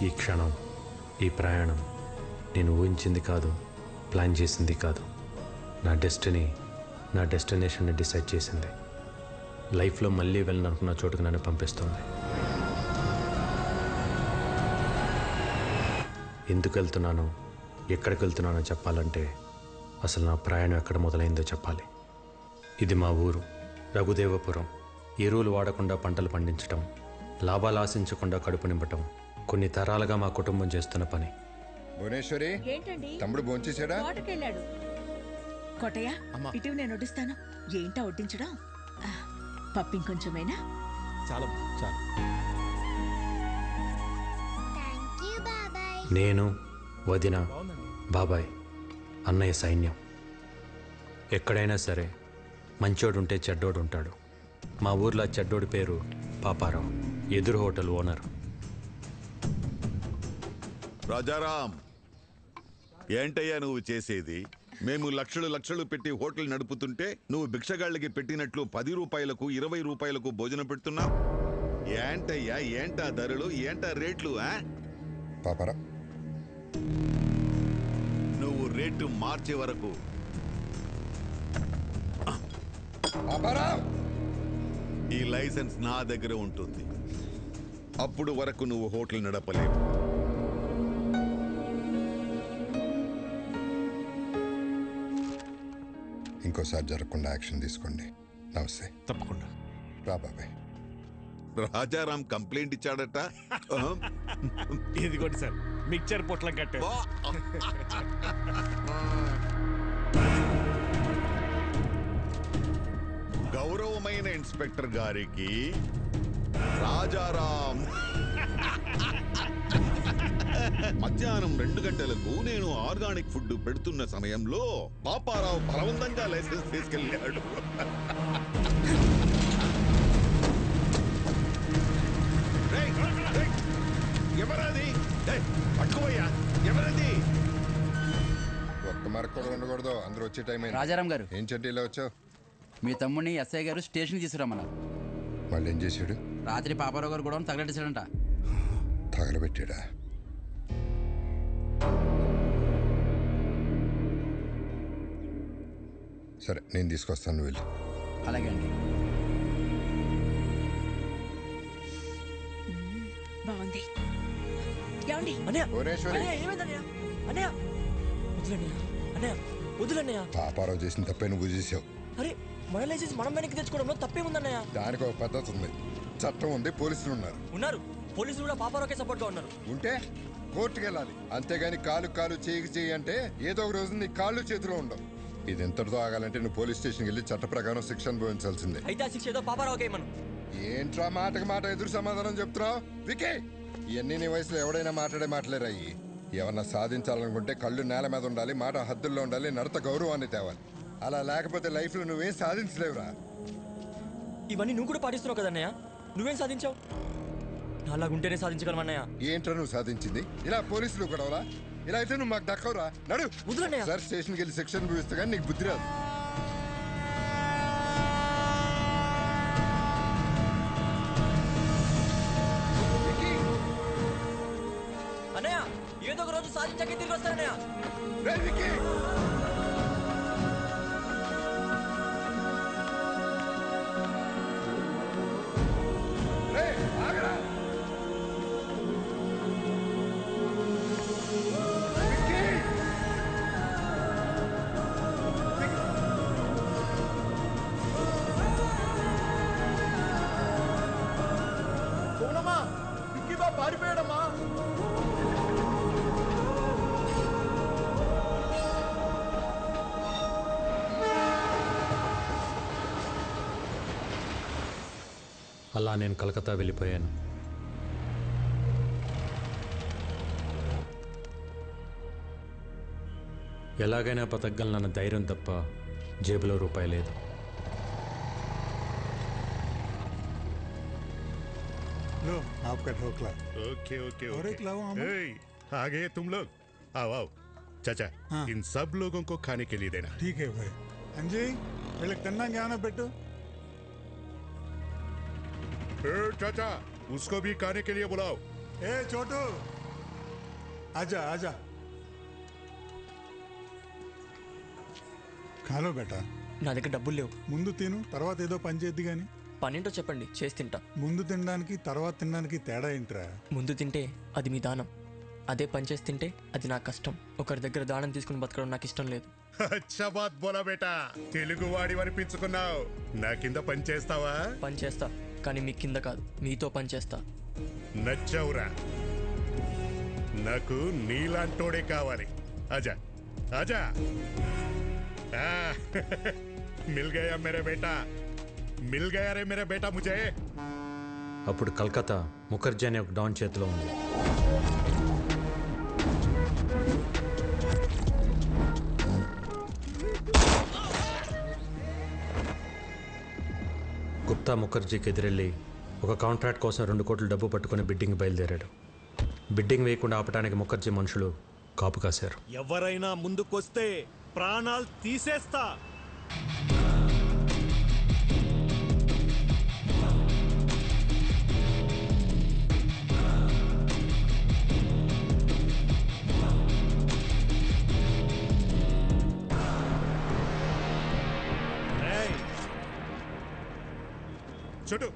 ఈ క్షణం, ఈ ప్రయాణం నేను ఊహించింది కాదు, ప్లాన్ చేసింది కాదు. నా డెస్టినీ నా డెస్టినేషన్ని డిసైడ్ చేసింది. లైఫ్లో మళ్ళీ వెళ్ళాలనుకున్న చోటుకు నన్ను పంపిస్తుంది. ఎందుకు వెళ్తున్నానో, ఎక్కడికి వెళ్తున్నానో చెప్పాలంటే అసలు నా ప్రయాణం ఎక్కడ మొదలైందో చెప్పాలి. ఇది మా ఊరు రఘుదేవపురం. ఎరువులు వాడకుండా పంటలు పండించటం, లాభాలు ఆశించకుండా కడుపు నింపటం కొన్ని తరాలుగా మా కుటుంబం చేస్తున్న పని. భువనేశ్వరి, తమ్ముడు భోంచేశాడా? కోటయ్య, ఇటీవల నేను వడ్డిస్తాను. ఏంటా వడ్డించడం? పప్పు ఇంకొంచెమేనా? చాలా చాలా. నేను, వదిన, బాబాయ్, అన్నయ్య సైన్యం. ఎక్కడైనా సరే మంచోడుంటే చెడ్డోడు ఉంటాడు. మా ఊర్లో చెడ్డోడి పేరు పాపారావు, ఎదురు హోటల్ ఓనర్. రాజారాం, ఏంటయ్యా నువ్వు చేసేది? మేము లక్షలు లక్షలు పెట్టి హోటల్ నడుపుతుంటే నువ్వు భిక్షగాళ్ళకి పెట్టినట్లు 10 రూపాయలకు 20 రూపాయలకు భోజనం పెడుతున్నావు. ఏంటయ్యా, ఏంటా ధరలు, ఏంటా రేట్లు? పాపారా, నువ్వు రేటు మార్చే వరకు ఈ లైసెన్స్ నా దగ్గర ఉంటుంది. అప్పుడు వరకు నువ్వు హోటల్ నడపలేవు. ఇంకోసారి జరగకుండా యాక్షన్ తీసుకోండి. నమస్తే. తప్పకుండా రా బాబాయ్. రాజారాం కంప్లైంట్ ఇచ్చాడట. ఇదిగోండి సార్, మిక్చర్ పొట్లం కట్టే. గౌరవమైన ఇన్స్పెక్టర్ గారికి రాజారాం మధ్యాహ్నం 2 గంటలకు నేను ఆర్గానిక్ ఫుడ్ పెడుతున్న సమయంలో పాపారావు బలవంతంగా లైసెన్స్ తీసుకెళ్ళాడు. ఎవరది? పట్టుకోయ్యా, ఎవరది? ఒక్క మరకు కూడా ఉండకూడదు. అందరూ వచ్చే టైం అయింది. రాజారాం గారు, ఏం చెడ్డీలో వచ్చావు? మీ తమ్ముడిని ఎస్ఐ గారు స్టేషన్కి తీసుకురమ్మన్నారు. మళ్ళీ ఏం చేశాడు? రాత్రి పాపారావు గారు కూడా తగలెట్టేశాడంట. తగలబెట్టాడా? సరే, నేను తీసుకొస్తాను, వెళ్ళి. అలాగే అండి. బాగుంది. పాపారావు చేసిన తప్పే నువ్వు చేసావు. అరే, మన లైసెన్స్ మనం వెనక్కి తెచ్చుకోవడంలో తప్పేముందన్నయ్య? దానికి ఒక పద్ధతి ఉంది, చట్టం ఉంది, పోలీసులు ఉన్నారు. పోలీసులు కూడా పాపారావుకే సపోర్ట్ గా ఉన్నారు. ఉంటే కోర్టుకు వెళ్ళాలి, అంతేగాని కాలు కాలు చేయి అంటే ఏదో ఒక రోజు నీ కాళ్ళు చేతిలో ఉండవు. ఇది ఎంతటితో ఆగాలంటే నువ్వు పోలీస్ స్టేషన్కి వెళ్ళి చట్ట ప్రకారం శిక్ష అనుభవించాల్సిందే. అయితే ఆ శిక్ష ఏదో పాపారావుకే మనం. ఏంట్రా మాటకి మాట ఎదురు సమాధానం చెప్తున్నావు? వికే, ఇవన్నీ నీ వయసులో ఎవడైనా మాట్లాడే మాటలేరాయి. ఏమన్నా సాధించాలనుకుంటే కళ్ళు నేల మీద ఉండాలి, మాట హద్దుల్లో ఉండాలి, నడత గౌరవాన్ని తేవాలి. అలా లేకపోతే లైఫ్లో నువ్వేం సాధించలేవురా. ఇవన్నీ నువ్వు కూడా పాటిస్తున్నావు కదన్నయ్య. నువ్వేం సాధించావు? అలాగుంటేనే సాధించగలమన్నయ్య. ఏంట్రా నువ్వు సాధించింది? ఇలా పోలీసులు గొడవలా? ఇలా అయితే నువ్వు మాకు దక్కవురా. నడు సార్, స్టేషన్కి వెళ్ళి శిక్షణ అనుభవిస్తా కానీ నీకు బుద్ధి రాదు. అన్నయ్య, ఏదో ఒక రోజు సాధించాకే తిరిగి వస్తానన్నయ్య. పారిపోయాడమ్మా. అలా నేను కలకత్తా వెళ్ళిపోయాను. ఎలాగైనా బతకగలనన్న ధైర్యం తప్ప జేబులో రూపాయి లేదు. लो आपका ढोकला। ओके ओके और एक लाओ हम। आ गए तुम लोग, आओ आओ। चाचा, हाँ। इन सब लोगों को खाने के लिए देना। ठीक है भाई। अंजी, వీళ్ళకి తిన్నాక ఏమైనా పెట్టు. चाचा, उसको भी खाने के लिए बुलाओ। ఏ చోటు, आजा आजा ఖాలో బేటా. నా దగ్గర డబ్బులు లేవు. ముందు తిను, తర్వాత ఏదో పని చేద్ది గాని. పనేంటో చెప్పండి, చేసి తింటా. ముందు తినడానికి తర్వాత తినడానికి తేడా ఏంట్రా? ముందు తింటే అది మీ దానం, అదే పని చేసి తింటే అది నా కష్టం. ఒకరి దగ్గర దానం తీసుకుని బతకడం నాకు ఇష్టం లేదు. అచ్చా బాత్ బోలా బేటా, తెలుగు వాడి అనిపించుకున్నావు. నా కింద పని చేస్తావా? పని చేస్తా, కానీ మీ కింద కాదు, మీతో పని చేస్తా. నచ్చవురా, నాకు నీలాంటోడే కావాలి. ఆజా ఆజా. మిల్ గయా మేరే బేటా, మిల్ గయా రే మేరే బేటా ముజే. అప్పుడు కలకత్తా ముఖర్జీ అనే ఒక డాన్ చేతిలో ఉంది. గుప్తా ముఖర్జీకి ఎదురెళ్ళి ఒక కాంట్రాక్ట్ కోసం 2 కోట్ల డబ్బు పట్టుకుని బిడ్డింగ్ బయలుదేరాడు. బిడ్డింగ్ వేయకుండా ఆపడానికి ముఖర్జీ మనుషులు కాపు కాశారు. ఎవరైనా ముందుకొస్తే ప్రాణాలు తీసేస్తా. చుట్టూ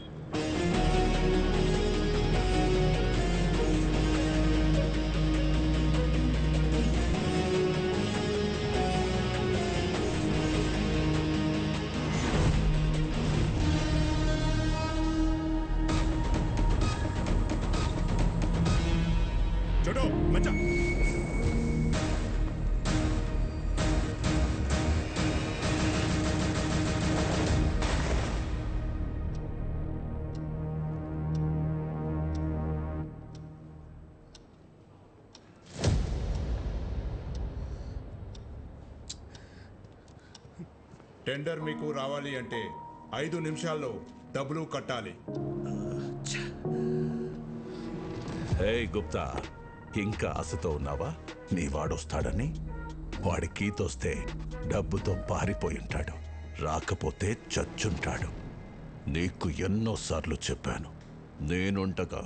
చుట్టూ మంచా. టెండర్ మీకు రావాలి అంటే 5 నిమిషాల్లో డబ్బులు కట్టాలి. హే గుప్తా, ఇంకా ఆశతో ఉన్నావా? నీ వాడొస్తాడని? వాడి కీతొస్తే డబ్బుతో పారిపోయి ఉంటాడు, రాకపోతే చచ్చుంటాడు. నీకు ఎన్నోసార్లు చెప్పాను, నేనుండగా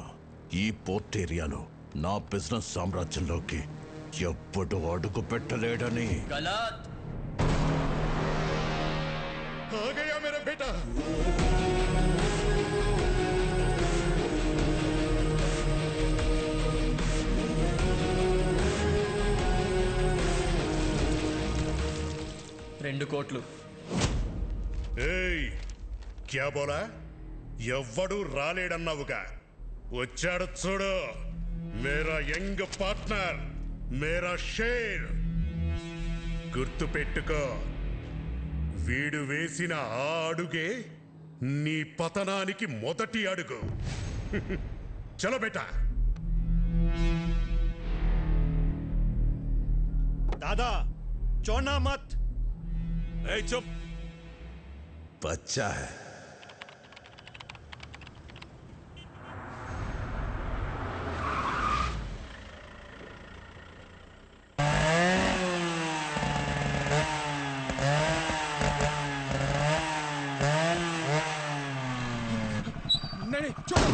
ఈ పోర్ట్ ఏరియాలో నా బిజినెస్ సామ్రాజ్యంలోకి ఎవ్వడు అడుగు పెట్టలేడని. आ गया मेरा बेटा. రెండు కోట్లు. ఏయ్, క్యా బోలా? ఎవ్వడు రాలేడన్నావుగా, వచ్చాడు చూడు. మేరా యంగ్ పార్ట్నర్, మేరా షేర్. గుర్తు పెట్టుకో, వీడు వేసిన ఆ అడుగే నీ పతనానికి మొదటి అడుగు. చలో బేటా. दादा चौना मत. ए चुप. बच्चा है. नहीं छोड़ो.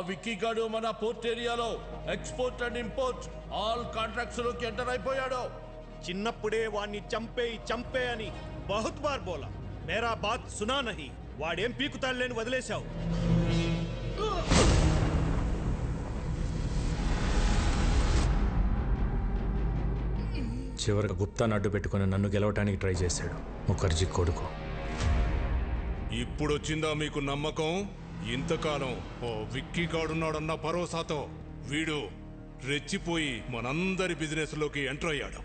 విక్కీ గాడు మన పోర్ట్ ఏరియాలో export and import all contracts లోకి ఎంటర్ అయిపోయాడు. చిన్నప్పుడే వాణ్ణి చంపే అని బహుత్ బార్ బోలా, మేరా బాత్ సునా నహీ. వాడేం పీకుతాడులేని వదిలేశావు. చివరికి గుప్తాను అడ్డు పెట్టుకుని నన్ను గెలవటానికి ట్రై చేశాడు ముఖర్జీ కొడుకు. ఇప్పుడొచ్చిందా మీకు నమ్మకం? ఇంతకాలం ఓ విక్కీ గాడున్నాడన్న భరోసాతో వీడు రెచ్చిపోయి మనందరి బిజినెస్ లోకి ఎంటర్ అయ్యాడు.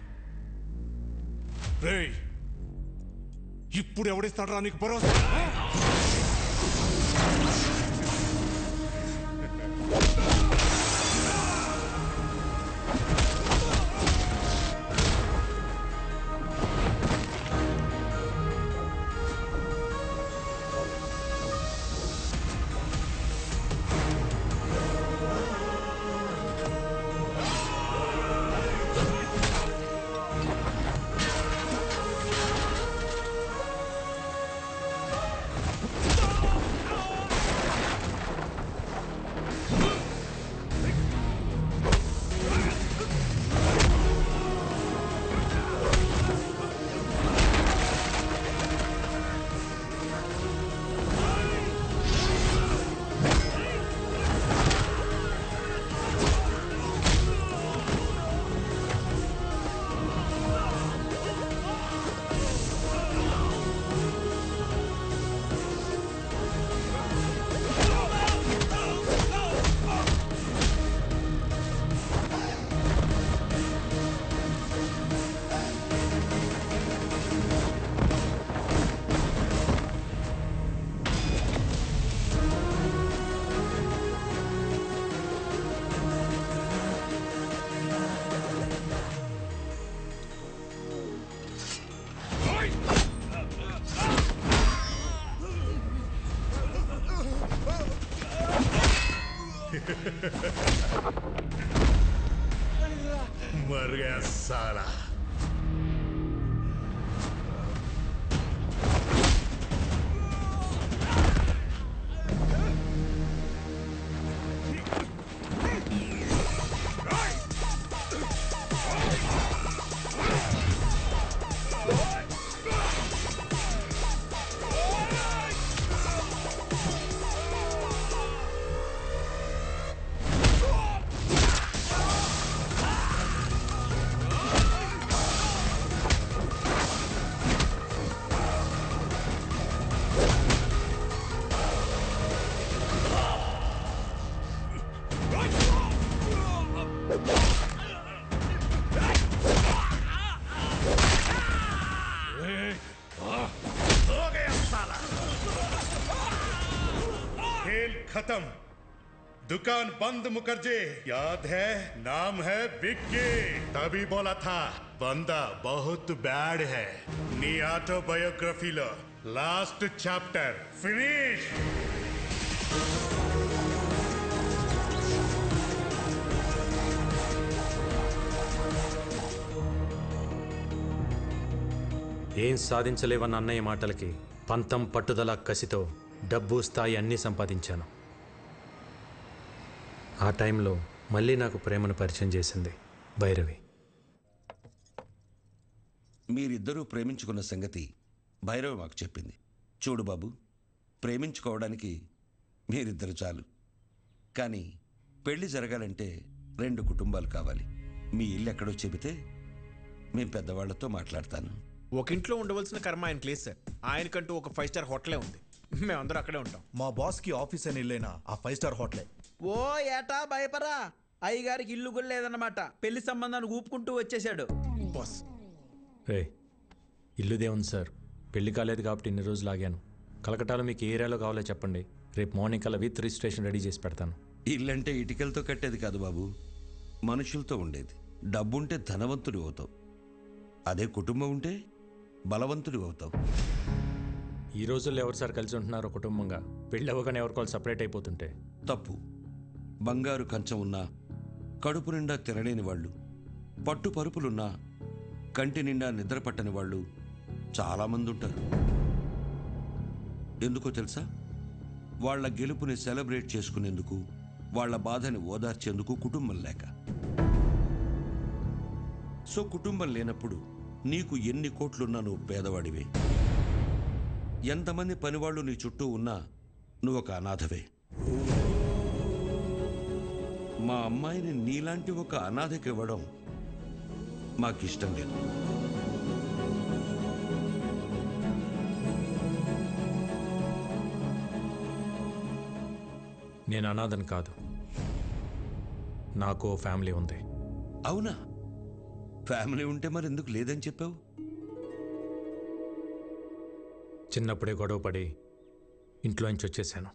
రేయ్, ఇప్పుడు ఎవడిస్తాడరా నీకు భరోసా? मर गया साला। खत्म, दुकान बंद। मुखर्जी याद है, नाम है विक्की। तभी बोला था बंदा बहुत बैड है। नी ऑटोबायोग्राफी लो लास्ट चैप्टर फिनिश। ఏం సాధించలేవన్న అన్నయ్య మాటలకి పంతం పట్టుదల కసితో డబ్బు స్థాయి అన్నీ సంపాదించాను. ఆ టైంలో మళ్ళీ నాకు ప్రేమను పరిచయం చేసింది భైరవి. మీరిద్దరూ ప్రేమించుకున్న సంగతి భైరవి మాకు చెప్పింది. చూడు బాబు, ప్రేమించుకోవడానికి మీరిద్దరు చాలు, కానీ పెళ్లి జరగాలంటే 2 కుటుంబాలు కావాలి. మీ ఇల్లు ఎక్కడో చెబితే మేము పెద్దవాళ్లతో మాట్లాడతాను. ఒక ఇంట్లో ఉండవలసిన కర్మ ఆయనకి లేదు సార్. ఆయనకంటూ ఒక 5 స్టార్ హోటలే ఉంది. మేమందరూ అక్కడే ఉంటాం. మా బాస్కి ఆఫీస్ అని ఇల్లేనా ఆ 5 స్టార్ హోటలే. ఓ ఏటా భయపరా, అయ్యగారికి ఇల్లు కూడా లేదన్నమాట. పెళ్లి సంబంధాన్ని ఊపుకుంటూ వచ్చేసాడు బాస్. ఇల్లుదే ఉంది సార్, పెళ్లి కాలేదు కాబట్టి ఇన్ని రోజులు ఆగాను. కలకటాలో మీకు ఏ ఏరియాలో కావాలో చెప్పండి, రేపు మార్నింగ్ కల్లా విత్ రిజిస్ట్రేషన్ రెడీ చేసి పెడతాను. ఇల్లంటే ఇటుకలతో కట్టేది కాదు బాబు, మనుషులతో ఉండేది. డబ్బుంటే ధనవంతుడి అవుతావు, అదే కుటుంబం ఉంటే బలవంతుడి అవుతావు. ఈ రోజుల్లో ఎవరు సార్ కలిసి ఉంటున్నారో కుటుంబంగా? పెళ్ళి అవ్వగానే ఎవరికోవాలి సపరేట్ అయిపోతుంటే తప్పు. బంగారు కంచం ఉన్నా కడుపు నిండా తినలేని వాళ్ళు, పట్టు పరుపులున్నా కంటి నిండా నిద్ర పట్టని వాళ్ళు చాలామంది ఉంటారు. ఎందుకో తెలుసా? వాళ్ళ గెలుపుని సెలబ్రేట్ చేసుకునేందుకు వాళ్ళ బాధని ఓదార్చేందుకు కుటుంబం లేక. సో కుటుంబం లేనప్పుడు నీకు ఎన్ని కోట్లున్నా నువ్వు పేదవాడివే. ఎంతమంది పనివాళ్ళు నీ చుట్టూ ఉన్నా నువ్వు ఒక అనాథవే. మా అమ్మాయిని నీలాంటి ఒక అనాథకి ఇవ్వడం మాకిష్టం లేదు. నేను అనాథని కాదు, నాకు ఫ్యామిలీ ఉంది. అవునా? ఫ్యామిలీ ఉంటే మరి ఎందుకు లేదని చెప్పావు? చిన్నప్పుడే గొడవ పడి ఇంట్లోంచి వచ్చేసాను.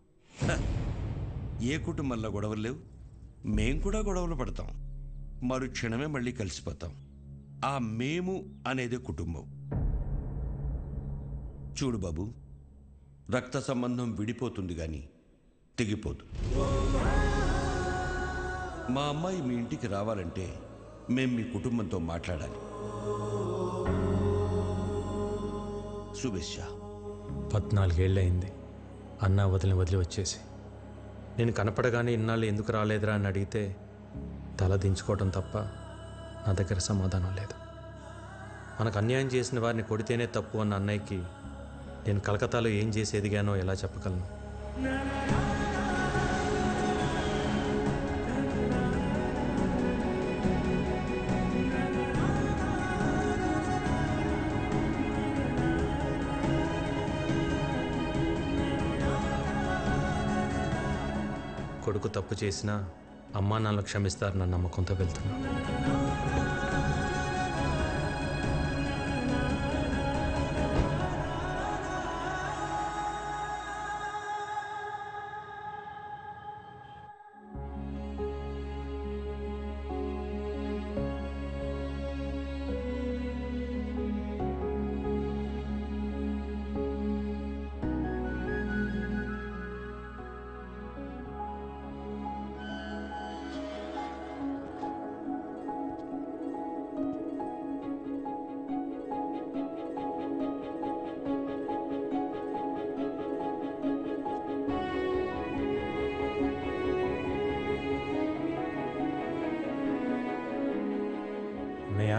ఏ కుటుంబంలో గొడవలు లేవు? మేం కూడా గొడవలు పడతాం, మరుక్షణమే మళ్ళీ కలిసిపోతాం. ఆ మేము అనేదే కుటుంబం. చూడు బాబు, రక్త సంబంధం విడిపోతుంది కానీ తెగిపోదు. మా అమ్మాయి మీ ఇంటికి రావాలంటే మేం మీ కుటుంబంతో మాట్లాడాలి. శుభేచ్ఛ. 14 ఏళ్ళయింది అన్న వదిలి వచ్చేసి. నేను కనపడగానే ఇన్నాళ్ళు ఎందుకు రాలేదురా అని అడిగితే తల దించుకోవటం తప్ప నా దగ్గర సమాధానం లేదు. మనకు అన్యాయం చేసిన వారిని కొడితేనే తప్పు అన్న అన్నయ్యకి నేను కలకత్తాలో ఏం చేసి ఎదిగానో ఎలా చెప్పగలను? కొడుకు తప్పు చేసినా అమ్మా నాన్నలు క్షమిస్తారన్న నమ్మకంతో వెళ్తున్నా. అన్నయ్య,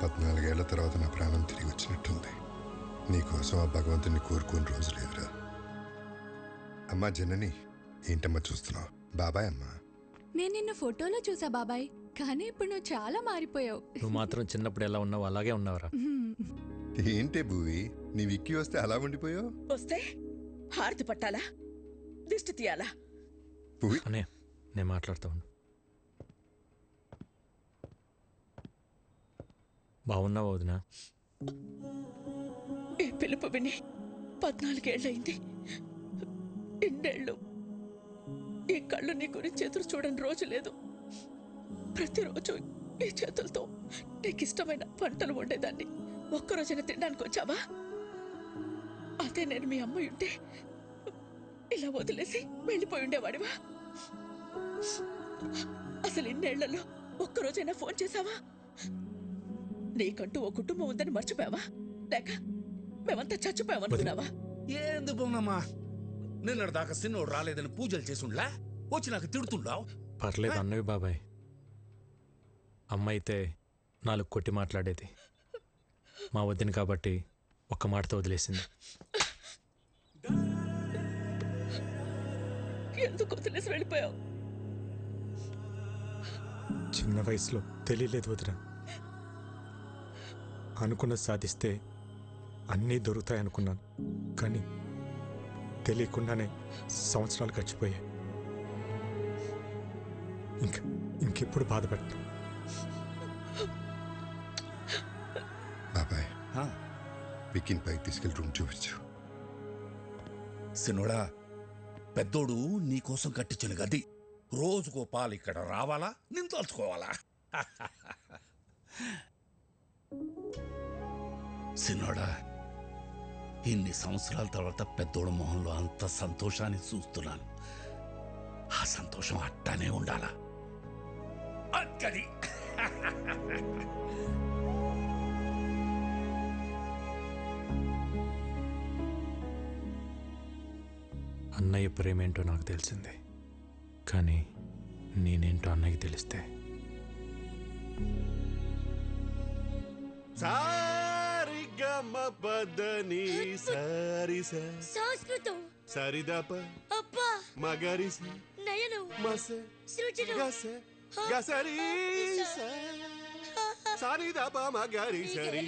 పద్నాలుగేళ్ల తర్వాత నా ప్రాణం తిరిగి వచ్చినట్టుంది. నీకోసం ఆ భగవంతుని కోరుకుని రోజు లేదురా. అమ్మా జనని, ఏంటమ్మా చూస్తున్నావు? బాబాయ్ అమ్మా. నేను నిన్ను ఫోటోలో చూసా బాబాయ్, కానీ ఇప్పుడు నువ్వు చాలా మారిపోయావు. నువ్వు మాత్రం చిన్నప్పుడు ఎలా ఉన్నావు అలాగే ఉన్నావురా. ఏంటే భూవి, నీ విక్కీ వస్తే అలా ఉండిపోయావు? వస్తే హారతి పట్టాలా, దిష్టి తీయాలా? అనే నేను మాట్లాడుతూ ఉన్నా. బాగున్నావు వదినా? ఈ పిలుపు విని 14 ఏళ్ళయింది. 2 ఏళ్ళు ఈ కళ్ళు నీ గురించి ఎదురు చూడని రోజు లేదు. ప్రతిరోజు ఈ చేతులతో నీకు ఇష్టమైన వంటలు వండేదాన్ని. ఒక్కరోజైనా తినడానికి వచ్చావా? అదే నేను మీ అమ్మ ఉంటే ఇలా వదిలేసి వెళ్ళిపోయి ఉండేవాడివా? అసలు ఇన్నేళ్లలో ఒక్కరోజైనా ఫోన్ చేశావా? నీకంటూ ఓ కుటుంబం ఉందని మర్చిపోయావా? లేక మేమంతా చచ్చిపోయామనుకున్నావా? ఏంది బొమ్మమ్మా, నిన్నటి దాకా సిన్నోడు రాలేదని పూజలు చేసుండ్లా వచ్చి నాకు తిడుతుండావు. పర్లేదు అన్నవి బాబాయ్. అమ్మ అయితే 4 కొట్టి మాట్లాడేది. మా వదిన కాబట్టి ఒక్క మాటతో వదిలేసింది. ఎందుకు వదిలేసి వెళ్ళిపోయావు? చిన్న వయసులో తెలియలేదు వదిన. అనుకున్నది సాధిస్తే అన్నీ దొరుకుతాయనుకున్నాను. కానీ తెలియకుండానే సంవత్సరాలు గడిచిపోయాయి. ఇంకెప్పుడు బాధపడతాను. బాబాయ్, వికీని పైకి తీసుకెళ్ళి రూమ్ చూపించు. సిన్నోడా, పెద్దోడు నీకోసం కట్టించిన గది రోజుకో పాలు ఇక్కడ రావాలా, నేను తలుచుకోవాలా? సిన్నోడా, ఇన్ని సంవత్సరాల తర్వాత పెద్దోడు మొహంలో అంత సంతోషాన్ని చూస్తున్నాను. ఆ సంతోషం అట్టానే ఉండాలా? అక్కడి అన్నయ్య ప్రేమేంటో నాకు తెలిసింది. కానీ నేనేంటో అన్నయ్యకి తెలిస్తే సారిగమపదని సారిస సంస్కృతం సరిదప అబ్బా మగరిస నయనం మస సృజనం గస గసరి సరిదప మగరి సరి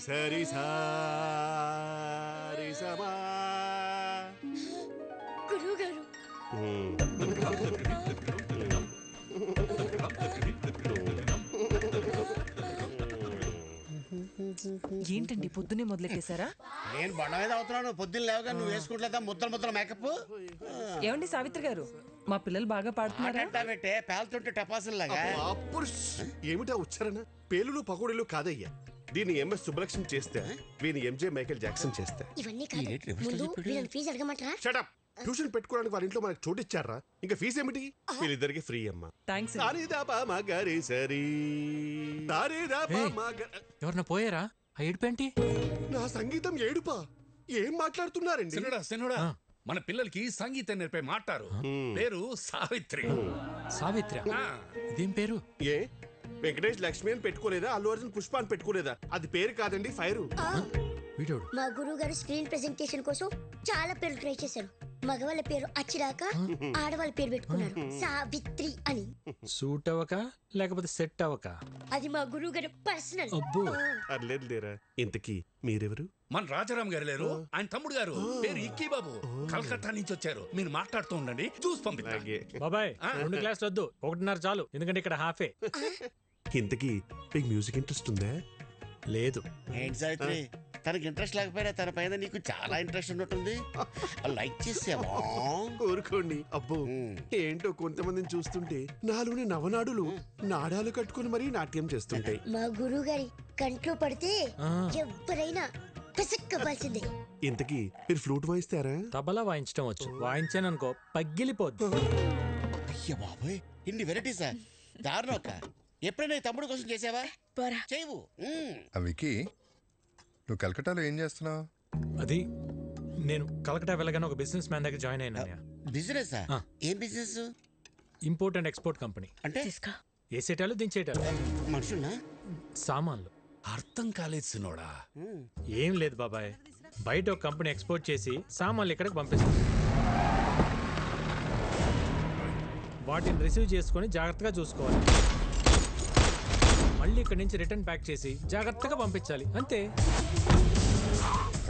సరి సారి సమా. గురువు గారు ఏంటండి పొద్దునే మొదలెట్టేశారా? నేను బండ మీద అవుతున్నాను. పొద్దున్న లేవగా నువ్వు వేసుకుంటలేదా ముద్దల మేకప్? ఏమండి సావిత్రి గారు, మా పిల్లలు బాగా పాడుతున్నారా? పెట్టే పేలుతుంటే టపాసుల్లాగా. ఏమిటా ఉచ్చారణ? పేలులు పకోడీలు కాదయ్యా. దీన్ని ఎంఎస్ సుబ్బలక్ష్మి చేస్తే, వీని ఎంజే మైకేల్ జాక్సన్ చేస్తే. ఇవన్నీ కాదు, ముందు వీళ్ళని ఫీజు అడగమంటారా? షటప్. ట్యూషన్ పెట్టుకోవడానికి వాళ్ళ ఇంట్లో మనకు చోటు ఇచ్చారా? ఇంకా ఫీజు ఏమిటి? వీళ్ళిద్దరికి ఫ్రీ అమ్మా. థ్యాంక్స్. ఎవరన్నా పోయారా? ఆ ఏడుపేంటి? నా సంగీతం ఏడుపా? ఏం మాట్లాడుతున్నారండి? సిన్నోడా, మన పిల్లలకి సంగీతం నేర్పే మాట్లారు. పేరు సావిత్రి. సావిత్రి? ఇదేం పేరు? ఏ వెంకటేష్ లక్ష్మి అని పెట్టుకోలేదా? అల్లు అర్జున్ పుష్ప అని పెట్టుకోలేదా? అది పేరు కాదండి, ఫైరు. మా గురువు గారు స్క్రీన్ ప్రెజెంటేషన్ కోసం చాలా పేర్లు ట్రై చేశారు. మగవాళ్ళ పేరు అచ్చిరాక, ఆడవాళ్ళ పేరు పెట్టుకున్నారు సావిత్రి అని. సూట్ అవ్వక లేకపోతే సెట్ అవ్వక? అది మా గురువు గారు పర్సనల్. అర్లేదు లేరా. ఇంతకీ మీరెవరు? మన రాజారాం గారు లేరు, ఆయన తమ్ముడు గారు. పేరు ఇక్కీ బాబు. కలకత్తా నుంచి వచ్చారు. మీరు మాట్లాడుతూ ఉండండి, చూసి పంపిస్తా. బాబాయ్ 2 క్లాసులు వద్దు, 1.5 చాలు. ఎందుకంటే ఇక్కడ హాఫే. ఇంతకీ మీకు మ్యూజిక్ ఇంట్రెస్ట్ ఉందా? లేదు. ఏంటి సావిత్రి, తనకి ఇంట్రెస్ట్ లేకపోయినా తన పైన నీకు చాలా ఇంట్రెస్ట్ ఉన్నట్టుంది. లైక్ చేసావా? ఊరుకోండి. అబ్బో, ఏంటో కొంతమందిని చూస్తుంటే నాలోని నవనాడులు నాడాలు కట్టుకుని మరీ నాట్యం చేస్తుంటాయి. మా గురువు గారి కంట్లో పడితే ఎవరైనా పిసక్కవలసిందే. ఇంతకీ మీరు ఫ్లూట్ వాయిస్తారా? తబలా వాయించడం వచ్చు. వాయించాననుకో పగిలిపోద్దు. అయ్య బాబోయ్, ఇన్ని వెరైటీసా? దారుణోక. ఎప్పుడైనా తమ్ముడు కోసం చేసావా? చేయవు. వికీ, నువ్వు కలకటాలో ఏం చేస్తున్నావు? అది నేను కలకటా వెళ్ళగానే ఒక బిజినెస్ మ్యాన్ దగ్గర జాయిన్ అయినా. బిజినెస్? ఏం business? Import and export company. అంటే వేసేటాలు దించేటాలు. మనుషున్నా? సామాన్లు. అర్థం కాలేదు సినోడా. ఏం లేదు బాబాయ్, బయట ఒక కంపెనీ ఎక్స్పోర్ట్ చేసి సామాన్లు ఇక్కడికి పంపిస్తుంది. వాటిని రిసీవ్ చేసుకొని జాగ్రత్తగా చూసుకోవాలి. మళ్ళీ ఇక్కడి నుంచి రిటర్న్ ప్యాక్ చేసి జాగ్రత్తగా పంపించాలి, అంతే.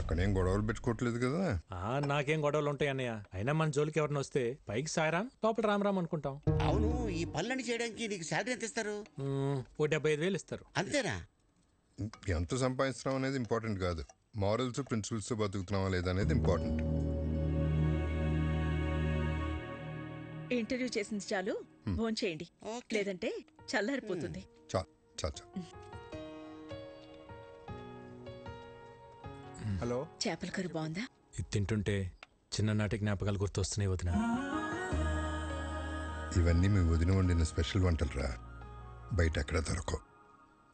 అక్కడేం గొడవలు పెట్టుకోవట్లేదు కదా? నాకేం గొడవలు ఉంటాయి అన్నయ్య. అయినా మన జోలికి ఎవరిని వస్తే పైకి సాయరాం, లోపల రామ్ అనుకుంటాం. అవును, ఈ పనులన్నీ చేయడానికి నీకు శాలరీ ఎంత ఇస్తారు? ఓ 75,000 ఇస్తారు. అంతేనా? ఎంత సంపాదిస్తున్నాం అనేది ఇంపార్టెంట్ కాదు, మారల్స్ ప్రిన్సిపల్స్ బతుకుతున్నావా లేదా అనేది ఇంపార్టెంట్. ఇంటర్వ్యూ చేసింది చాలు, భోంచేయండి, లేదంటే చల్లారిపోతుంది. హలో, చేపల కర్రీ బాగుందా? ఇది తింటుంటే చిన్ననాటి జ్ఞాపకాలు గుర్తొస్తున్నాయి వదిన. ఇవన్నీ మీ వదిన వండిన స్పెషల్ వంటలు రా, బయట ఎక్కడ దొరకవు.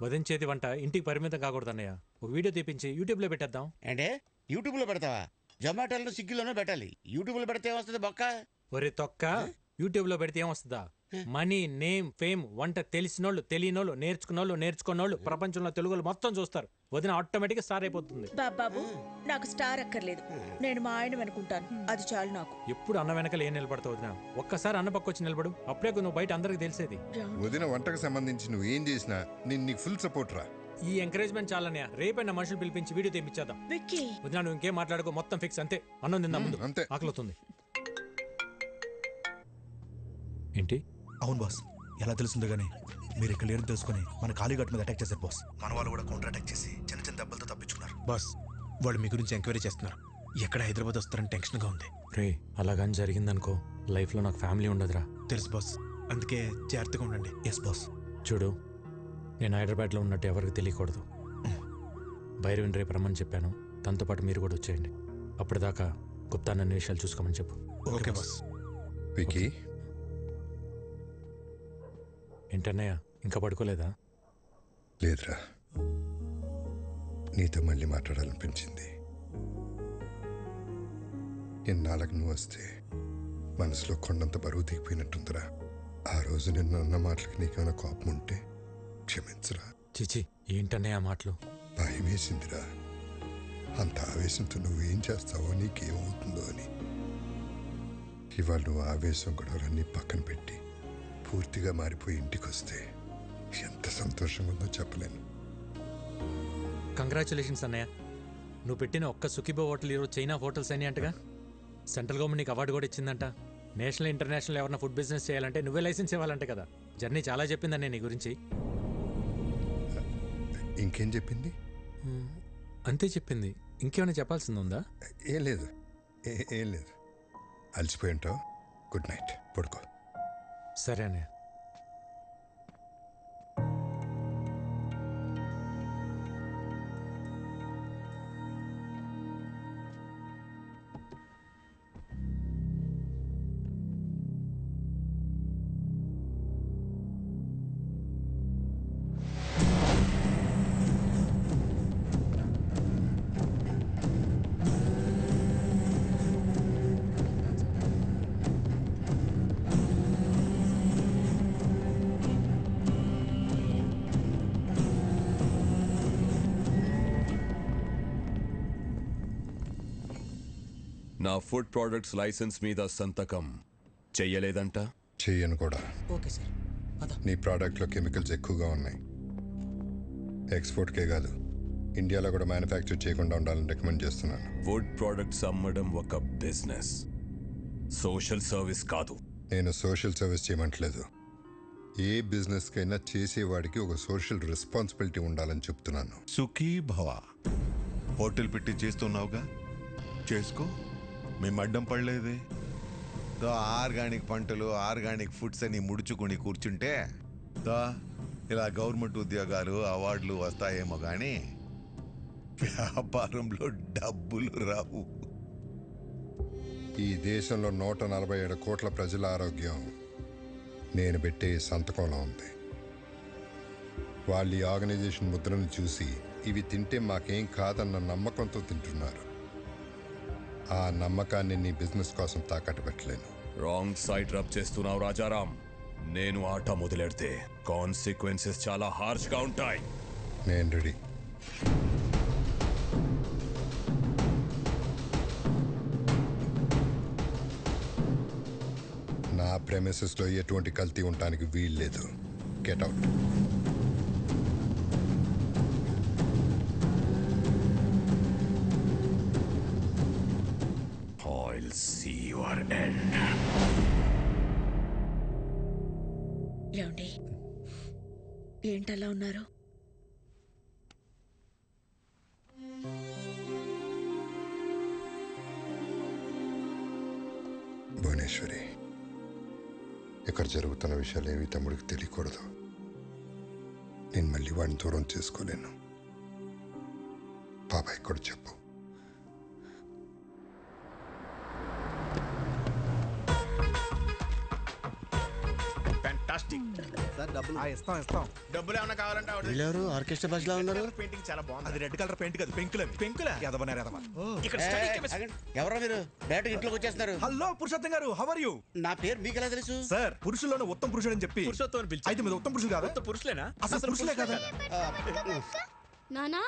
వదిన చేతి వంట ఇంటికి పరిమితం కాకూడదు అన్నయ్య. ఒక వీడియో తీపించి యూట్యూబ్లో పెట్టేద్దాం. అంటే యూట్యూబ్లో పెడతావా? జొమాటోలో స్విగ్గీలోనే పెట్టాలి. యూట్యూబ్లో పెడితే ఏమొస్తుంది బొక్క? ఒరే తొక్క, యూట్యూబ్లో పెడితే ఏమొస్తుందా? మనీ, నేమ్, ఫేమ్, వంట తెలిసినోళ్ళు, తెలియనోళ్ళు, నేర్చుకున్నోళ్ళు ప్రపంచంలో తెలుగులు మొత్తం చూస్తారు. వదిన ఆటోమేటిక్గా స్టార్ అయిపోతుంది. బాబు, నాకు స్టార్ అక్కర్లేదు, నేను మా ఆయన అనుకుంటాను, అది చాలు నాకు. ఎప్పుడు అన్న వెనకాల ఏం నిలబడతావు వదిన? ఒక్కసారి అన్న పక్క వచ్చి నిలబడు, అప్పుడే నువ్వు బయట అందరికి తెలిసేది. వదిన వంటకు సంబంధించి నువ్వు ఏం చేసినా నేను నీకు ఫుల్ సపోర్ట్ రా. ఈ ఎంకరేజ్మెంట్ చాలన్నయ్య. రేపైనా మనుషులు పిలిపించి వీడియో తెప్పించేద్దాం. వదిన నువ్వు ఇంకేం మాట్లాడుకో, మొత్తం ఫిక్స్. అంతే, అన్నం తిందాం ముందు, అంతే. ఆకలిస్తుంది. ఏంటి? అవును బాస్, ఎలా తెలుస్తుందో గానీ మీరు ఇక్కడ లేరు తెలుసుకుని మన కాళీఘాట్ మీద అటాక్ చేశారు బాస్. మన వాళ్ళు కూడా కౌంటర్ అటాక్ చేసి చిన్న చిన్న దెబ్బలతో తప్పించుకున్నారు బాస్. వాళ్ళు మీ గురించి ఎంక్వైరీ చేస్తున్నారు. ఎక్కడ హైదరాబాద్ వస్తారని టెన్షన్గా ఉంది. రే, అలాగని జరిగిందనుకో లైఫ్లో నాకు ఫ్యామిలీ ఉండదురా. తెలుసు బాస్, అందుకే జాగ్రత్తగా ఉండండి. Yes boss. చూడు, నేను హైదరాబాద్లో ఉన్నట్టు ఎవరికి తెలియకూడదు. భైరవిని రేపు రమ్మని చెప్పాను, తనతో పాటు మీరు కూడా వచ్చేయండి. అప్పటిదాకా గుప్తా నన్ను విషయాలు చూసుకోమని చెప్పు. Okay boss. వికీ, ఏంటన్నయ్య ఇంకా పడుకోలేదా? లేదురా, నీతో మళ్ళీ మాట్లాడాలనిపించింది. ఎన్నాళ్ళకు నువ్వు వస్తే మనసులో కొండంత బరువు దిగిపోయినట్టుందిరా. ఆ రోజు నిన్న అన్న మాటలకి నీకేమైనా కోపం ఉంటే క్షమించరా. చిచి, ఏంటన్నయ్య ఆ మాటలు? భయం వేసిందిరా. అంత ఆవేశంతో నువ్వేం చేస్తావో, నీకేమవుతుందో అని. ఇవాళ నువ్వు ఆవేశం గొడవలన్నీ పక్కన పెట్టి పూర్తిగా మారిపోయి ఇంటికి వస్తే ఎంత సంతోషంగా ఉందో చెప్పలేను. కంగ్రాచులేషన్స్ అన్నయ్య. నువ్వు పెట్టిన ఒక్క సుఖీబో హోటల్ ఈరోజు చైనా హోటల్స్ అని అంటగా. సెంట్రల్ గవర్నమెంట్ నీకు అవార్డు కూడా ఇచ్చిందంట. నేషనల్ ఇంటర్నేషనల్ ఎవరైనా ఫుడ్ బిజినెస్ చేయాలంటే నువ్వే లైసెన్స్ ఇవ్వాలంటే కదా. జర్నీ చాలా చెప్పిందన్నయ్య నీ గురించి. ఇంకేం చెప్పింది? అంతే చెప్పింది. ఇంకేమైనా చెప్పాల్సింది ఉందా? ఏం లేదు, ఏం లేదు. అలసిపోయి ఉంటావు. గుడ్ నైట్, పడుకో. సరే అన్నయ్య. నా ఫుడ్ ప్రొడక్ట్స్ లైసెన్స్ మీద సంతకం చెయ్యలేదంట? చెయ్యను కూడా. Okay sir. నీ ప్రోడక్ట్లో కెమికల్స్ ఎక్కువగా ఉన్నాయి. ఎక్స్పోర్ట్కే కాదు, ఇండియాలో కూడా మ్యానుఫ్యాక్చర్ చేయకుండా ఉండాలని రికమెండ్ చేస్తున్నాను. ఫుడ్ ప్రొడక్ట్స్ అమ్మడం ఒక బిజినెస్, సోషల్ సర్వీస్ కాదు. నేను సోషల్ సర్వీస్ చేయమంటలేదు. ఏ బిజినెస్కైనా చేసేవాడికి ఒక సోషల్ రెస్పాన్సిబిలిటీ ఉండాలని చెప్తున్నాను. సుఖీ భవ. హోటల్ పెట్టి చేస్తున్నావుగా, చేసుకో. మేము అడ్డం పడలేదే. ఆర్గానిక్ పంటలు, ఆర్గానిక్ ఫుడ్స్ అని ముడుచుకుని కూర్చుంటే ఇలా గవర్నమెంట్ ఉద్యోగాలు, అవార్డులు వస్తాయేమో కానీ వ్యాపారంలో డబ్బులు రావు. ఈ దేశంలో 147 కోట్ల ప్రజల ఆరోగ్యం నేను పెట్టే సంతకంలో ఉంది. వాళ్ళు ఈ ఆర్గనైజేషన్ ముద్రను చూసి ఇవి తింటే మాకేం కాదన్న నమ్మకంతో తింటున్నారు. ఆ నమ్మకాన్ని నీ బిజినెస్ కోసం తాకట్టు పెట్టలేను. రాంగ్ సైడ్ రబ్ చేస్తున్నావు రాజారాం. నేను ఆట మొదలెడితే కాన్సిక్వెన్సెస్ చాలా హార్ష్గా ఉంటాయి. నేను రెడీ. నా ప్రెమిసెస్లో ఎటువంటి కల్తీ ఉండటానికి వీల్లేదు. Get out. I'll see your end. ఏమండి, ఏంటలా ఉన్నారు? భువనేశ్వరి, ఇక్కడ జరుగుతున్న విషయాలు ఏవి తమ్ముడికి తెలియకూడదు. నేను మళ్ళీ వాడిని దూరం చేసుకోలేను. బాబాయ్ కూడా చెప్పు. డబ్బులు ఏమైనా కావాలంటే వీళ్ళెవరు ఆర్కెస్ట్రా బస్ లా ఉన్నారు? పెయింటింగ్ చాలా బాగుంది. అది రెడ్ కలర్ పెయింట్ కాదు, పెంకులే. పెంకులా? ఇక్కడ ఎవరో మీరు డైరెక్ట్ ఇంట్లోకి వచ్చేస్తున్నారు. హలో పురుషోత్తం గారు, హౌ ఆర్ యు? నా పేరు మీకు ఎలా తెలుసు? సార్, పురుషుల్లోనే ఉత్తమ పురుషుడు అని చెప్పి పురుషోత్తం అని పిలిచి అయితే మీరు ఉత్తమ పురుషులు కాదా? పురుషులేనా? అసలు పురుషులే కదా? నానా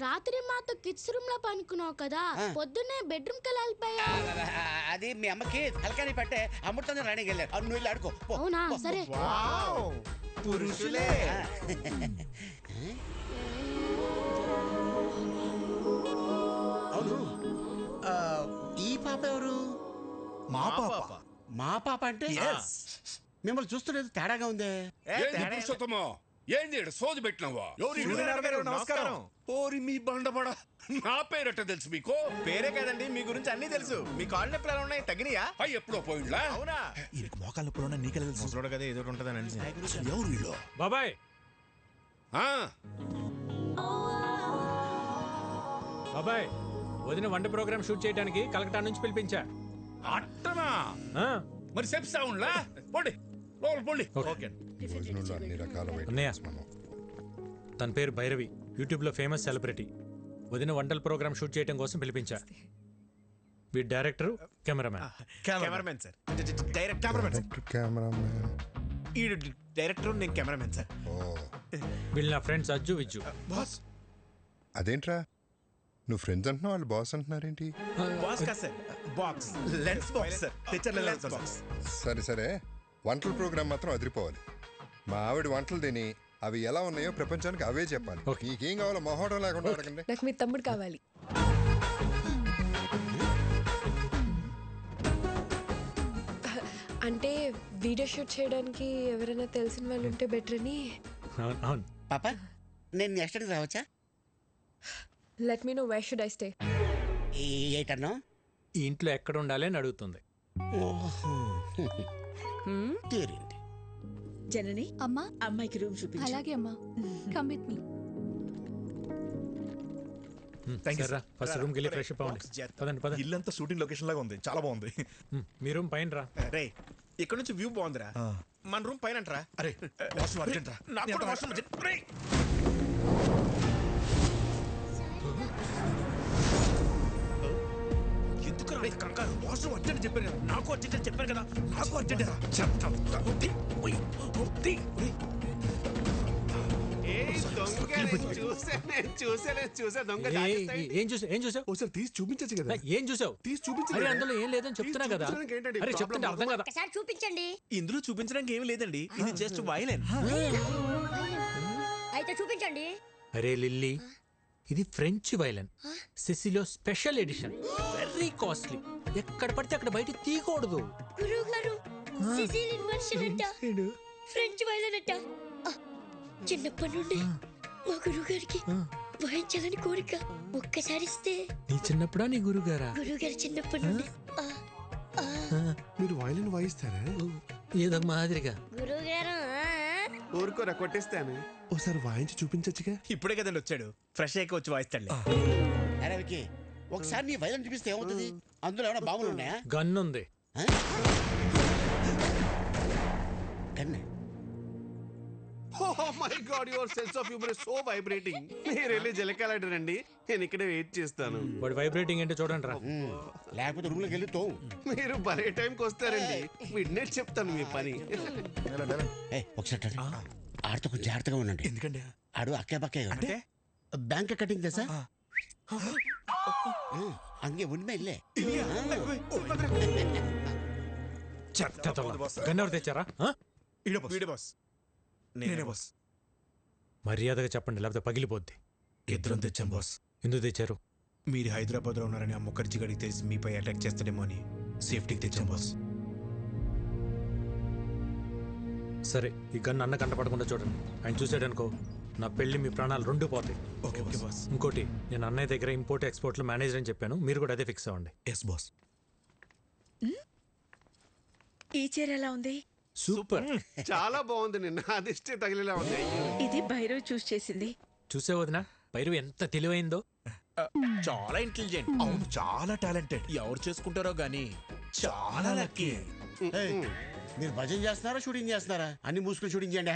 రాత్రి మాతో కిడ్స్ రూమ్ లో పనుకున్నావు కదా, పొద్దున్నే బెడ్రూమ్ కి వెళ్ళిపోయా. అది మీ అమ్మకి తలకాని పట్టే అమృతంగా రాణికి వెళ్ళారు. నువ్వు వెళ్ళి ఆడుకో. అవునా? సరే. పురుషులే. అవును, ఈ పాప ఎవరు? మా పాప. మా పాప అంటే మిమ్మల్ని చూస్తున్నది తేడాగా ఉందే. పురుషోత్తమా, ఏంది ఈడ సోది పెట్టినావా? నమస్కారం. ఓరి మీ బండబడ, నా పేరట తెలుసు మీకు? పేరే కదండి, మీ గురించి అన్ని తెలుసు. మీ కాళ్ళు నొప్పులు ఎలా ఉన్నాయి? తగినయా? అయ్యి ఎప్పుడో పోయిండ్లా? అవునా? ఈయనకి మోకాళ్ళ నొప్పులు నీకెలా తెలుసు? ముసలోడు కదా, ఏదో ఉంటుందని అనిసి. ఎవరు వీళ్ళు? బాబాయ్ బాబాయ్, వదిన వంట ప్రోగ్రామ్ షూట్ చేయడానికి కలకటా నుంచి పిలిపించా. అట్టనా? మరి చెప్తా ఉండ్లా? పోండి లోపల పోండి. భోజనంలో అన్ని రకాల అన్నయ్య, తన పేరు భైరవి, యూట్యూబ్లో ఫేమస్ సెలబ్రిటీ. వదిన వంటల ప్రోగ్రామ్ షూట్ చేయడం కోసం పిలిపించా. వీడి డైరెక్టర్, కెమెరామ్యాన్ సార్. ఈ డైరెక్టర్, నేను కెమెరామెన్ సార్. వీళ్ళు నా ఫ్రెండ్స్ అజ్జు, విజ్జు. అదేంట్రా, నువ్వు ఫ్రెండ్స్ అంటున్నావు, వాళ్ళు బాస్ అంటున్నారేంటి? బాక్స్ కాదు sir, box, lens box sir. తెచ్చర్ లెన్స్ బాక్స్. సరే సరే, వంటల ప్రోగ్రామ్ మాత్రం అదిరిపోవాలి. మా ఆవిడ వంటలు తిని అవి ఎలా ఉన్నాయో ప్రపంచానికి అవే చెప్పాలి. నీకేం కావాలో మొహోటం లేకుండా అడగండి. నాకు మీ తమ్ముడు కావాలి. అంటే వీడియో షూట్ చేయడానికి ఎవరైనా తెలిసిన వాళ్ళు ఉంటే బెటర్ అని. పాప, నేను నెక్స్ట్ రావచ్చా? Let me know where should I stay. ఏటన్నా? ఈ ఇంట్లో ఎక్కడ ఉండాలి అని అడుగుతుంది. జనని, అమ్మా అమ్మాయికి రూమ్ చూపించు. అలాగే అమ్మా, కమ్ విత్ మీ. ఫస్ట్ రూమ్కి వెళ్ళి ఫ్రెష్ అప్ అవ్వండి. పదండి పదండి. ఇల్లంతా షూటింగ్ లొకేషన్ లాగా ఉంది, చాలా బాగుంది. మీ రూమ్ పైన రా. రే, ఇక్కడ నుంచి వ్యూ బాగుందిరా. మన రూమ్ పైన అంటరా? అరే వాష్రూమ్ అర్జెంట్ రా. నాకు కూడా వాష్రూమ్ అర్జెంట్. రే, ఎందుకురా రే కంగారు? వాష్రూమ్ అర్జెంట్ చెప్పాను కదా. నాకు అర్జెంట్ అని చెప్పాను కదా. నాకు అర్జెంట్ రా. ఏం చూసావు? ఒకసారి తీసి చూపించచ్చు కదా. ఏం చూసావు? తీసి చూపించు. అందులో ఏం లేదని చెప్తున్నా కదా. అరే చెప్తుంటే అర్థం కదా. ఒకసారి చూపించండి. ఇందులో చూపించడానికి ఏమీ లేదండి, ఇది జస్ట్ వైలెన్. అయితే చూపించండి. అరే లిల్లీ, ఇది ఫ్రెంచ్ వైలెన్, సిసిలో స్పెషల్ ఎడిషన్, వెరీ కాస్ట్లీ. ఎక్కడ పడితే అక్కడ బయట తీయకూడదు. గురువు గారు, సిసిలియన్ వర్షన్ అంట, ఫ్రెంచ్ వైలెన్ అంట. చిన్నప్పటి నుండి మా గురువు గారికి వాయించాలని కోరిక. ఒక్కసారి ఇస్తే. నీ చిన్నప్పుడా నీ గురుగారా? గురువు గారు చిన్నప్పటి నుండి. మీరు వైలిన్ వాయిస్తారా? ఏదో మాదిరిగా. గురువు గారు ఊరుకోరా, కొట్టేస్తాను. ఒకసారి వాయించి చూపించచ్చుగా. ఇప్పుడే కదండి వచ్చాడు, ఫ్రెష్ అయ్యి వచ్చి వాయిస్తాడు. అరే వికీ, ఒకసారి నీ వైలెన్ చూపిస్తే ఏమవుతుంది? అందులో ఏమైనా బాంబులు ఉన్నాయా? గన్ ఉంది. గన్నే? Oh my God, your sense of humor is so vibrating. మీరు వెళ్ళి జలకాలంటారండి, నేను ఇక్కడే వెయిట్ చేస్తాను. వాడు వైబ్రేటింగ్ ఏంటో చూడండి రా. లేకపోతే రూమ్ లోకి వెళ్ళి తోవు. మీరు భలే టైంకి వస్తారండి. మిడ్నైట్ చెప్తాను మీ పని. ఒకసారి ఆడితో కొంచెం జాగ్రత్తగా ఉండండి. ఎందుకండి? ఆడు అక్కే పక్కే అంటే బ్యాంక్ కటింగ్ తెసా అంగే ఉన్మే ఇల్లే. గన్ ఎవరు తెచ్చారా? నేనే బాస్. మర్యాదగా చెప్పండి, లేకపోతే పగిలిపోద్ది. ఇద్దరం తెచ్చాం బాస్. ఎందుకు తెచ్చారు? మీరు హైదరాబాద్లో ఉన్నారని ఆ ముఖర్జీ గడికి తెలిసి మీపై అటాక్ చేస్తాడేమో అని సేఫ్టీకి తెచ్చాం బాస్. సరే, ఈ గన్ అన్న కంటపడకుండా చూడండి. ఆయన చూసాడనుకో, నా పెళ్లి మీ ప్రాణాలు రెండు పోతాయి. Okay boss. ఇంకోటి, నేను అన్నయ్య దగ్గర ఇంపోర్ట్ ఎక్స్పోర్ట్లో మేనేజర్ అని చెప్పాను, మీరు కూడా అదే ఫిక్స్ అవ్వండి. Yes boss. ఈ చీర ఎలా ఉంది? సూపర్ చాలా బాగుంది. నిన్న అదిష్టే తగిలేలా ఉంది. ఇది భైరవ్ చూస్ చేసింది. చూసే వదినా భైరవ్ ఎంత తెలివైందో. చాలా ఇంటెలిజెంట్. అవును, చాలా టాలెంటెడ్. ఎవరు చేసుకుంటారో గానీ చాలా లక్కీ. మీరు భజన చేస్తున్నారా షూటింగ్ చేస్తున్నారా? అన్ని మూసుకుని షూటింగ్ చేయండి.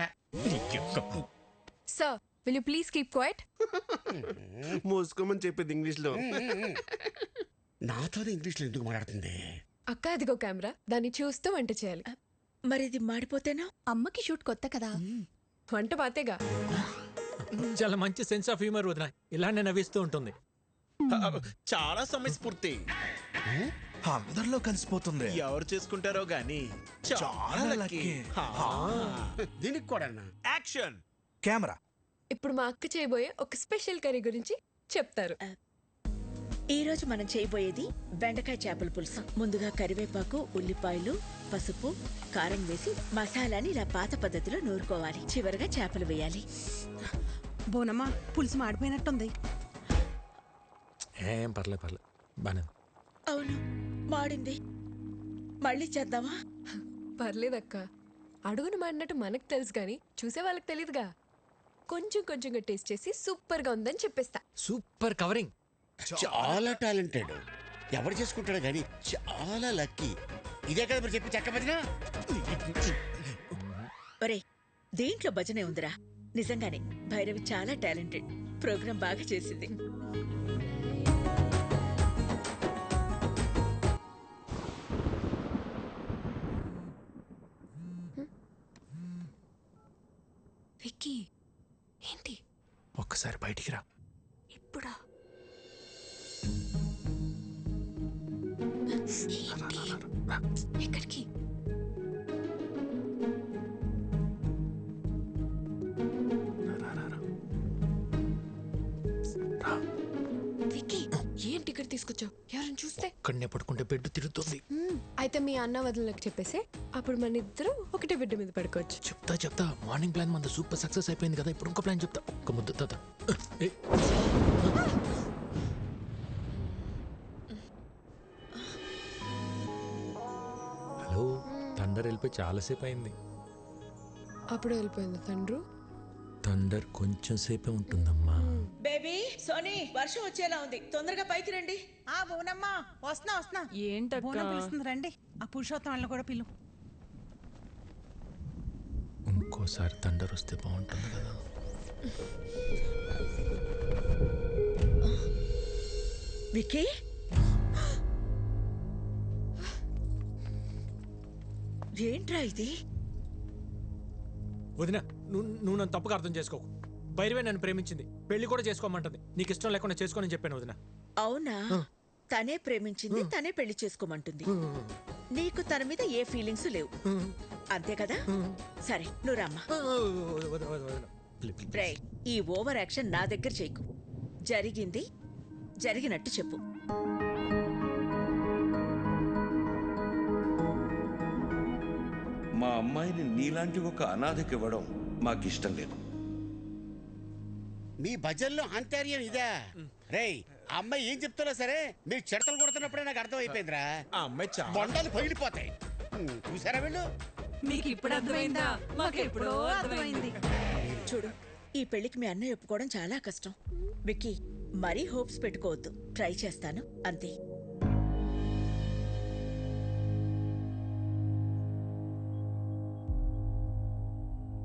Sir will you please keep quiet? మూసుకోమని చెప్పింది ఇంగ్లీష్ లో. నాతోనే ఇంగ్లీష్ లో ఎందుకు మాట్లాడుతుంది? అక్క అదిగో కెమెరా, దాన్ని చూస్తూ వంట చేయాలి. మరి ఇది మాడిపోతేనా? అమ్మకి షూట్ కొత్త కదా, వంట పాతేగా. చాలా మంచి సెన్స్ ఆఫ్ హ్యూమర్ వదినా, ఇలానే నవ్విస్తూ ఉంటుంది. చాలా సమయస్ఫూర్తి. అందరిలో కలిసిపోతుంది. ఎవరు చేసుకుంటారో గానీ చాలా లక్కీ. దీనికి కూడా యాక్షన్ కెమెరా. ఇప్పుడు మా అక్క చేయబోయే ఒక స్పెషల్ కర్రీ గురించి చెప్తారు. ఈ రోజు మనం చేయబోయేది బెండకాయ చేపల పులుసు. ముందుగా కరివేపాకు, ఉల్లిపాయలు, పసుపు, కారం వేసి మసాలాని ఇలా పాత పద్ధతిలో నూరుకోవాలి. చివరిగా చేపలు వేయాలి. బోనమ్మా, పులుసు మాడిపోయినట్టుంది. ఏం పర్లేదు బానే. అవును, మాడింది. మళ్ళీ చేద్దామా? పర్లేదక్క, అడుగును మాడినట్టు మనకు తెలుసు కానీ చూసే వాళ్ళకి తెలియదుగా. కొంచెం కొంచెంగా టేస్ట్ చేసి సూపర్ గా ఉందని చెప్పేస్తా. Super covering. చాలా టాలెంటెడ్. ఎవరు చేసుకుంటాడు కానీ చాలా లక్కీ. ఇదే కదా మీరు చెప్పి చెక్క భజన. ఒరే, దీంట్లో భజనే ఉందిరా. నిజంగానే భైరవి చాలా టాలెంటెడ్. ప్రోగ్రాం బాగా చేసింది. విక్కీ, ఏంటి? ఒక్కసారి బయటికి రా. ఇప్పుడా? ఎక్కడికి? విక్కీ, ఏంటి ఇక్కడ తీసుకొచ్చావు? ఎవరైనా చూస్తే? ఇక్కడనే పడుకుంటే బెడ్ తిరుగుతుంది. అయితే మీ అన్న వదినలకు చెప్పేసి అప్పుడు మన ఇద్దరు ఒకటే బెడ్ మీద పడుకోవచ్చు. చెప్తా. మార్నింగ్ ప్లాన్ మన సూపర్ సక్సెస్ అయిపోయింది కదా, ఇప్పుడు ఇంకో ప్లాన్ చెప్తా. ఒక్క ముద్దు తాత. హలో, థండర్ వెళ్ళిపోయి చాలాసేపు అయింది. అప్పుడు వెళ్ళిపోయింది తండ్రు. థండర్ కొంచెం సేపే ఉంటుందమ్మా. బేబీ, సోనీ, వర్షం వచ్చేలా ఉంది. తొందరగా పైకి రండి. ఆ బోనమ్మా, వస్తున్నా. ఏంటక్క? బోనం పిలుస్తుంది, రండి. ఆ పురుషోత్తం వాళ్ళని కూడా పిలు. ఇంకోసారి థండర్ వస్తే బాగుంటుంది కదా. విక్కీ, ఏంట్రా ఇది? వదినా, నువ్వు నన్ను తప్పుగా అర్థం చేసుకోకు. భైరవే నన్ను ప్రేమించింది, పెళ్లి కూడా చేసుకోమంటుంది. నీకు ఇష్టం లేకుండా చేసుకోనని చెప్పాను వదినా. అవునా? తనే ప్రేమించింది, తనే పెళ్లి చేసుకోమంటుంది. నీకు తన మీద ఏ ఫీలింగ్స్ లేవు, అంతే కదా? సరే, నువ్వు రమ్మా. ఈ ఓవర్ యాక్షన్ నా దగ్గర చేయకు. జరిగింది జరిగినట్టు చెప్పు. మా అమ్మాయిని నీలాంటి ఒక అనాథకి ఇవ్వడం మాకిష్టం లేదు. మీ భజనలో అంతర్యం ఇదా? రేయ్, ఆ అమ్మాయి ఏం చెప్తున్నా సరే మీరు చెడతలు కొడుతున్నప్పుడే నాకు అర్థం అయిపోయిందిరా. ఆ అమ్మాయి బొండాలు పగిలిపోతాయి. చూసారా వీళ్ళు? మీకు ఇప్పుడు అర్థమైందా? మాకు ఎప్పుడో అర్థమైంది. చూడు, ఈ పెళ్లికి మీ అన్నయ్య ఒప్పుకోవడం చాలా కష్టం. విక్కీ, మరీ హోప్స్ పెట్టుకోవద్దు. ట్రై చేస్తాను, అంతే.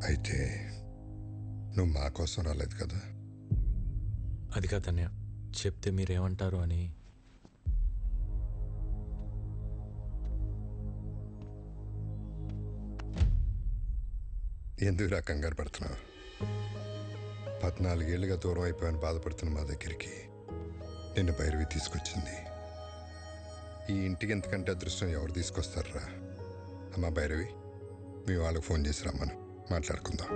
అయితే నువ్వు మా కోసం రాలేదు కదా? అది కాదన్నయ్య, చెప్తే మీరేమంటారు అని. ఎందుకురా కంగారు పడుతున్నావు? 14 ఏళ్ళుగా దూరం అయిపోయాను బాధపడుతున్న మా దగ్గరికి నిన్ను భైరవి తీసుకొచ్చింది. ఈ ఇంటికి ఎంతకంటే అదృష్టం ఎవరు తీసుకొస్తారా? అమ్మా భైరవి, మీ వాళ్ళకి ఫోన్ చేసి రమ్మను, మాట్లాడుకుందాం.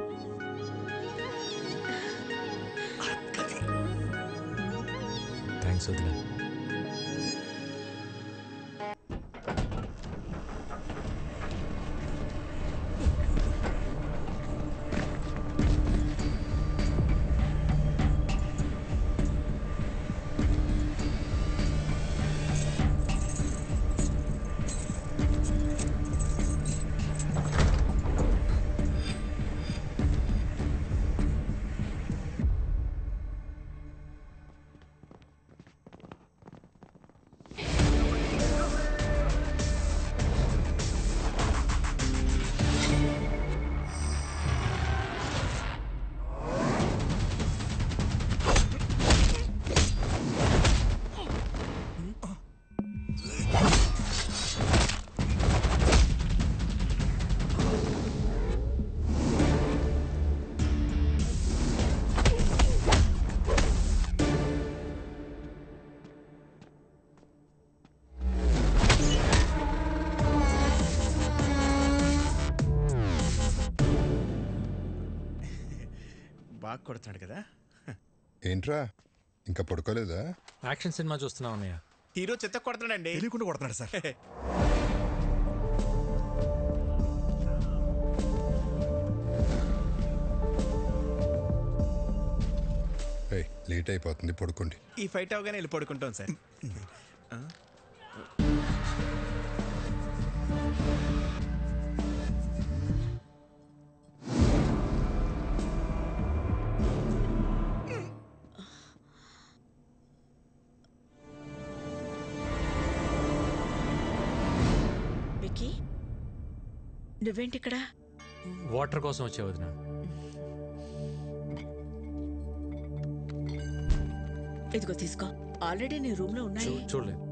థ్యాంక్స్ వదిలే. బాగా కొడుతున్నాడు కదా. ఏంట్రా ఇంకా పడుకోలేదా? యాక్షన్ సినిమా చూస్తున్నావు అన్నయ్య. హీరో చెత్త కొడుతున్నాడండి. తెలియకుండా కొడుతున్నాడు సార్. లేట్ అయిపోతుంది, పడుకోండి. ఈ ఫైట్ అవగానే వెళ్ళి పడుకుంటాం సార్. విక్కీ, నువ్వేంటి ఇక్కడ? వాటర్ కోసం వచ్చే వదిన. ఇదిగో తీసుకో, ఆల్రెడీ నీ రూమ్ లో ఉన్నాయి. చూడలేదు.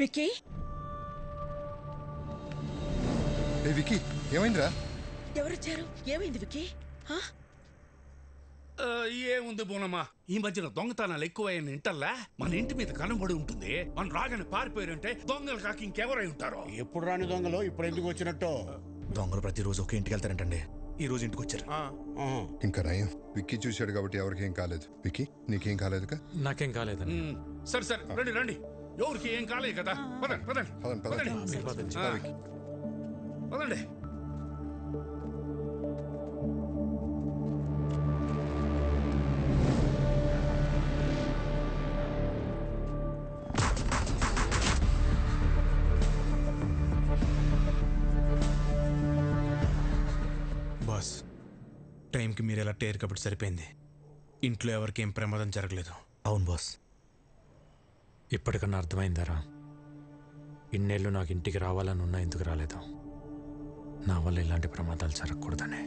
విక్కీ, విక్కీ ఏమైందిరా? ఎవరొచ్చారు? ఏమైంది విక్కీ? ఏముంది బోనమ్మా, ఈ మధ్యన దొంగతనాలు ఎక్కువైన ఇంటల్లా మన ఇంటి మీద కనబడి ఉంటుంది. మన రాగానే పారిపోయారంటే దొంగలు కాక ఇంకెవరై ఉంటారో. ఎప్పుడు రాని దొంగలు ఇప్పుడు ఎందుకు వచ్చినట్టు? దొంగలు ప్రతిరోజు ఒకే ఇంటికి వెళ్తారంటండి. ఈ రోజు ఇంటికి వచ్చారు. ఇంకా నయం, విక్కీ చూశాడు కాబట్టి ఎవరికి ఏం కాలేదు. విక్కీ నీకేం కాలేదుగా? నాకేం కాలేదు. సరే సరే, రండి రండి. ఎవరికి ఏం కాలేదు కదా. పదండి పదండి పదండి పదండి. బాస్, టైంకి మీరు ఎలా టేర్ కాబట్టి సరిపోయింది. ఇంట్లో ఎవరికి ఏం ప్రమాదం జరగలేదు. అవును బాస్. ఇప్పటికన్నా అర్థమైందరా, ఇన్నేళ్ళు నాకు ఇంటికి రావాలని ఉన్నా ఎందుకు రాలేదు? నా వల్ల ఇలాంటి ప్రమాదాలు జరగకూడదనే.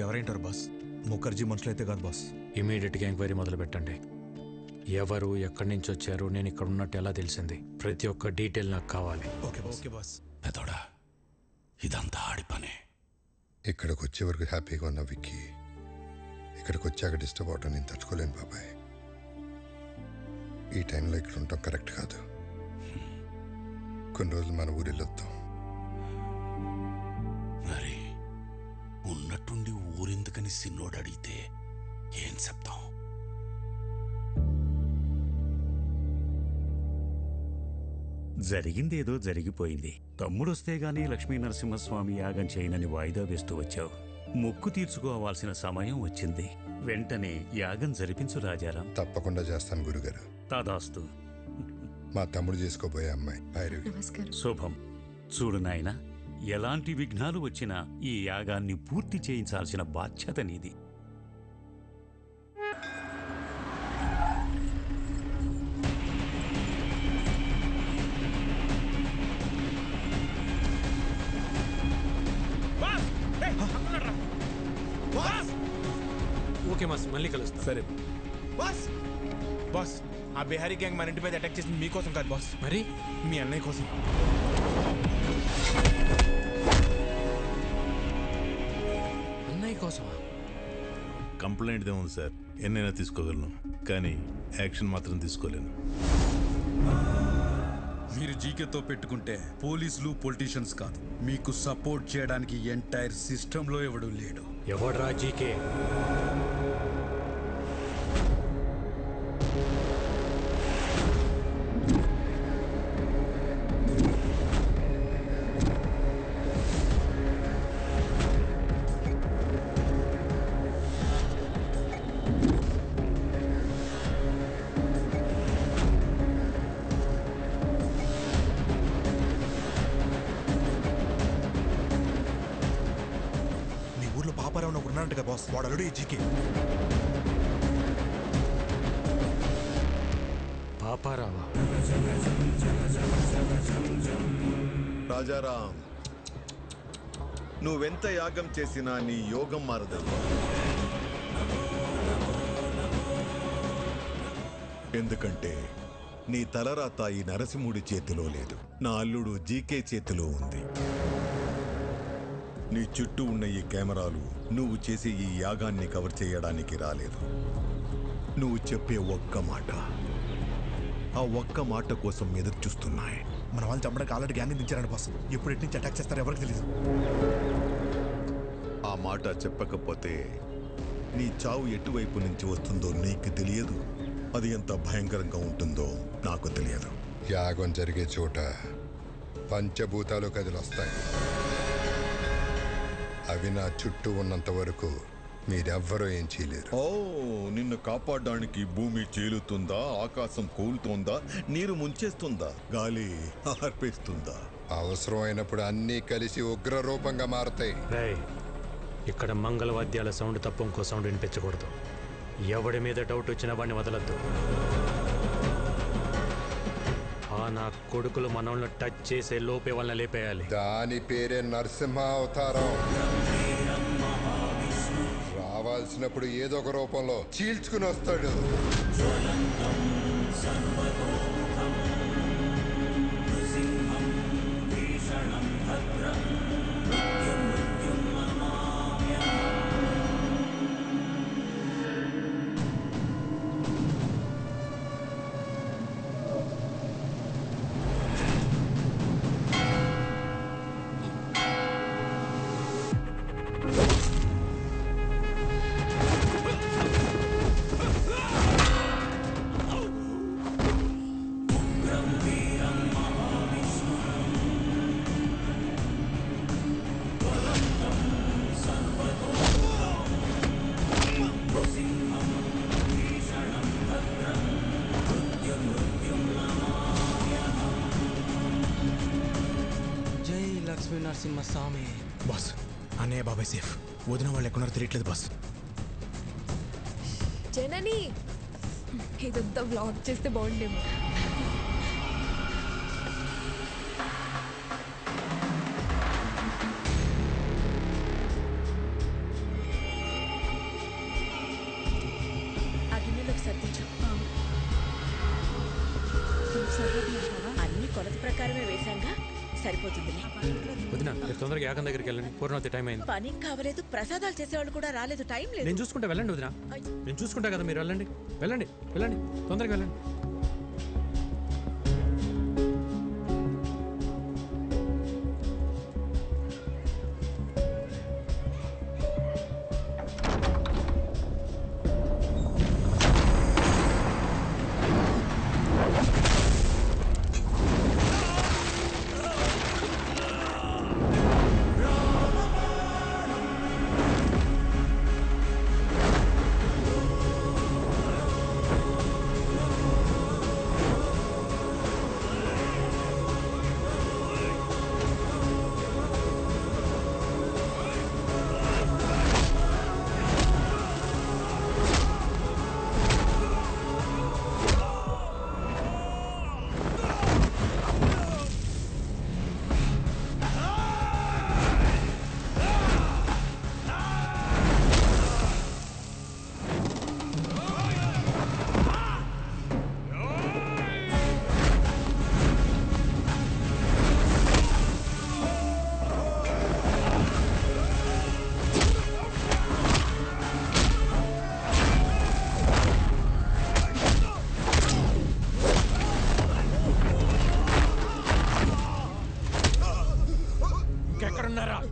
ఎవరేంటారు బాస్? ముఖర్జీ మనుషులైతే కాదు బాస్. ఇమీడియట్గా ఎంక్వైరీ మొదలు పెట్టండి. ఎవరు, ఎక్కడి నుంచి వచ్చారు, నేను ఇక్కడ ఉన్నట్టు ఎలా తెలిసింది, ప్రతి ఒక్క డీటెయిల్ నాకు కావాలి. Okay boss. పెదోడా, ఇదంతా ఆడి పనే. ఇక్కడికి వచ్చే వరకు హ్యాపీగా ఉన్న విక్కీ ఇక్కడికి వచ్చాక డిస్టర్బ్ అవటం నేను తట్టుకోలేను బాబాయ్. ఈ టైంలో ఇక్కడ ఉండటం కరెక్ట్ కాదు. కొన్ని రోజులు మన ఊరు వెళ్ళొద్దాం. మరి ఉన్నట్టుండి ఊరెందుకని సిన్నోడు అడిగితే ఏం చెప్తాం? జరిగిందేదో జరిగిపోయింది. తమ్ముడొస్తే గానీ లక్ష్మీ నరసింహస్వామి యాగం చేయనని వాయిదా వేస్తూ వచ్చావు. మొక్కు తీర్చుకోవాల్సిన సమయం వచ్చింది. వెంటనే యాగం జరిపించు రాజారాం. తప్పకుండా చేస్తాను గురుగారు. తాదాస్తు. మా తమ్ముడు చేసుకోబోయే అమ్మాయి భైరవి. శుభం. చూడు నాయన, ఎలాంటి విఘ్నాలు వచ్చినా ఈ యాగాన్ని పూర్తి చేయించాల్సిన బాధ్యత నీది. ఓకే మాస్, మళ్ళీ కలుస్తా. సరే బాస్. బాస్, ఆ బిహారీ గ్యాంగ్ మన ఇంటి మీద అటాక్ చేసింది మీకోసం కాదు బాస్, మరి మీ అన్నయ్య కోసం. అన్నయ్య కోసమా? కంప్లైంట్ ఏముంది సార్, ఎన్నైనా తీసుకోగలను, కానీ యాక్షన్ మాత్రం తీసుకోలేను. మీరు జీకేతో పెట్టుకుంటే పోలీసులు పొలిటీషియన్స్ కాదు, మీకు సపోర్ట్ చేయడానికి ఎంటైర్ సిస్టంలో ఎవడు లేడు. ఎవడ్రా జీకే? ఉన్నాడంట కదా బాస్, వాడు అల్లుడు ఈ జీకే. పాపారావా? రాజారాం, నువ్వెంత యాగం చేసినా నీ యోగం మారదయ్యా. ఎందుకంటే నీ తలరాత ఈ నరసింహుడి చేతిలో లేదు, నా అల్లుడు జీకే చేతిలో ఉంది. నీ చుట్టూ ఉన్న ఈ కెమెరాలు నువ్వు చేసే ఈ యాగాన్ని కవర్ చేయడానికి రాలేదు. నువ్వు చెప్పే ఒక్క మాట, ఆ ఒక్క మాట కోసం ఎదురు చూస్తున్నాయి. మన వాళ్ళు చంపడానికి ఆల్రెడీ గ్యాంగ్ దించారంట బాస్. ఎప్పుడు ఎటు నుంచి అటాక్ చేస్తారో ఎవరికి తెలియదు. ఆ మాట చెప్పకపోతే నీ చావు ఎటువైపు నుంచి వస్తుందో నీకు తెలియదు, అది ఎంత భయంకరంగా ఉంటుందో నాకు తెలియదు. యాగం జరిగే చోట పంచభూతాలు కదిలొస్తాయి. అవి నా చుట్టూ ఉన్నంత వరకు మీరెవ్వరూ ఏం చేయలేరు. ఓ, నిన్ను కాపాడడానికి భూమి చీలుతుందా, ఆకాశం కూలుతోందా, నీరు ముంచేస్తుందా, గాలి ఆర్పేస్తుందా? అవసరమైనప్పుడు అన్నీ కలిసి ఉగ్ర రూపంగా మారతాయి. ఇక్కడ మంగళవాద్యాల సౌండ్ తప్ప ఇంకో సౌండ్ వినిపించకూడదు. ఎవడి మీద డౌట్ వచ్చినా వాడిని వదలద్దు. నా కొడుకులు మనల్ని టచ్ చేసే లోపే వాళ్ళని లేపేయాలి. దాని పేరే నరసింహ అవతారం. రావాల్సినప్పుడు ఏదో ఒక రూపంలో చీల్చుకుని వస్తాడు. నరసింహస్వామి. బాస్, అన్నయ్య బాబాయ్ సేఫ్. వదిన వాళ్ళు ఎక్కడున్నారో తెలియట్లేదు బాస్. జనని, ఇదంతా వ్లాగ్ చేస్తే బాగుండేమో. అన్ని కొలత ప్రకారమే వేశాంగా, సరిపోతుందిలే. వదినా, తొందరగా యాగం దగ్గరికి వెళ్ళండి. పూర్ణవతి టైం అయింది. పని కావలేదు, ప్రసాదాలు చేసేవాళ్ళు కూడా రాలేదు, టైం లేదు. నేను చూసుకుంటా, వెళ్ళండి వదినా. నేను చూసుకుంటా కదా, మీరు వెళ్ళండి వెళ్ళండి వెళ్ళండి, తొందరగా వెళ్ళండి.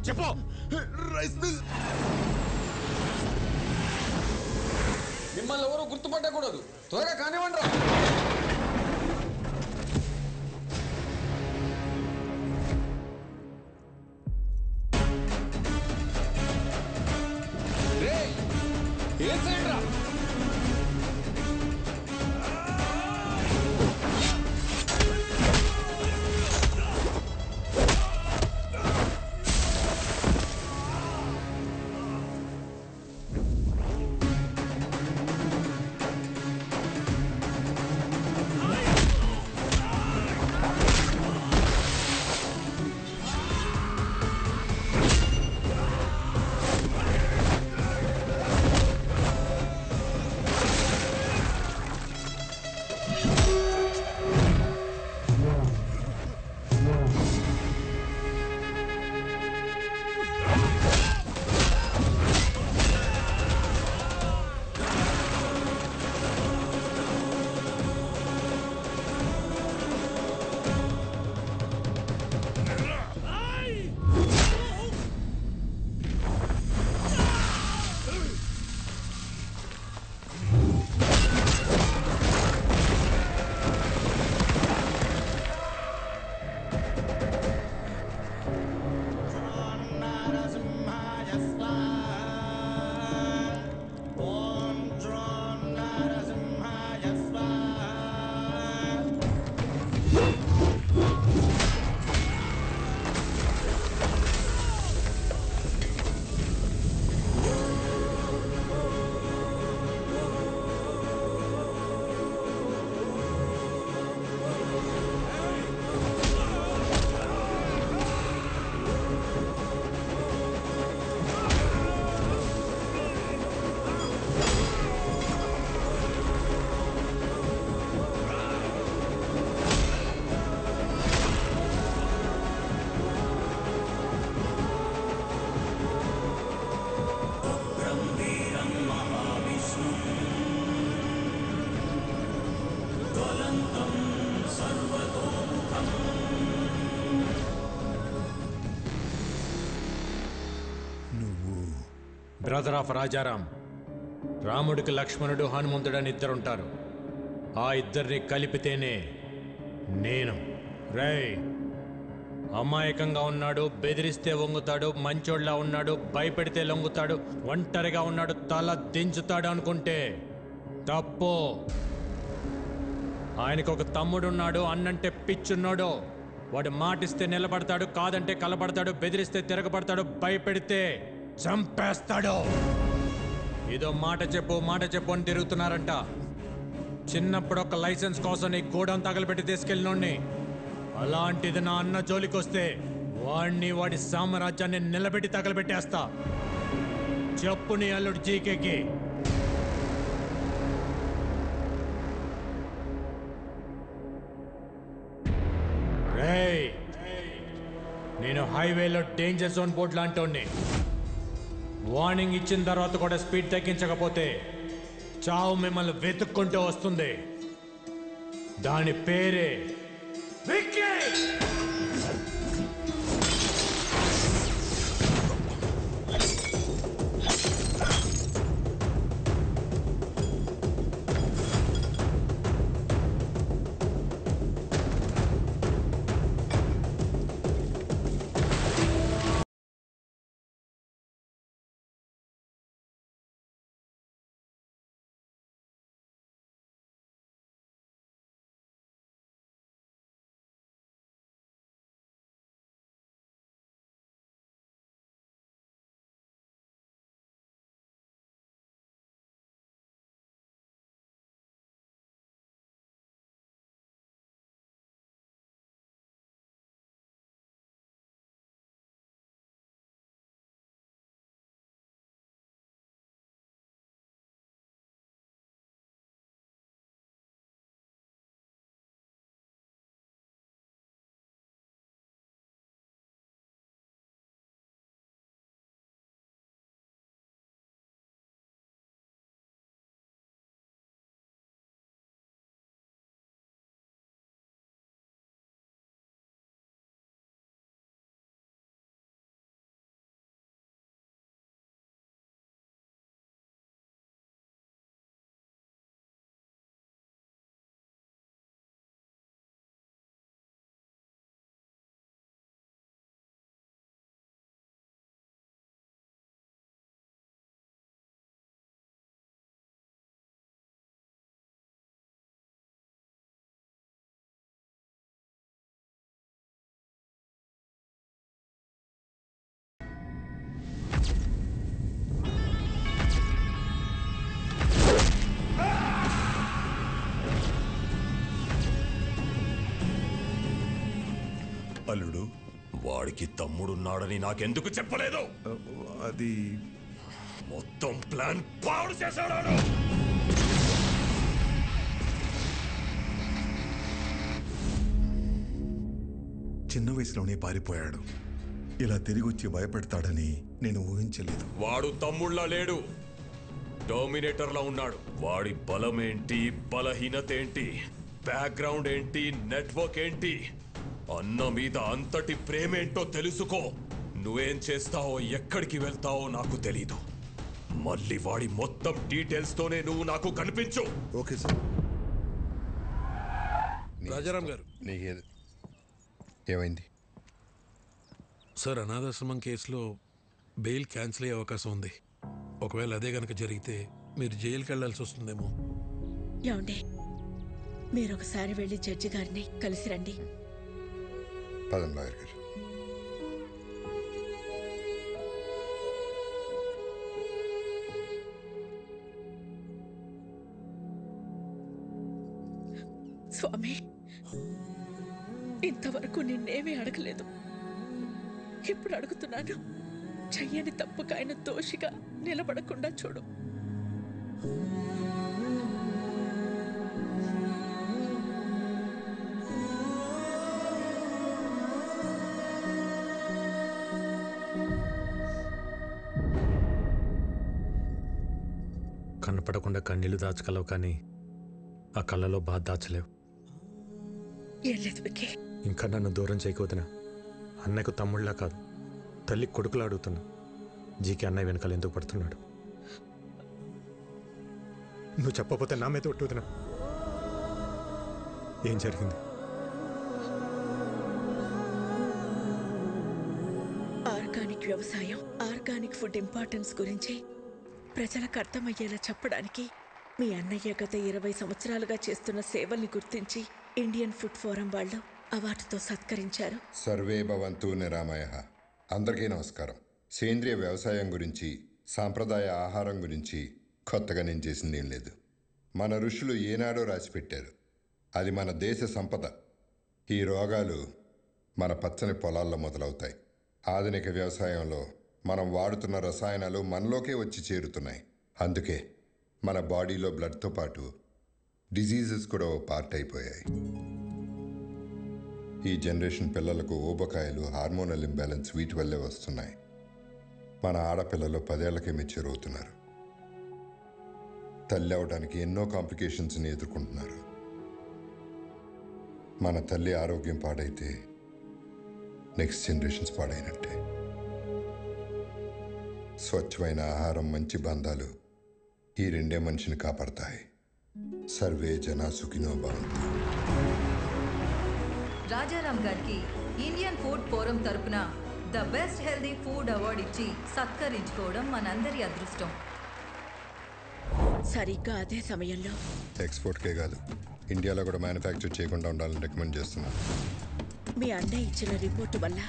చెప్పు. మిమ్మల్ని ఎవరు గుర్తుపట్టకూడదు, త్వరగా కానివ్వండి. ఏం చేయండి రా. Brother of Rajaram. రాముడికి లక్ష్మణుడు హనుమంతుడు అని ఇద్దరుంటారు. ఆ ఇద్దరిని కలిపితేనే నేను. రేయ్, అమాయకంగా ఉన్నాడు, బెదిరిస్తే వంగుతాడు, మంచోళ్ళ ఉన్నాడు, భయపెడితే లొంగుతాడు, ఒంటరిగా ఉన్నాడు, తల దించుతాడు అనుకుంటే తప్పు. ఆయనకు ఒక తమ్ముడున్నాడు, అన్నంటే పిచ్చున్నాడు. వాడు మాటిస్తే నిలబడతాడు, కాదంటే కలబడతాడు, బెదిరిస్తే తిరగబడతాడు, భయపెడితే చంపేస్తాడు. ఏదో మాట చెప్పు అని తిరుగుతున్నారంట. చిన్నప్పుడు ఒక లైసెన్స్ కోసం నీ గోడౌన్ తగలబెట్టి తీసుకెళ్ళినోడిని. అలాంటిది నా అన్న జోలికొస్తే వాడిని, వాడి సామ్రాజ్యాన్ని నిలబెట్టి తగలబెట్టేస్తా. చెప్పు నీ అల్లుడు జీకేకి. రేయ్, నేను హైవేలో డేంజర్ జోన్ బోర్డు లాంటి వార్నింగ్ ఇచ్చిన తర్వాత కూడా స్పీడ్ తగ్గించకపోతే చావు మిమ్మల్ని వెతుక్కుంటూ వస్తుంది. దాని పేరే విక్కీ. అల్లుడు, వాడికి తమ్ముడున్నాడని నాకెందుకు చెప్పలేదు? అది మొత్తం ప్లాన్ పాడు చేశాడు. చిన్న వయసులోనే పారిపోయాడు. ఇలా తిరిగి వచ్చి భయపెడతాడని నేను ఊహించలేదు. వాడు తమ్ముళ్ళ లేడు, డామినేటర్లా ఉన్నాడు. వాడి బలం ఏంటి, బలహీనత ఏంటి, బ్యాక్గ్రౌండ్ ఏంటి, నెట్వర్క్ ఏంటి, అన్న మీద అంతటి ప్రేమేంటో తెలుసుకో. నువ్వేం చేస్తావో, ఎక్కడికి వెళ్తావో నాకు తెలీదు. మళ్ళీ వాడి మొత్తం డీటెయిల్స్ తోనే నువ్వు నాకు కనిపించు. Okay sir. రాజారాం గారు, ఏమైంది సార్? అనాథాశ్రమం కేసులో బెయిల్ క్యాన్సిల్ అయ్యే అవకాశం ఉంది. ఒకవేళ అదే గనక జరిగితే మీరు జైలుకి వెళ్లాల్సి వస్తుందేమో. ఏమండి, మీరు ఒకసారి వెళ్ళి జడ్జి గారిని కలిసి రండి. పదండి లాయర్ గారు. స్వామి, ఇంతవరకు నిన్నేమీ అడగలేదు. ఇప్పుడు అడుగుతున్నాను. చెయ్యని తప్పుకు ఆయన దోషిగా నిలబడకుండా చూడు. కనపడకుండా కన్నీళ్లు దాచగలవు, కానీ ఆ కళ్ళలో బాధ దాచలేవు. ఏం లేదు విక్కీ. ఇంకా నన్ను దూరం చేయకపోతున్నా. అన్నయ్యకు తమ్ముళ్ళలా కాదు, తల్లి కొడుకులా అడుగుతున్నా. జీకే అన్నయ్య వెనకాల ఎందుకు పడుతున్నాడు? నువ్వు చెప్పకపోతే నా మీద ఒట్టుతున్నా. ఏం జరిగింది? ఆర్గానిక్ వ్యవసాయం, ఆర్గానిక్ ఫుడ్ ఇంపార్టెన్స్ గురించి ప్రజలకు అర్థమయ్యేలా చెప్పడానికి మీ అన్నయ్య గత 20 సంవత్సరాలుగా చేస్తున్న సేవల్ని గుర్తించి ఇండియన్ ఫుడ్ ఫోరం వాళ్ళు అవార్డుతో సత్కరించారు. సర్వే భవంతు నిరామయః. అందరికీ నమస్కారం. సేంద్రియ వ్యవసాయం గురించి, సాంప్రదాయ ఆహారం గురించి కొత్తగా నేను చేసింది ఏం లేదు. మన ఋషులు ఏనాడో రాసిపెట్టారు. అది మన దేశ సంపద. ఈ రోగాలు మన పచ్చని పొలాల్లో మొదలవుతాయి. ఆధునిక వ్యవసాయంలో మనం వాడుతున్న రసాయనాలు మనలోకే వచ్చి చేరుతున్నాయి. అందుకే మన బాడీలో బ్లడ్తో పాటు డిజీజెస్ కూడా ఓ పార్ట్ అయిపోయాయి. ఈ జనరేషన్ పిల్లలకు ఊబకాయలు, హార్మోనల్ ఇంబ్యాలెన్స్ వీటి వల్లే వస్తున్నాయి. మన ఆడపిల్లలు 10 ఏళ్లకే మెచ్యూర్ అవుతున్నారు. తల్లి అవడానికి ఎన్నో కాంప్లికేషన్స్ని ఎదుర్కొంటున్నారు. మన తల్లి ఆరోగ్యం పాడైతే నెక్స్ట్ జనరేషన్స్ పాడైనట్టే. స్వచ్ఛమైన ఆహారం, మంచి బంధాలు ఈ రెండే మనిషిని కాపాడతాయి. సర్వే జనా సుఖినో భవంతు. రాజారాం గారికి ఇండియన్ ఫుడ్ ఫోరం తరపున the best healthy food award ఇచ్చి సత్కరించుకోవడం మనందరి అదృష్టం. సరిగ్గా అదే సమయంలో ఎక్స్పోర్ట్కే కాదు, ఇండియాలో కూడా మ్యానుఫ్యాక్చర్ చేయకుండా ఉండాలని రికమెండ్ చేస్తున్నాను. మీ అన్నయ్య ఇచ్చిన రిపోర్టు వల్ల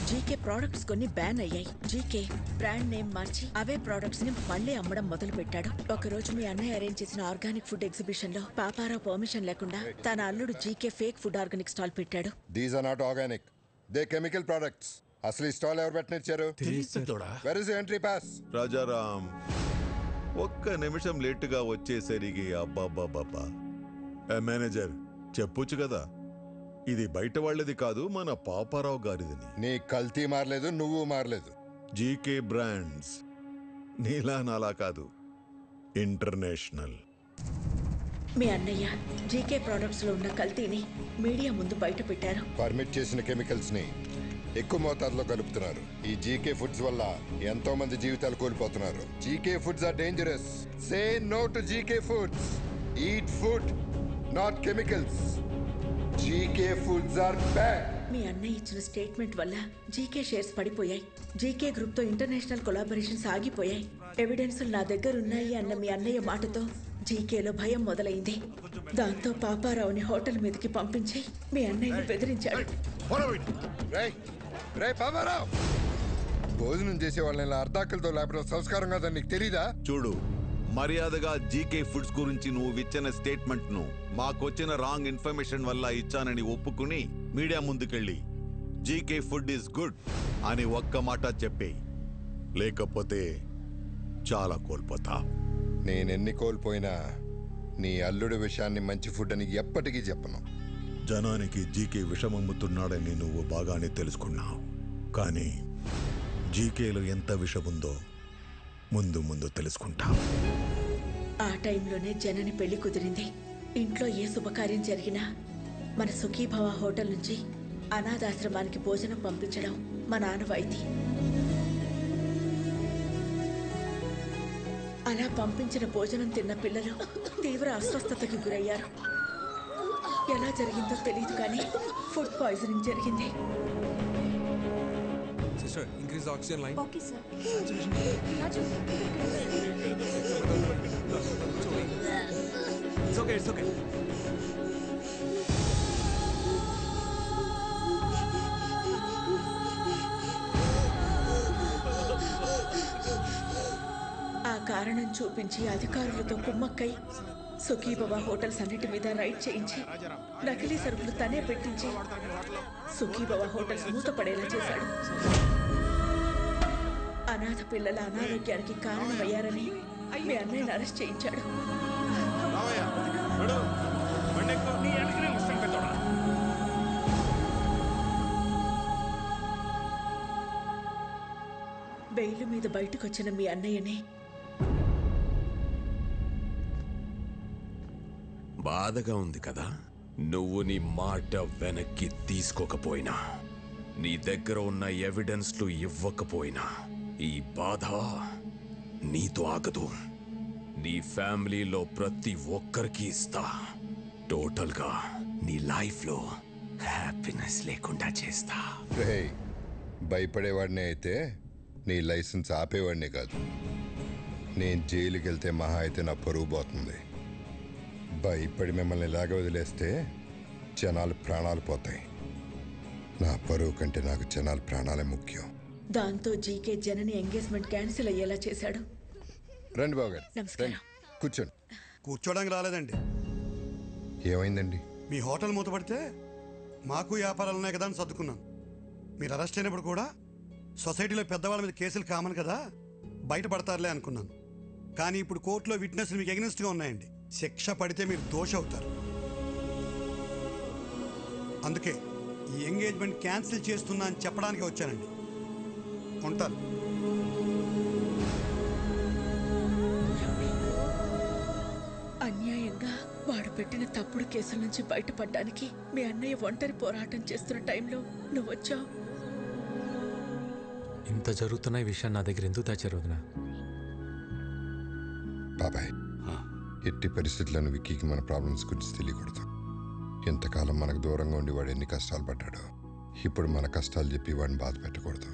జీకే ప్రోడక్ట్స్ కొన్ని బ్యాన్ అయ్యాయి. జీకే బ్రాండ్ నేమ్ మార్చి అవే ప్రోడక్ట్స్ ని మళ్ళీ అమ్మడం మొదలు పెట్టాడు. ఒకరోజు మీ అన్నయ్య అరేంజ్ చేసిన ఆర్గానిక్ ఫుడ్ ఎగ్జిబిషన్ లో పాపారావు పర్మిషన్ లేకుండా తన అల్లుడు GK fake food organic stall పెట్టాడు. These are not organic, they chemical products. అసలు ఈ స్టాల్ ఎవరు పెట్టనిచ్చారు? Where is entry pass? Rajaram ఒక్క నిమిషం లేటుగా వచ్చేసరికి అబ్బాబ్బాబ్బా. మేనేజర్ చెప్పొచ్చు కదా, ఇది బయట వాళ్ళది కాదు, మన పాపారావు గారిదని. నీ కల్తీ మారలేదు, నువ్వు మారలేదు. జీకే బ్రాండ్స్ నీలా నాలా కాదు, ఇంటర్నేషనల్. మీ అన్నయ్య జీకే ప్రోడక్ట్స్ లో ఉన్న కల్తీని మీడియా ముందు బయట పెట్టారు. పర్మిట్ చేసిన కెమికల్స్ ని ఎక్కువ మోతాదులో కలుపుతున్నారు. ఈ జీకే ఫుడ్స్ వల్ల ఎంతో మంది జీవితాలు కోల్పోతున్నారు. GK foods are dangerous. Say no to GK foods. Eat food, not chemicals. GK foods are bad. మీ అన్నయ్య ఇచ్చిన స్టేట్మెంట్ వల్ల జీకే షేర్స్ పడిపోయాయి. జీకే గ్రూప్ తో ఇంటర్నేషనల్ కొలాబరేషన్స్ ఆగిపోయాయి. ఎవిడెన్స్ నా దగ్గర ఉన్నాయి అన్న మీ అన్నయ్య మాటతో జీకేలో భయం మొదలైంది. దాంతో పాపారావుని హోటల్ మీదకి పంపించి మీ అన్నయ్యని బెదిరించాడు. భోజనం చేసే వాళ్ళని ఇలా అర్ధాకలతో లేపడం సంస్కారం కాదని నీకు తెలీదా? చూడు, మర్యాదగా జీకే ఫుడ్స్ గురించి నువ్వు ఇచ్చిన స్టేట్మెంట్ ను మాకొచ్చిన రాంగ్ ఇన్ఫర్మేషన్ వల్ల ఇచ్చానని ఒప్పుకుని మీడియా ముందుకెళ్ళి జీకే ఫుడ్ ఈస్ గుడ్ అని ఒక్క మాట చెప్పే, లేకపోతే చాలా కోల్పోతా. నేనెన్ని కోల్పోయినా నీ అల్లుడి విషయాన్ని మంచి ఫుడ్ అని ఎప్పటికీ చెప్పను. జనానికి జీకే విషమమ్ముతున్నాడని నువ్వు బాగానే తెలుసుకున్నావు, కానీ జీకేలో ఎంత విషముందో ముందు ముందు తెలుసుకుంటా. ఆ టైంలోనే జనని పెళ్లి కుదిరింది. ఇంట్లో ఏ శుభకార్యం జరిగినా మన సుఖీభవ హోటల్ నుంచి అనాథాశ్రమానికి భోజనం పంపించడం మా ఆనవాయితీ. అలా పంపించిన భోజనం తిన్న పిల్లలు తీవ్ర అస్వస్థతకి గురయ్యారు. ఎలా జరిగిందో తెలియదు కానీ ఫుడ్ పాయిజనింగ్ జరిగింది. Sister, increase the oxygen line. Okay, sir. It's okay, it's okay. ఆ కారణం చూపించి అధికారులతో కుమ్మక్కై సుఖీభవ హోటల్స్ అన్నిటి మీద రైడ్ చేయించి నకిలీ సరుకులు తనే పెట్టించి సుఖీభవ హోటల్స్ మూతపడేలా చేశాడు. అనాథ పిల్లల అనారోగ్యానికి కారణమయ్యారని మీ అన్నయ్యని అరెస్ట్ చేయించాడు. బెయిల్ మీద బయటకొచ్చిన మీ అన్నయ్యని బాధగా ఉంది కదా? నువ్వు నీ మాట వెనక్కి తీసుకోకపోయినా, నీ దగ్గర ఉన్న ఎవిడెన్స్లు ఇవ్వకపోయినా ఈ బాధ నీతో ఆగదు. నీ ఫ్యామిలీలో ప్రతి ఒక్కరికి ఇస్తా. టోటల్గా నీ లైఫ్లో హ్యాపీనెస్ లేకుండా చేస్తా. రేయ్, భయపడేవాడిని అయితే నీ లైసెన్స్ ఆపేవాడిని కాదు. నేను జైలుకి వెళ్తే మహా అయితే నా పరువు పోతుంది. భయపడి మిమ్మల్ని ఇలాగ వదిలేస్తే జనాలు ప్రాణాలు పోతాయి. నా పరువు కంటే నాకు జనాల ప్రాణాలే ముఖ్యం. దాంతో జీకే జనని ఎంగేజ్మెంట్ క్యాన్సిల్ అయ్యేలా చేశాడు. రండి బాబు గారు, నమస్కారం. రండి, కూర్చోండి. కూర్చోడానికి రాలేదండి. ఏమైందండి? మీ హోటల్ మూతపడితే మాకు వ్యాపారాలు ఉన్నాయి కదా అని సర్దుకున్నాను. మీరు అరెస్ట్ అయినప్పుడు కూడా సొసైటీలో పెద్దవాళ్ళ మీద కేసులు కామన్ కదా, బయటపడతారులే అనుకున్నాను. కానీ ఇప్పుడు కోర్టులో విట్నెస్లు మీకు ఎగనెస్ట్గా ఉన్నాయండి. శిక్ష పడితే మీరు దోషి అవుతారు. అందుకే ఈ ఎంగేజ్మెంట్ క్యాన్సిల్ చేస్తున్నా అని చెప్పడానికి వచ్చానండి. ఉంటాను. అన్యాయంగా వాడు పెట్టిన తప్పుడు కేసుల నుంచి బయటపడడానికి మీ అన్నయ్య ఒంటరి పోరాటం చేస్తున్న టైంలో నువ్వు వచ్చావు. ఇంత జరుగుతున్న ఈ విషయం నా దగ్గర ఎందుకు దాచారు వదినా? బాబాయ్, ఎట్టి పరిస్థితులను విక్కీకి మన ప్రాబ్లమ్స్ గురించి తెలియకూడదు. ఎంతకాలం మనకు దూరంగా ఉండి వాడు ఎన్ని కష్టాలు పడ్డాడో, ఇప్పుడు మన కష్టాలు చెప్పి వాడిని బాధ పెట్టకూడదు.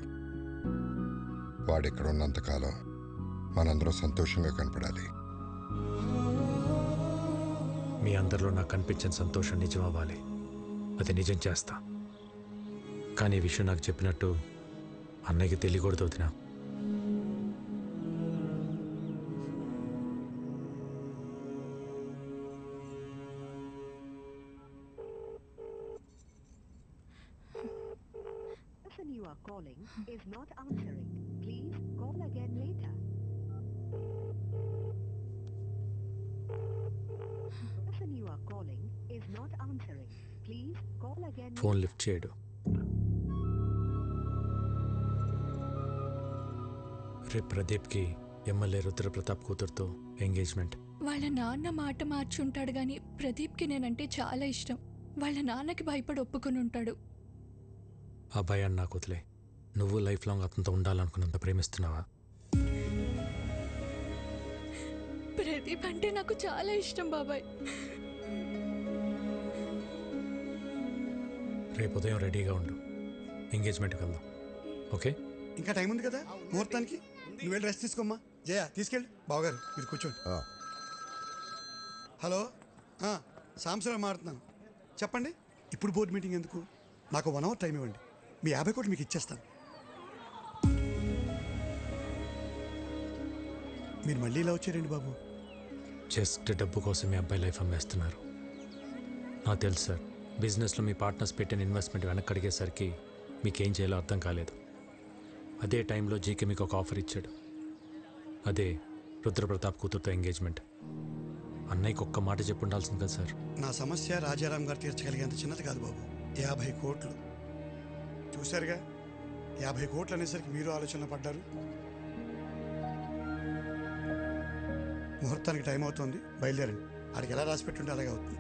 వాడు ఇక్కడ ఉన్నంతకాలం మనందరం సంతోషంగా కనపడాలి. మీ అందరిలో నాకు కనిపించిన సంతోషం నిజం అవ్వాలి. అది నిజం చేస్తా. కానీ ఈ విషయం నాకు చెప్పినట్టు అన్నయ్యకి తెలియకూడదు వదినా. You are calling is not answering. Please call again later. The person you are calling is not answering. Please call again. Phone lift చేయడు. రేపు ప్రదీప్కి ఎమ్మెల్యే రుద్రప్రతాప్ కూతురుతో ఎంగేజ్మెంట్. వాళ్ళ నాన్న మాట మార్చుంటాడు కానీ ప్రదీప్కి నేనంటే చాలా ఇష్టం. వాళ్ళ నాన్నకి భయపడి ఒప్పుకొని ఉంటాడు. ఆ భయాన్ని నాకు వదిలే. నువ్వు లైఫ్ లాంగ్ అతనితో ఉండాలనుకున్నంత ప్రేమిస్తున్నావా? ప్రదీప్ అంటే నాకు చాలా ఇష్టం బాబాయ్. రేపు ఉదయం రెడీగా ఉండు, ఎంగేజ్మెంట్కి వెళ్దాం. ఓకే? ఇంకా టైం ఉంది కదా ముహూర్తానికి. నువ్వు వెళ్ళి రెస్ట్ తీసుకోమ్మా. జయ తీసుకెళ్ళి. బావగారు మీరు కూర్చోండి. హలో, సాంసరావు మాట్లాడుతున్నాను. చెప్పండి. ఇప్పుడు బోర్డు మీటింగ్ ఎందుకు? నాకు 1 hour టైం ఇవ్వండి. మీ 50 కోట్లు మీకు ఇచ్చేస్తాను. మీరు మళ్ళీ ఇలా వచ్చారండి బాబు. జస్ట్ డబ్బు కోసం మీ అబ్బాయి లైఫ్ అమ్మేస్తున్నారు. నాకు తెలుసు సార్, బిజినెస్లో మీ పార్ట్నర్స్ పెట్టిన ఇన్వెస్ట్మెంట్ వెనక్కి అడిగేసరికి మీకేం చేయాలో అర్థం కాలేదు. అదే టైంలో జీకే మీకు ఒక ఆఫర్ ఇచ్చాడు. అదే రుద్రప్రతాప్ కూతురుతో ఎంగేజ్మెంట్. అన్నయ్యకి ఒక్క మాట చెప్పు ఉండాల్సింది కదా సార్. నా సమస్య రాజారాం గారు తీర్చగలిగేంత చిన్నది కాదు బాబు. 50 కోట్లు చూశారుగా. 50 కోట్లు అనేసరికి మీరు ఆలోచన పడ్డారు. ముహూర్తానికి టైం అవుతుంది, బయలుదేరండి. ఆడికి ఎలా రాసి పెట్టుంటే అలాగే అవుతుంది.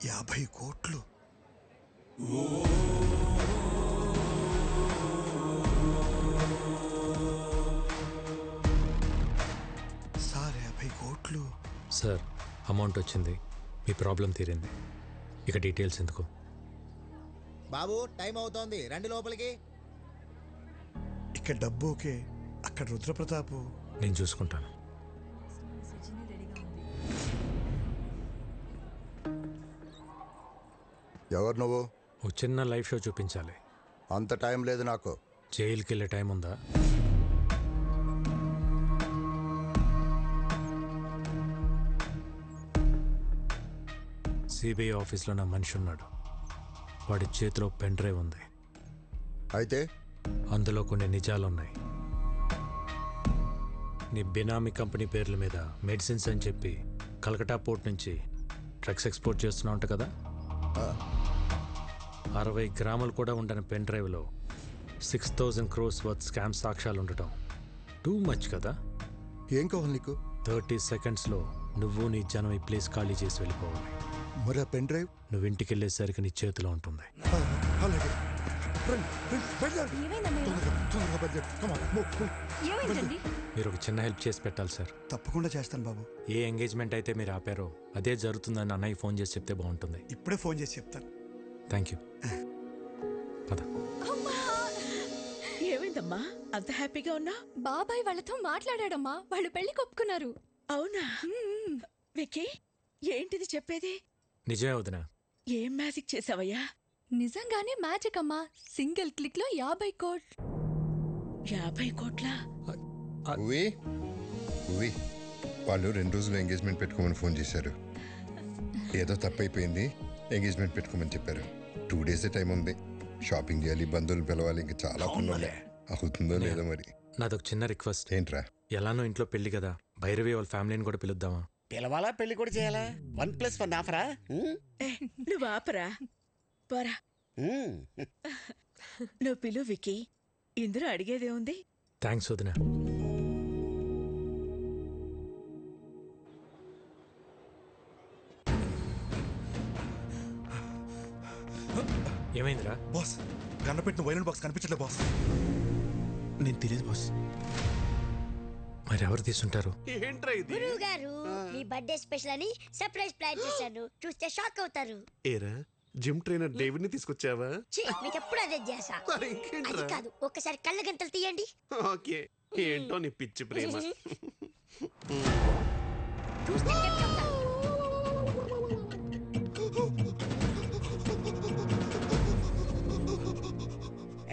$50 కోట్లు. సార్ 50 కోట్లు. సార్, అమౌంట్ వచ్చింది, మీ ప్రాబ్లం తీరింది. ఇక డీటెయిల్స్ ఎందుకు? బాబు టైం అవుతోంది, రండి లోపలికి. ఇక్కడ డబ్బు ఓకే, అక్కడ రుద్రప్రతాపు. నేను చూసుకుంటాను. ఎవరు నువ్వు? ఓ చిన్న లైవ్ షో చూపించాలి. అంత టైం లేదు నాకు. జైలుకి వెళ్ళే టైం ఉందా? సిబిఐ ఆఫీస్లో నా మనిషి ఉన్నాడు. వాడి చేతిలో పెన్ డ్రైవ్ ఉంది. అయితే అందులో కొన్ని నిజాలున్నాయి. నీ బినామీ కంపెనీ పేర్ల మీద మెడిసిన్స్ అని చెప్పి కలకటా పోర్ట్ నుంచి డ్రగ్స్ ఎక్స్పోర్ట్ చేస్తున్నావు అంట కదా. 60 గ్రాములు కూడా ఉండని పెన్ డ్రైవ్లో 6,000 crores వర్త్ స్కామ్ సాక్ష్యాలు ఉండటం టూ మచ్ కదా? ఏం కావాలి నీకు? 30 సెకండ్స్లో నువ్వు నీ జనం ఈ ప్లేస్ ఖాళీ చేసి వెళ్ళిపోవాలి. మరి ఆ పెన్ డ్రైవ్? నువ్వు ఇంటికి వెళ్ళేసరికి నీ చేతిలో ఉంటుంది. అలాగే. మీరు ఒక చిన్న హెల్ప్ చేసి పెట్టాలి సార్. తప్పకుండా చేస్తాను బాబు. ఏ ఎంగేజ్మెంట్ అయితే మీరు ఆపారో అదే జరుగుతుందని అన్నయ్య ఫోన్ చేసి చెప్తే బాగుంటుంది. ఇప్పుడే ఫోన్ చేసి చెప్తాను. Thank you. పద. ఏమైందమ్మా అంత హ్యాపీగా ఉన్నా? బాబాయ్ వాళ్ళతో మాట్లాడాడమ్మా, వాళ్ళు పెళ్లి కొప్పుకున్నారు. అవునా? విక్కీ ఏంటిది చెప్పేది? నిజమే వదినా. ఏం మ్యాజిక్ చేసావయ్యా? నిజంగానే మ్యాజిక్ అమ్మా. సింగిల్ క్లిక్ లో 50 కోట్లు. 50 కోట్ల? వాళ్ళు 2 రోజులు ఎంగేజ్మెంట్ పెట్టుకోమని ఫోన్ చేశారు. ఏదో తప్పైపోయింది, ఎంగేజ్మెంట్ పెట్టుకోమని చెప్పారు. 2 డేసే టైం ఉంది. షాపింగ్ చేయాలి, బంధువులు పిలవాలి, ఇంకా చాలా పనులు. అవుతుందో లేదో మరి. నాదొక చిన్న రిక్వెస్ట్. ఏంట్రా? ఎలానో ఇంట్లో పెళ్లి కదా, భైరవి వాళ్ళ ఫ్యామిలీని కూడా పిలుద్దామా? పిలవాలా, పెళ్లి కూడా చేయాలా? 1+1 ఆఫరా? నువ్వు ఆపరా, పోరా. నువ్వు పిలు విక్కీ, ఇందులో అడిగేదే ఉంది. థ్యాంక్స్ వదినా. ఏమైందిరా? బాస్, గన్నపెట్టిన వైలెంట్ బాక్స్ కనిపించట్లే బాస్. నేను తెలియదు బాస్. మరి ఎవరు తీసుంటారు? గురువు గారు మీ బర్త్డే స్పెషల్ అని సర్ప్రైజ్ ప్లాన్ చేశాను, చూస్తే షాక్ అవుతారు. ఏరా జిమ్ ట్రైనర్ డేవిడ్ ని తీసుకొచ్చావా? మీకు ఎప్పుడు అదే చేసా. అది కాదు, ఒక్కసారి కళ్ళ గంటలు తీయండి. ఓకే, ఏంటో నీ పిచ్చి ప్రేమ. చూస్తే చెప్తా.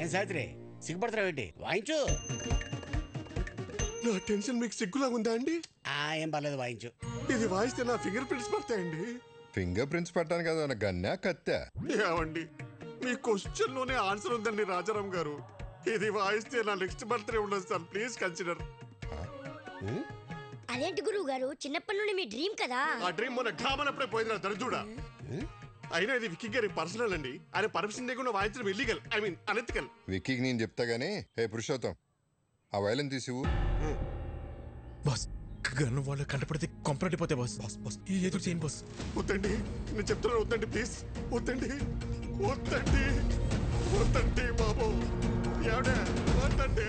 ఏం సావిత్రి, సిగ్గుపడతావు ఏంటి? వాయించు. నా టెన్షన్ మీకు సిగ్గులాగా ఉందా అండి? ఏం పర్లేదు, వాయించు. ఇది వాయిస్తే నా ఫింగర్ ప్రింట్స్ పడతాయండి. ఫింగర్ ప్రింట్స్ పట్టాను కదా, నా గన్నా కత్తా? ఏమండి, మీ క్వశ్చన్ లోనే ఆన్సర్ ఉందండి రాజారాం గారు. ఇది వాయిస్తే నా నెక్స్ట్ బర్త్డే ఉండదు సార్, ప్లీజ్ కన్సిడర్. అదేంటి గురువు గారు, చిన్నప్పటి నుండి మీ డ్రీమ్ కదా. ఆ డ్రీమ్ మొన్న ఘామనప్పుడే పోయింది నా దరిద్రుడా. అయినా ఇది విక్కీ గారి పర్సనల్ అండి. ఆయన పర్మిషన్ లేకుండా వాయించడం ఇల్లీగల్, ఐ మీన్ అనెథికల్. విక్కీకి నేను చెప్తా గానీ, హే పురుషోత్తం, ఆ వైలెన్ తీసివు. బాస్, గన్ను వాళ్ళు కంటపడితే కొంపరటిపోతే బాస్. బాస్ బాస్ ఎదురు చేయను బాస్. వద్దండి, నేను చెప్తున్నాను, వద్దండి ప్లీజ్. వద్దండి, వద్దండి, వద్దండి బాబు. ఎవడే వద్దండి,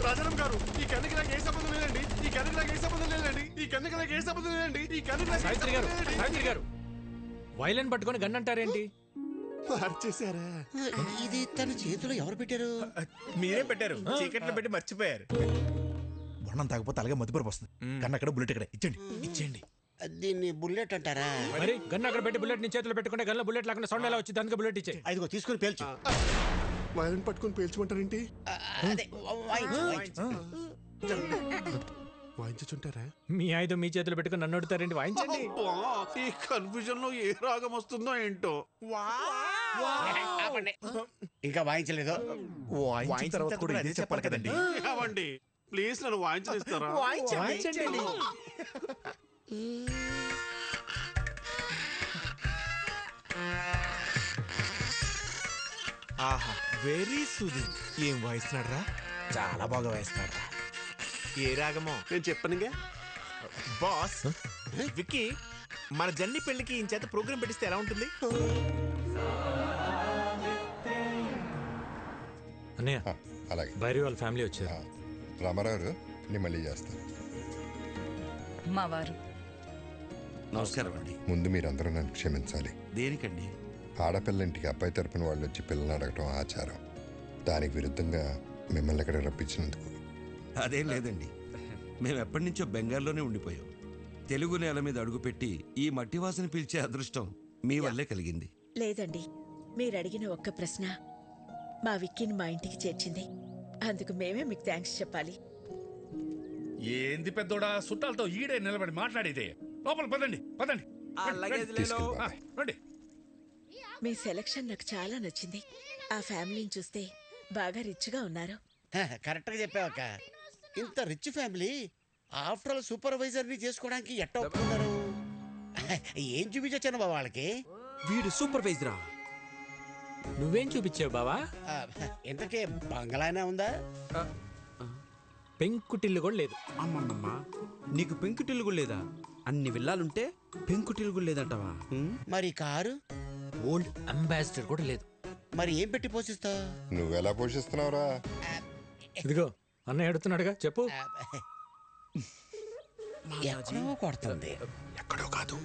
రాజారాం గారు, ఈ కన్నుకి నాకు ఏ సంబంధం లేదండి. ఈ కన్నుకి నాకు ఏ సంబంధం లేదండి. ఈ కన్నుకి నాకు ఏ సంబంధం లేదండి. ఈ కన్నుకి నాకు సావిత్రి గారు, సావిత్రి గారు, వైలెన్ పట్టుకొని గన్ అంటారేంటి? మార్చేశారా? ఇది తన చేతిలో ఎవరు పెట్టారు? మీరే పెట్టారు, చీకట్లో పెట్టి మర్చిపోయారు. వర్ణం తాగపోతే అలాగే మధ్యపరపు వస్తుంది. కన్నా అక్కడ బుల్లెట్ ఇక్కడ ఇచ్చండి. ఇచ్చేయండి. దీన్ని బుల్లెట్ అంటారా? మరి గన్ అక్కడ పెట్టి బుల్లెట్ నీ చేతిలో పెట్టుకుంటే గన్లో బుల్లెట్ లేకుండా సౌండ్ ఎలా వచ్చింది? అందుకే బుల్లెట్ ఇచ్చే. ఐదుగో తీసుకుని పేల్చు. వైలెన్ పట్టుకొని పేల్చుకుంటారేంటి? వాయించుంటారా? మీ ఆయుధం మీ చేతిలో పెట్టుకుని నన్ను అడుగుతారేంటి? వాయించండి. ఈ కన్ఫ్యూజన్ లో ఏ రాగం వస్తుందో ఏంటో. ఇంకా వాయించలేదు. వాయించిన తర్వాత కూడా ఇదే చెప్పాలి కదండి. ఏమండి, ప్లీజ్ నన్ను వాయించనిస్తారా? వాయించండి. ఆహా, వెరీ సూదింగ్. ఏం వాయిస్తున్నాడు రా? చాలా బాగా వాయిస్తున్నాడు. ఏ రాగమో నేను చెప్పనుగా బాస్. విక్కీ, మన జన్ని పెళ్లికి ఈ చేత ప్రోగ్రామ్ పెట్టిస్తే ఎలా ఉంటుంది? అన్నయ్య, అలాగే. భైరవి వాళ్ళ ఫ్యామిలీ వచ్చారు. రామారావు, నేను మళ్ళీ చేస్తాను. మా వారు నమస్కారం అండి. ముందు మీరందరూ నన్ను క్షమించాలి. దేనికండి? ఆడపిల్ల ఇంటికి అబ్బాయి తరపున వాళ్ళు వచ్చి పిల్లల్ని అడగటం ఆచారం. దానికి విరుద్ధంగా మిమ్మల్ని ఇక్కడ రప్పించినందుకు. అదేం లేదండి, మేము ఎప్పటి నుంచో బెంగాల్లోనే ఉండిపోయాం. తెలుగు నేల మీద అడుగుపెట్టి ఈ మట్టి వాసన పీల్చే అదృష్టం మీ వల్లే కలిగింది. లేదండి, మీరు అడిగిన ఒక్క ప్రశ్న మా విక్కీని మా ఇంటికి చేర్చింది. అందుకు మేమే మీకు థ్యాంక్స్ చెప్పాలి. ఏంది పెద్దోడా, చుట్టాలతో ఈడే నిలబడి మాట్లాడేదే. లోపల పదండి, పదండి. రండి. మీ సెలక్షన్ నాకు చాలా నచ్చింది. ఆ ఫ్యామిలీని చూస్తే బాగా రిచ్గా ఉన్నారు. కరెక్ట్ గా చెప్పావక్క. ఇంత rich family after all supervisor ని చేసుకోవడానికి ఎట్ట ఒప్పుకున్నారు? ఏం చూపించొచ్చాను బాబా వాళ్ళకి? వీడు సూపర్వైజరా. నువ్వేం చూపించావు బావా? ఇంతకే బంగ్లానే ఉందా? పెంకుటిల్లు కూడా లేదు. అమ్మమ్మమ్మ, నీకు పెంకుటిల్లు కూడా లేదా? అన్ని విల్లాలుంటే పెంకుటిల్లు కూడా లేదంటావా? మరి కారు? ఓల్డ్ అంబాసిడర్ కూడా లేదు. మరి ఏం పెట్టి పోషిస్తావు? నువ్వెలా పోషిస్తున్నావురా? ఇదిగో అన్నయ్య అడుగుతున్నాడుగా, చెప్పు. ఎక్కడో కొడుతుంది. ఎక్కడో కాదు,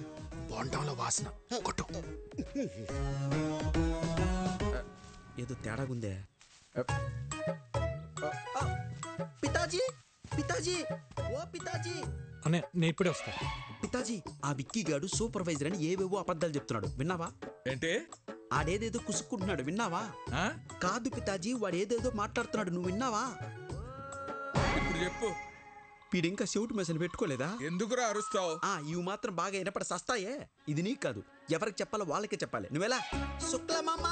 బోండంలో వాసన. కొట్టు. ఏదో తేడాగుందే. పితాజీ, పితాజీ, ఓ పితాజీ. అన్నయ్య నేను ఇప్పుడే వస్తా. పితాజీ, ఆ విక్కీ గాడు సూపర్వైజర్ అని ఏవేవో అబద్ధాలు చెప్తున్నాడు, విన్నావా? ఏంటి? ఆడేదేదో కుసుక్కుంటున్నాడు, విన్నావా? కాదు పితాజీ, వాడు ఏదేదో మాట్లాడుతున్నాడు, నువ్వు విన్నావా? ఇప్పుడు చెప్పు. వీడింకా చెవిటి మెసలు పెట్టుకోలేదా? ఎందుకురా అరుస్తావు? ఇవి మాత్రం బాగా వినపడి సస్తాయే. ఇది నీకు కాదు, ఎవరికి చెప్పాలో వాళ్ళకే చెప్పాలి. నువ్వెలా? శుక్లమామ,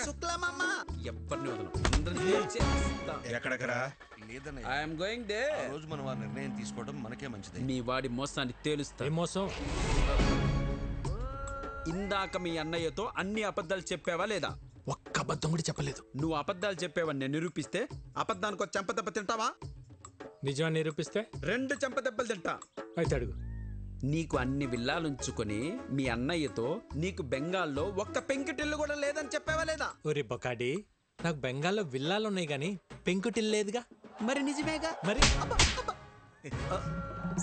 శుక్లమామ, ఎవరిని వదలం. ఎక్కడెక్కరా? I'm going there. ఆ రోజు మనం ఆ నిర్ణయం తీసుకోవడం మనకే మంచిది. మీ వాడి మోసాన్ని తేలుస్తా. మోసం? ఇందాక మీ అన్నయ్యతో అన్ని అబద్ధాలు చెప్పావా లేదా? ఒక్క అబద్ధం కూడా చెప్పలేదు. నువ్వు అబద్ధాలు చెప్పావని నేను నిరూపిస్తే అబద్ధానికి ఒక చెంపదెబ్బ తింటావా? నిజాన్ని నిరూపిస్తే 2 చెంపదెబ్బలు తింటా. అయితే అడుగు. నీకు అన్ని విల్లాలుంచుకొని మీ అన్నయ్యతో నీకు బెంగాల్లో ఒక్క పెంకుటిల్లు కూడా లేదని చెప్పావా లేదా? ఒరే బొకాడి, నాకు బెంగాల్లో విల్లాలు ఉన్నాయి కానీ పెంకుటిల్లు లేదుగా. మరి నిజమేగా. మరి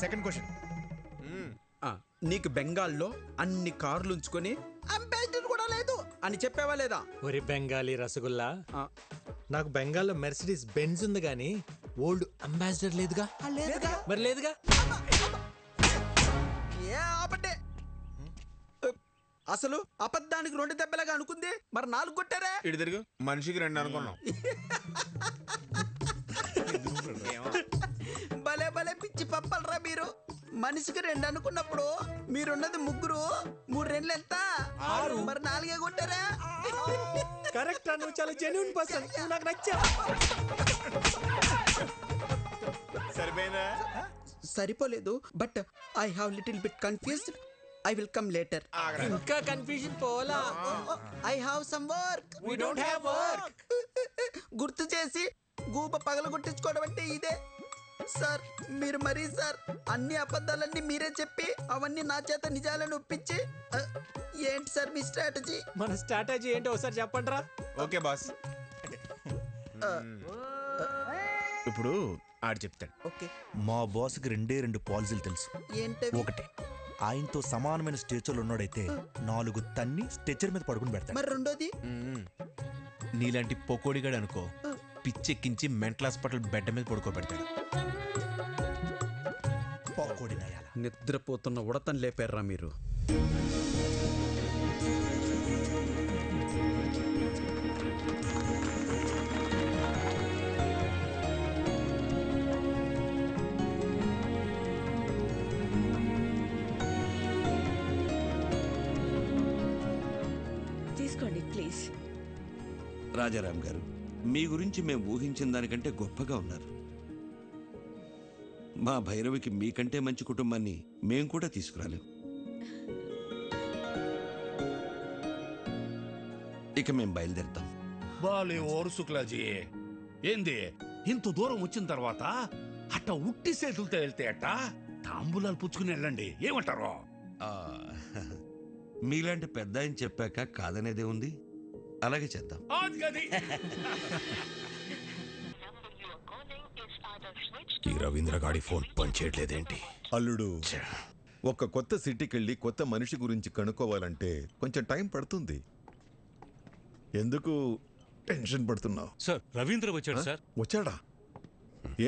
సెకండ్ క్వశ్చన్, నీకు బెంగాల్లో అన్ని కార్లు ఉంచుకొని అంబాసిడర్ కూడా లేదు అని చెప్పావా లేదా? ఒరే బెంగాలీ రసగుల్లా, నాకు బెంగాల్లో మెర్సిడీస్ బెంజ్ ఉంది కానీ ఓల్డ్ అంబాసిడర్ లేదుగా. మరి లేదుగా. అసలు అబద్ధానికి 2 దెబ్బలుగా అనుకుంది, మరి 4 కొట్టారా? ఇటు తిరుగు. మనిషికి 2 అనుకున్నాం. భలే భలే పిచ్చి పప్పలరా మీరు. మనిషికి 2 అనుకున్నప్పుడు మీరున్నది 3, 3 2 ఎంత? 6. మరి 4 కొట్టారా? కరెక్ట్. నువ్వు చాలా జెన్యూన్ పర్సన్, నాకు నచ్చావు. సరిపోయిందా? సరిపోలేదు, but I have little bit confused. I will come later. ఇంకా కన్ఫ్యూజన్ పోలా. I have some work. We don't have work. గుర్తు చేసి గూప పగల కొట్టించుకోవడం అంటే ఇదే సార్. మీరు మరీ సార్ అన్ని అబద్ధాలన్నీ మీరే చెప్పి అవన్నీ నా చేత నిజాలను ఒప్పించి ఏంటి సార్ మీ స్ట్రాటజీ? మన స్ట్రాటజీ ఏంటో ఒకసారి చెప్పండి రా. Okay boss. ఇప్పుడు ఆడు చెప్తాడు. ఓకే. మా బాస్కి 2 పాలసీలు తెలుసు. ఏంటవి? ఒకటి, ఆయనతో సమానమైన స్టేచర్లు ఉన్నాడైతే 4 తన్ని స్ట్రెచర్ మీద పడుకుని పెడతాడు. మరి రెండోది? నీలాంటి పొకోడిగాడు అనుకో, పిచ్చెక్కించి మెంటల్ హాస్పిటల్ బెడ్ మీద పడుకోబెడతాడు. నిద్రపోతున్న ఉడతను లేపారా మీరు? తీసుకోండి ప్లీజ్. రాజారాం గారు, మీ గురించి మేము ఊహించిన దానికంటే గొప్పగా ఉన్నారు. మా భైరవికి మీకంటే మంచి కుటుంబాన్ని మేం కూడా తీసుకురాలేం. ఇక మేం బయలుదేరుతాం. బాలే ఓరు శుక్లాజీ, ఏంది ఇంత దూరం వచ్చిన తర్వాత అట్ట ఉట్టి చేతులతో వెళ్తే అట్ట తాంబూలాలు పుచ్చుకుని వెళ్ళండి, ఏమంటారు? మీలాంటి పెద్ద ఆయన చెప్పాక కాదనేదే ఉంది. అలాగే చేద్దాం. ఈ రవీంద్ర గాడి ఫోన్ పనిచేయట్లేదేంటి? అల్లుడు, ఒక కొత్త సిటీకి వెళ్ళి కొత్త మనిషి గురించి కనుక్కోవాలంటే కొంచెం టైం పడుతుంది. ఎందుకు టెన్షన్ పడుతున్నావు? సార్, రవీంద్ర వచ్చాడు సార్. వచ్చాడా?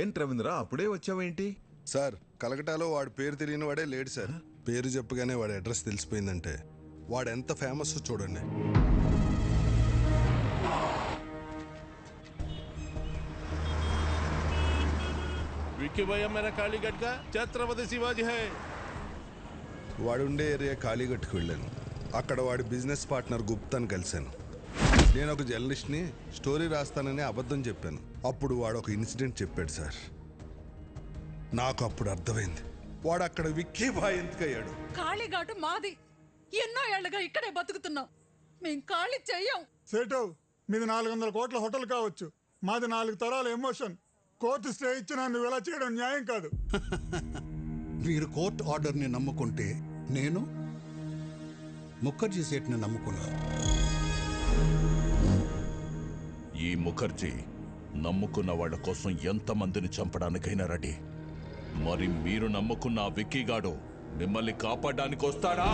ఏంటి రవీంద్ర, అప్పుడే వచ్చావేంటి? సార్, కలకటాలో వాడి పేరు తెలియని వాడే లేడు సార్. పేరు చెప్పగానే వాడి అడ్రస్ తెలిసిపోయిందంటే వాడు ఎంత ఫేమస్ చూడండి. विक्की भैया मेरा कालीगढ़ का छत्रपति शिवाजी है. వాడు ఉండే ఏరియా కాళీగట్టుకు వెళ్ళాను. అక్కడ వాడి బిజినెస్ పార్ట్నర్ గుప్తాను కలిశాను. నేను ఒక జర్నలిస్ట్ని, స్టోరీ రాస్తానని అబద్ధం చెప్పాను. అప్పుడు వాడు ఒక ఇన్సిడెంట్ చెప్పాడు సార్. నాకు అప్పుడు అర్థమైంది వాడు అక్కడ విక్కీ బాయ్ ఎందుకయ్యాడు? కాళీఘాటు మాది. ఎన్నో ఏళ్లుగా ఇక్కడే బతుకుతున్నాం. మేం ఖాళీ చెయ్యం. సేటు, మీది 400 కోట్ల హోటల్ కావచ్చు, మాది 4 తరాల ఎమోషన్. కోర్టు స్టే ఇచ్చినా నువ్వు ఇలా చేయడం న్యాయం కాదు. మీరు కోర్టు ఆర్డర్ని నమ్ముకుంటే నేను ముఖర్జీ సేట్ని నమ్ముకున్నాను. ఈ ముఖర్జీ నమ్ముకున్న వాళ్ళ కోసం ఎంతమందిని చంపడానికైనా రెడీ. మరి మీరు నమ్ముకున్న ఆ విక్కీగాడు మిమ్మల్ని కాపాడడానికి వస్తాడా?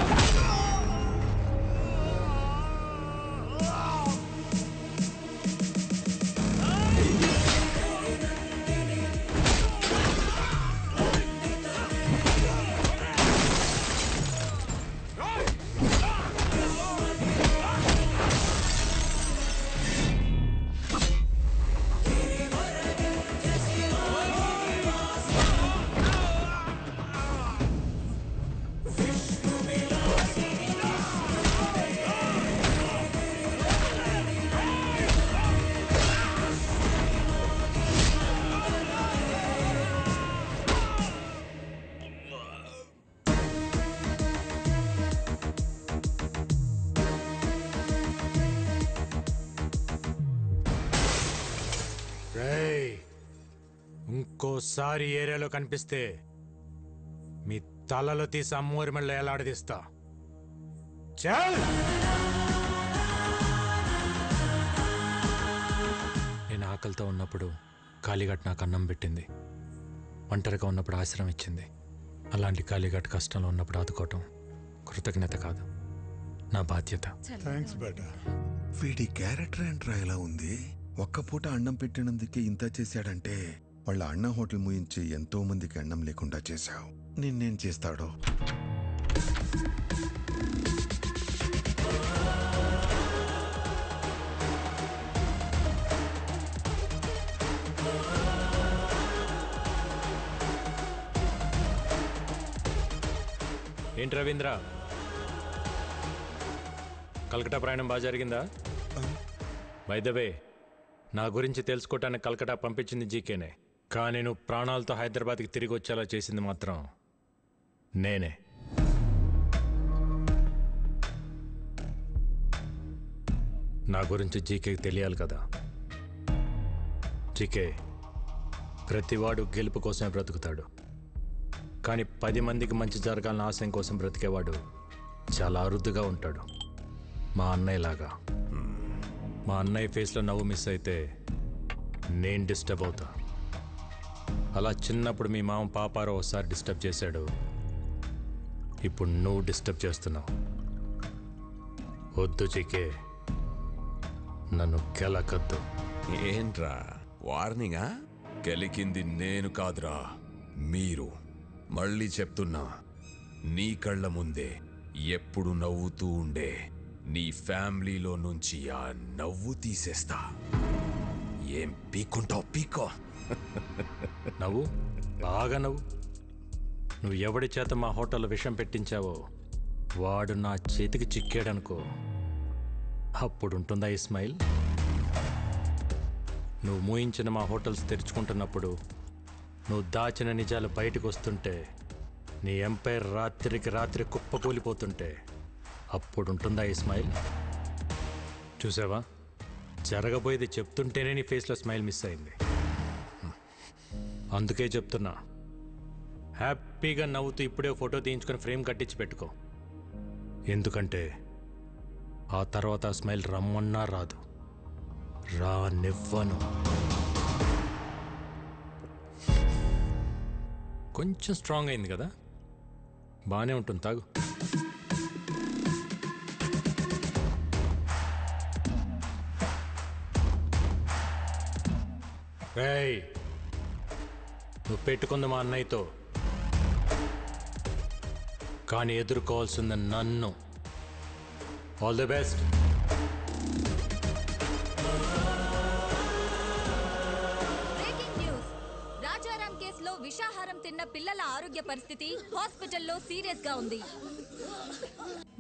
ఇంకోసారి ఏరియాలో కనిపిస్తే మీ తలలో తీసి అమ్మూరి మెళ్ళ ఎలాడదీస్తా. చల్! నేను ఆకలితో ఉన్నప్పుడు కాళీఘాట్ నాకు అన్నం పెట్టింది. ఒంటరిగా ఉన్నప్పుడు ఆశ్రమం ఇచ్చింది. అలాంటి కాళీఘాట్ కష్టంలో ఉన్నప్పుడు ఆదుకోవటం కృతజ్ఞత కాదు, నా బాధ్యత. థ్యాంక్స్ బేటా. వీడి క్యారెక్టర్ ఏంట్రా ఎలా ఉంది? ఒక్క పూట అన్నం పెట్టినందుకే ఇంత చేశాడంటే వాళ్ళ అన్న హోటల్ ముయించి ఎంతో మందికి అన్నం లేకుండా చేశావు. నిన్నేం చేస్తాడో? ఏంటి రవీంద్ర, కలకటా ప్రయాణం బాగా జరిగిందా? బై ద వే, నా గురించి తెలుసుకోవటానికి కలకటా పంపించింది జీకేనే, కానీ నువ్వు ప్రాణాలతో హైదరాబాద్కి తిరిగి వచ్చేలా చేసింది మాత్రం నేనే. నా గురించి జీకేకి తెలియాలి కదా. జీకే, ప్రతివాడు గెలుపు కోసమే బ్రతుకుతాడు, కానీ 10 మందికి మంచి జరగాలని ఆశయం కోసం బ్రతికేవాడు చాలా అరుదుగా ఉంటాడు. మా అన్నయ్యలాగా. మా అన్నయ్య ఫేస్లో నవ్వు మిస్ అయితే నేను డిస్టర్బ్ అవుతా. అలా చిన్నప్పుడు మీ మామ పాపారో ఒకసారి డిస్టర్బ్ చేశాడు, ఇప్పుడు నువ్వు డిస్టర్బ్ చేస్తున్నావు. వద్దు జీకే, నన్ను కెలకద్దు. ఏంట్రా వార్నింగా? కెలికింది నేను కాదురా, మీరు. మళ్ళీ చెప్తున్నా, నీ కళ్ళ ముందే ఎప్పుడు నవ్వుతూ ఉండే నీ ఫ్యామిలీలో నుంచి ఆ నవ్వు తీసేస్తా. ఏం పీక్కుంటావు పీకో. నవ్వు, బాగా నవ్వు. నువ్వు ఎవడి చేత మా హోటల్లో విషం పెట్టించావో వాడు నా చేతికి చిక్కాడనుకో, అప్పుడుంటుందా ఈ స్మైల్? నువ్వు మూయించిన మా హోటల్స్ తెరుచుకుంటున్నప్పుడు, నువ్వు దాచిన నిజాలు బయటకు వస్తుంటే, నీ ఎంపైర్ రాత్రికి రాత్రి కుప్పకూలిపోతుంటే, అప్పుడుంటుందా ఈ స్మైల్? చూసావా, జరగబోయేది చెప్తుంటేనే నీ ఫేస్లో స్మైల్ మిస్ అయింది. అందుకే చెప్తున్నా, హ్యాపీగా నవ్వుతూ ఇప్పుడే ఫోటో తీయించుకొని ఫ్రేమ్ కట్టించి పెట్టుకో. ఎందుకంటే ఆ తర్వాత ఆ స్మైల్ రమ్మన్నా రాదు, రానివ్వను. కొంచెం స్ట్రాంగ్ అయింది కదా, బాగానే ఉంటుంది, తాగు. రేయ్, నువ్వు పెట్టుకుంది మా అన్నయ్యతో, కానీ ఎదుర్కోవాల్సింది నన్ను. All the best. Breaking news. Rajaram కేసులో విషాహారం తిన్న పిల్లల ఆరోగ్య పరిస్థితి హాస్పిటల్లో సీరియస్ గా ఉంది.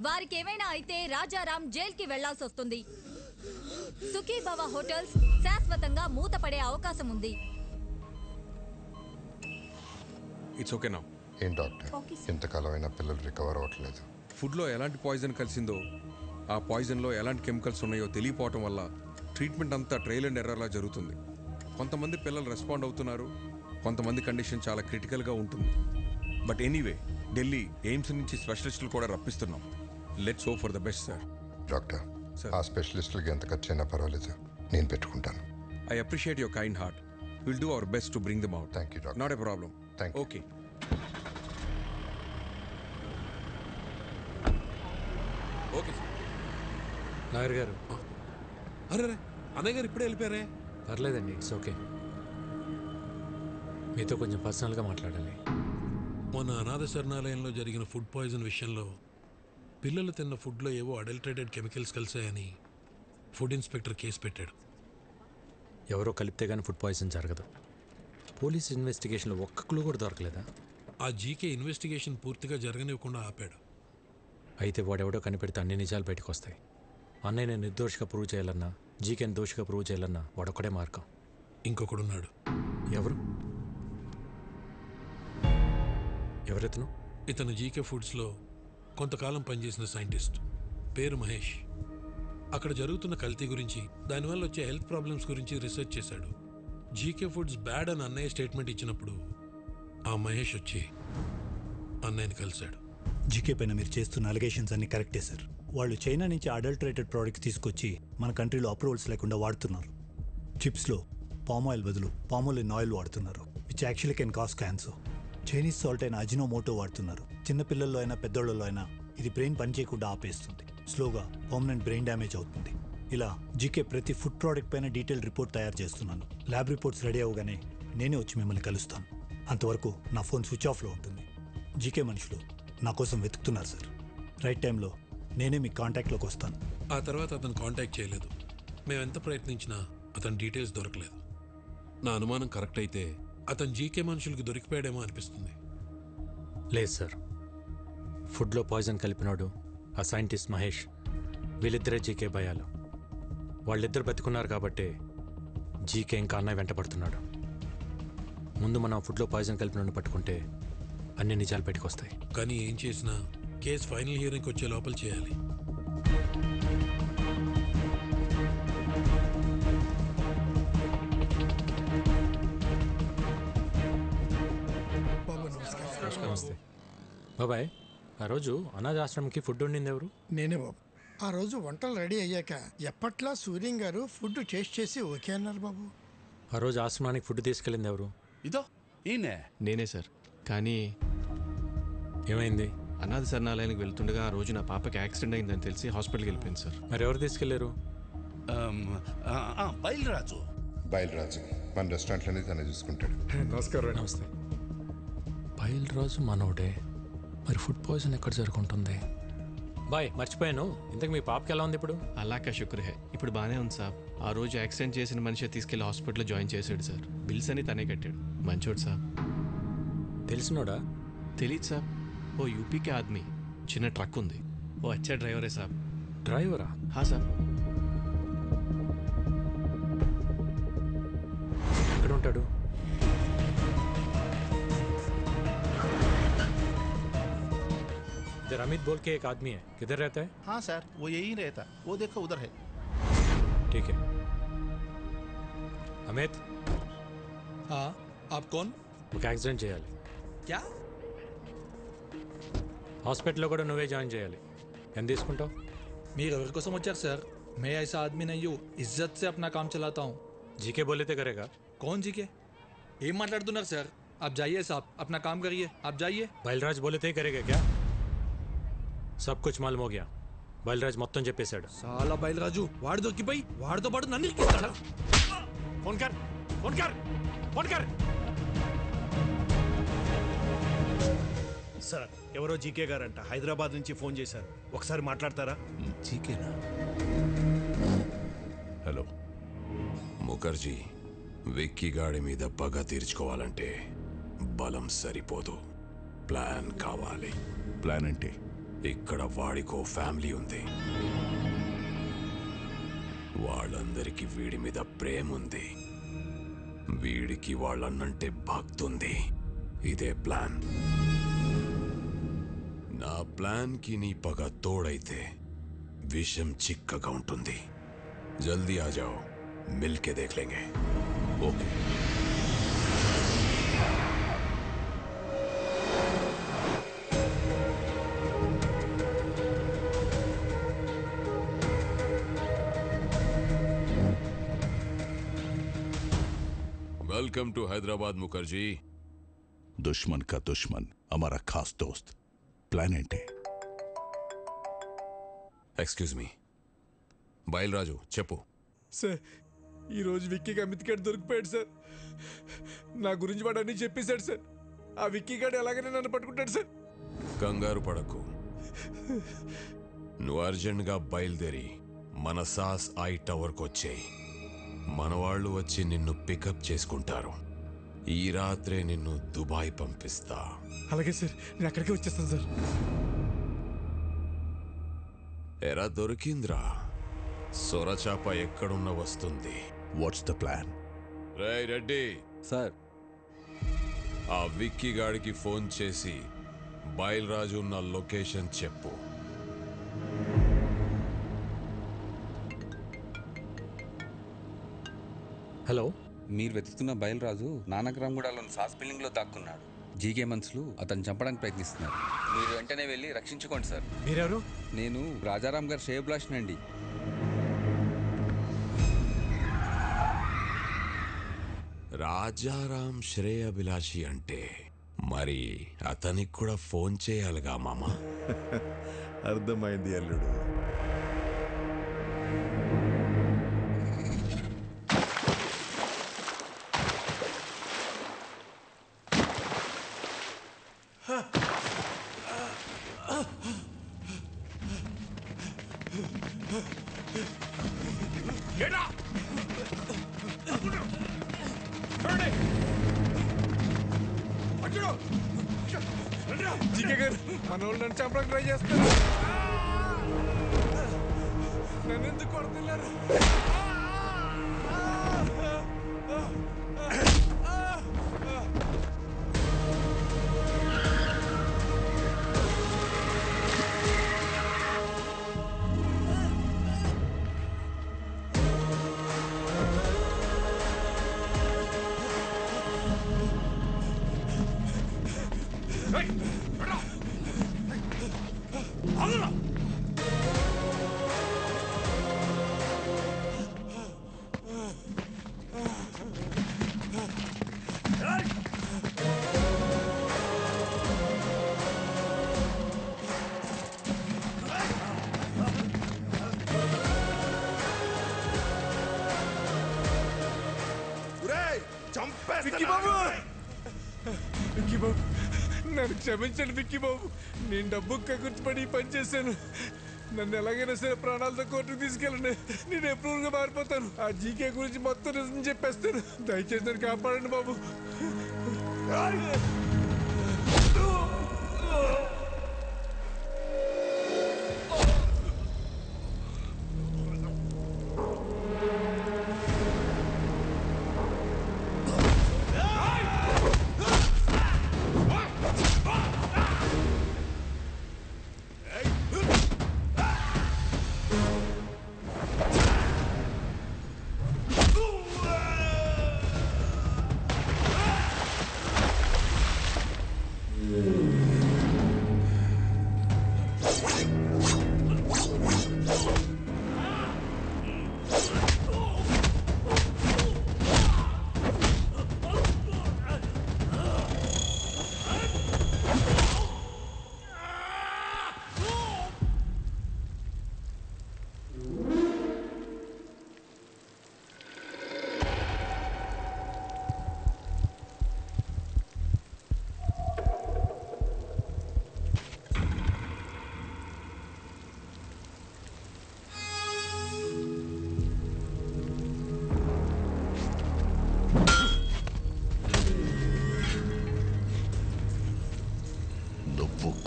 వారికి ఏమైనా అయితే రాజారాం జైలుకి వెళ్లాల్సి వస్తుంది. సుఖీభవ హోటల్స్ శాశ్వతంగా మూతపడే అవకాశం ఉంది. It's okay now. ఏం డాక్టర్ ఇంతకాలం అయినా పిల్లలు రికవర్ అవ్వట్లేదు. ఫుడ్లో ఎలాంటి పాయిజన్ కలిసిందో, ఆ పాయిజన్లో ఎలాంటి కెమికల్స్ ఉన్నాయో తెలియపోవటం వల్ల ట్రీట్మెంట్ అంతా ట్రయల్ అండ్ ఎర్రర్లా జరుగుతుంది. కొంతమంది పిల్లలు రెస్పాండ్ అవుతున్నారు, కొంతమంది కండిషన్ చాలా క్రిటికల్గా ఉంటుంది. బట్ ఎనీవే, ఢిల్లీ ఎయిమ్స్ నుంచి స్పెషలిస్టులు కూడా రప్పిస్తున్నాం. Let's hope for the best sir. Doctor ఆ స్పెషలిస్టులకి ఎంత ఖర్చు అయినా పర్వాలేదు, నేను పెట్టుకుంటాను. I appreciate your kind heart. Will do our best to bring them out. Thank you doctor. Not a problem. Thank you. Okay. Okay sir. Nagar గారు. అరే అన్నయ్య గారు ఇప్పుడే వెళ్ళిపోయారే. పర్లేదండి, ఇట్స్ ఓకే. మీతో కొంచెం పర్సనల్గా మాట్లాడాలి. మొన్న అనాథ శరణాలయంలో జరిగిన ఫుడ్ పాయిజన్ విషయంలో పిల్లలు తిన్న ఫుడ్లో ఏవో అడల్టరేటెడ్ కెమికల్స్ కలిసాయని ఫుడ్ ఇన్స్పెక్టర్ కేసు పెట్టాడు. ఎవరో కలిపితే కానీ ఫుడ్ పాయిజన్ జరగదు. పోలీస్ ఇన్వెస్టిగేషన్లో ఒక్క క్లూ కూడా దొరకలేదా? ఆ జీకే ఇన్వెస్టిగేషన్ పూర్తిగా జరగనివ్వకుండా ఆపాడు. అయితే వాడెవడో కనిపెడితే అన్ని నిజాలు బయటకు వస్తాయి. అన్నయ్య నేను నిర్దోషిగా ప్రూవ్ చేయాలన్నా, జీకేని దోషిగా ప్రూవ్ చేయాలన్నా వాడొక్కడే మార్గం. ఇంకొకడున్నాడు. ఎవరు? ఎవరెతను? ఇతను జీకే ఫుడ్స్లో కొంతకాలం పనిచేసిన సైంటిస్ట్. పేరు మహేష్. అక్కడ జరుగుతున్న కల్తీ గురించి, దానివల్ల వచ్చే హెల్త్ ప్రాబ్లమ్స్ గురించి రీసెర్చ్ చేశాడు. జీకే ఫుడ్స్ బ్యాడ్ అని అన్నయ్య స్టేట్మెంట్ ఇచ్చినప్పుడు ఆ మహేష్ వచ్చి అన్నయ్యని కలిశాడు. జీకే పైన మీరు చేస్తున్న అలిగేషన్స్ అన్ని కరెక్టే సార్. వాళ్ళు చైనా నుంచి అడల్టరేటెడ్ ప్రోడక్ట్స్ తీసుకొచ్చి మన కంట్రీలో అప్రూవల్స్ లేకుండా వాడుతున్నారు. చిప్స్లో పామ్ ఆయిల్ బదులు పామోలిన్ ఆయిల్ వాడుతున్నారు, which actually can cause cancer. Chinese salt అయిన అజినోమోటో వాడుతున్నారు. చిన్నపిల్లల్లో అయినా పెద్దోళ్ళలో అయినా ఇది బ్రెయిన్ పనిచేయకుండా ఆపేస్తుంది. స్లోగా పర్మనెంట్ బ్రెయిన్ డ్యామేజ్ అవుతుంది. ఇలా జీకే ప్రతి ఫుడ్ ప్రోడక్ట్ పైన డీటెయిల్ రిపోర్ట్ తయారు చేస్తున్నాను. ల్యాబ్ రిపోర్ట్స్ రెడీ అవగానే నేనే వచ్చి మిమ్మల్ని కలుస్తాను. అంతవరకు నా ఫోన్ స్విచ్ ఆఫ్లో ఉంటుంది. జీకే మనుషులు నా కోసం వెతుకుతున్నారు సార్. రైట్ టైంలో నేనే మీ కాంటాక్ట్లోకి వస్తాను. ఆ తర్వాత అతను కాంటాక్ట్ చేయలేదు. మేము ఎంత ప్రయత్నించినా అతని డీటెయిల్స్ దొరకలేదు. నా అనుమానం కరెక్ట్ అయితే అతను జీకే మనుషులకు దొరికిపోయాడేమో అనిపిస్తుంది. లేదు సార్, ఫుడ్లో పాయిజన్ కలిపినాడు ఆ సైంటిస్ట్ మహేష్. వీళ్ళిద్దరే జీకే భయాలు. వాళ్ళిద్దరు బతుకున్నారు కాబట్టి జీకే ఇంకా అన్నయ్య వెంటపడుతున్నాడు. ముందు మనం ఫుడ్లో పాయిజన్ కలిపినోడిని పట్టుకుంటే అన్ని నిజాలు బయటకొస్తాయి. కానీ ఏం చేసినా కేసు ఫైనల్ హియరింగ్కి వచ్చే లోపల చేయాలి. నమస్తే బాబాయ్. ఆ రోజు అనాథాశ్రమంకి ఫుడ్ వండింది ఎవరు? నేనే బాబు. ఆ రోజు వంటలు రెడీ అయ్యాక ఎప్పట్లా సూర్యం గారు ఫుడ్ టేస్ట్ చేసి ఓకే అన్నారు బాబు. ఆ రోజు ఆశ్రమానికి ఫుడ్ తీసుకెళ్ళింది ఎవరు? ఇదో ఈయనే. నేనే సార్. కానీ ఏమైంది? అనాథ శరణాలయానికి వెళ్తుండగా ఆ రోజు నా పాపకి యాక్సిడెంట్ అయిందని తెలిసి హాస్పిటల్కి వెళ్ళిపోయింది సార్. మరి ఎవరు తీసుకెళ్లారు? బయలురాజు. బయలురాజు మన రెస్టారెంట్లోనే తనే చూసుకుంటాడు. నమస్కారం. నమస్తే. బయలురాజు మనోడే. మరి ఫుడ్ పాయిజన్ ఎక్కడ జరుగుతుంది? బాయ్ మర్చిపోయాను, ఇంతకు మీ పాపకి ఎలా ఉంది ఇప్పుడు? అలాకా శుక్ర హే, ఇప్పుడు బాగానే ఉంది సార్. ఆ రోజు యాక్సిడెంట్ చేసిన మనిషి తీసుకెళ్లి హాస్పిటల్లో జాయిన్ చేశాడు సార్. బిల్స్ అని తనే కట్టాడు. మంచోడు సార్. తెలిసినోడా? తెలీదు సార్. ఓ యూపీకే ఆద్మీ. చిన్న ట్రక్ ఉంది. ఓ అచ్చా డ్రైవరే సార్. డ్రైవరా? హా సార్. ఎక్కడ ఉంటాడు? इधर अमित बोल के एक आदमी है, किधर रहता है? हाँ सर, वो यही रहता। वो देखो उधर है। ठीक है। अमित। हाँ, आप कौन? ఒక యాక్సిడెంట్ చేయాలి. क्या? హాస్పిటల్లో కూడా నువ్వే జాయిన్ చేయాలి. ఎంత తీసుకుంటావు? మీరు ఎవరి కోసం వచ్చారు సార్? मैं ऐसा आदमी नहीं हूँ, इज्जत से अपना काम चलाता हूँ। जीके बोले तो करेगा? कौन जीके? ఏం మాట్లాడుతున్నారు సార్? आप जाइए साहब, अपना काम करिए, आप जाइए। బయల్రాజ్ बोले तो करेगा क्या? सब कुछ मालूम हो गया. బయల్రాజ్ మొత్తం చెప్పేశాడు. సాలా బయల్రాజు వాడు దొరికిపోయి వాడితో పాటు నన్ను ఇరికిస్తాడా? ఫోన్ కర్, ఫోన్ కర్, ఫోన్ కర్. సార్, ఎవరో జీకే గారంట హైదరాబాద్ నుంచి ఫోన్ చేశారు. ఒకసారి మాట్లాడతారా? జీకేనా? హలో ముఖర్జీ, విక్కీ గాడి మీద పగ తీర్చుకోవాలంటే బలం సరిపోదు, ప్లాన్ కావాలి. ప్లాన్ అంటే? ఇక్కడ వాడికో ఫ్యామిలీ ఉంది. వాళ్ళందరికీ వీడి మీద ప్రేమ ఉంది. వీడికి వాళ్ళన్నంటే భక్తుంది. ఇదే ప్లాన్. నా ప్లాన్కి నీ పగ తోడైతే విషం చిక్కగా ఉంటుంది. జల్దీ ఆ జాओ, మిల్కే దేఖ్ లేంగే. Okay. Welcome to Hyderabad Mukherjee. दुश्मन का दुश्मन हमारा खास दोस्त. प्लान ఏంటి? ఎక్స్క్యూజ్ మీ, బయలురాజు చెప్పు. సార్ ఈరోజు విక్కీకి అమిత్ గడ్ దొరికిపోయాడు సార్. నా గురించి వాడు అన్నీ చెప్పేశాడు సార్. ఆ విక్కీ గడ్ ఎలాగైనా నన్ను పట్టుకుంటాడు సార్. కంగారు పడకు, నువ్వు అర్జెంట్గా బయలుదేరి మన సాస్ ఐ టవర్కి వచ్చేయి. మన వాళ్ళు వచ్చి నిన్ను పికప్ చేసుకుంటారు. ఈ రాత్రే నిన్ను దుబాయ్ పంపిస్తా. అలాగే సార్, నేను అక్కడికే వచ్చేస్తాను సార్. ఎరా దొరికింద్రా, సొరచాప ఎక్కడున్న వస్తుంది. What's the plan? రేయ్ రెడ్డి సార్, ఆ విక్కీ గాడికి ఫోన్ చేసి బయలురాజు ఉన్న లొకేషన్ చెప్పు. హలో, మీరు వెతుకుతున్న బయలురాజు నానక్రామ్గూడలోని సాస్ బిల్డింగ్లో దాక్కున్నాడు. జీకే మనుషులు అతను చంపడానికి ప్రయత్నిస్తున్నారు. మీరు వెంటనే వెళ్ళి రక్షించుకోండి సార్. మీరెవరు? నేను రాజారాం గారు శ్రేయభిలాషినండి. రాజారాం శ్రేయభిలాషి అంటే మరి అతనికి కూడా ఫోన్ చేయాలిగా మామా. అర్థమైంది అల్లుడు. Get up! Turn it! GK గారు, మన వాళ్ళు నన్ను చంపడానికి ట్రై చేస్తారు. నన్ను ఎందుకు కొడుతున్నారు? విక్కీ బాబు, విక్కీ బాబు, నన్ను క్షమించండి విక్కీ బాబు. నేను డబ్బు కగుర్చిపడి పని చేశాను. నన్ను ఎలాగైనా సరే ప్రాణాలతో కోర్టుకు తీసుకెళ్ళండి. నేను ఎప్రూవ్గా మారిపోతాను. ఆ జీకే గురించి మొత్తం నిజం చెప్పేస్తాను. దయచేసి నన్ను కాపాడండి బాబు.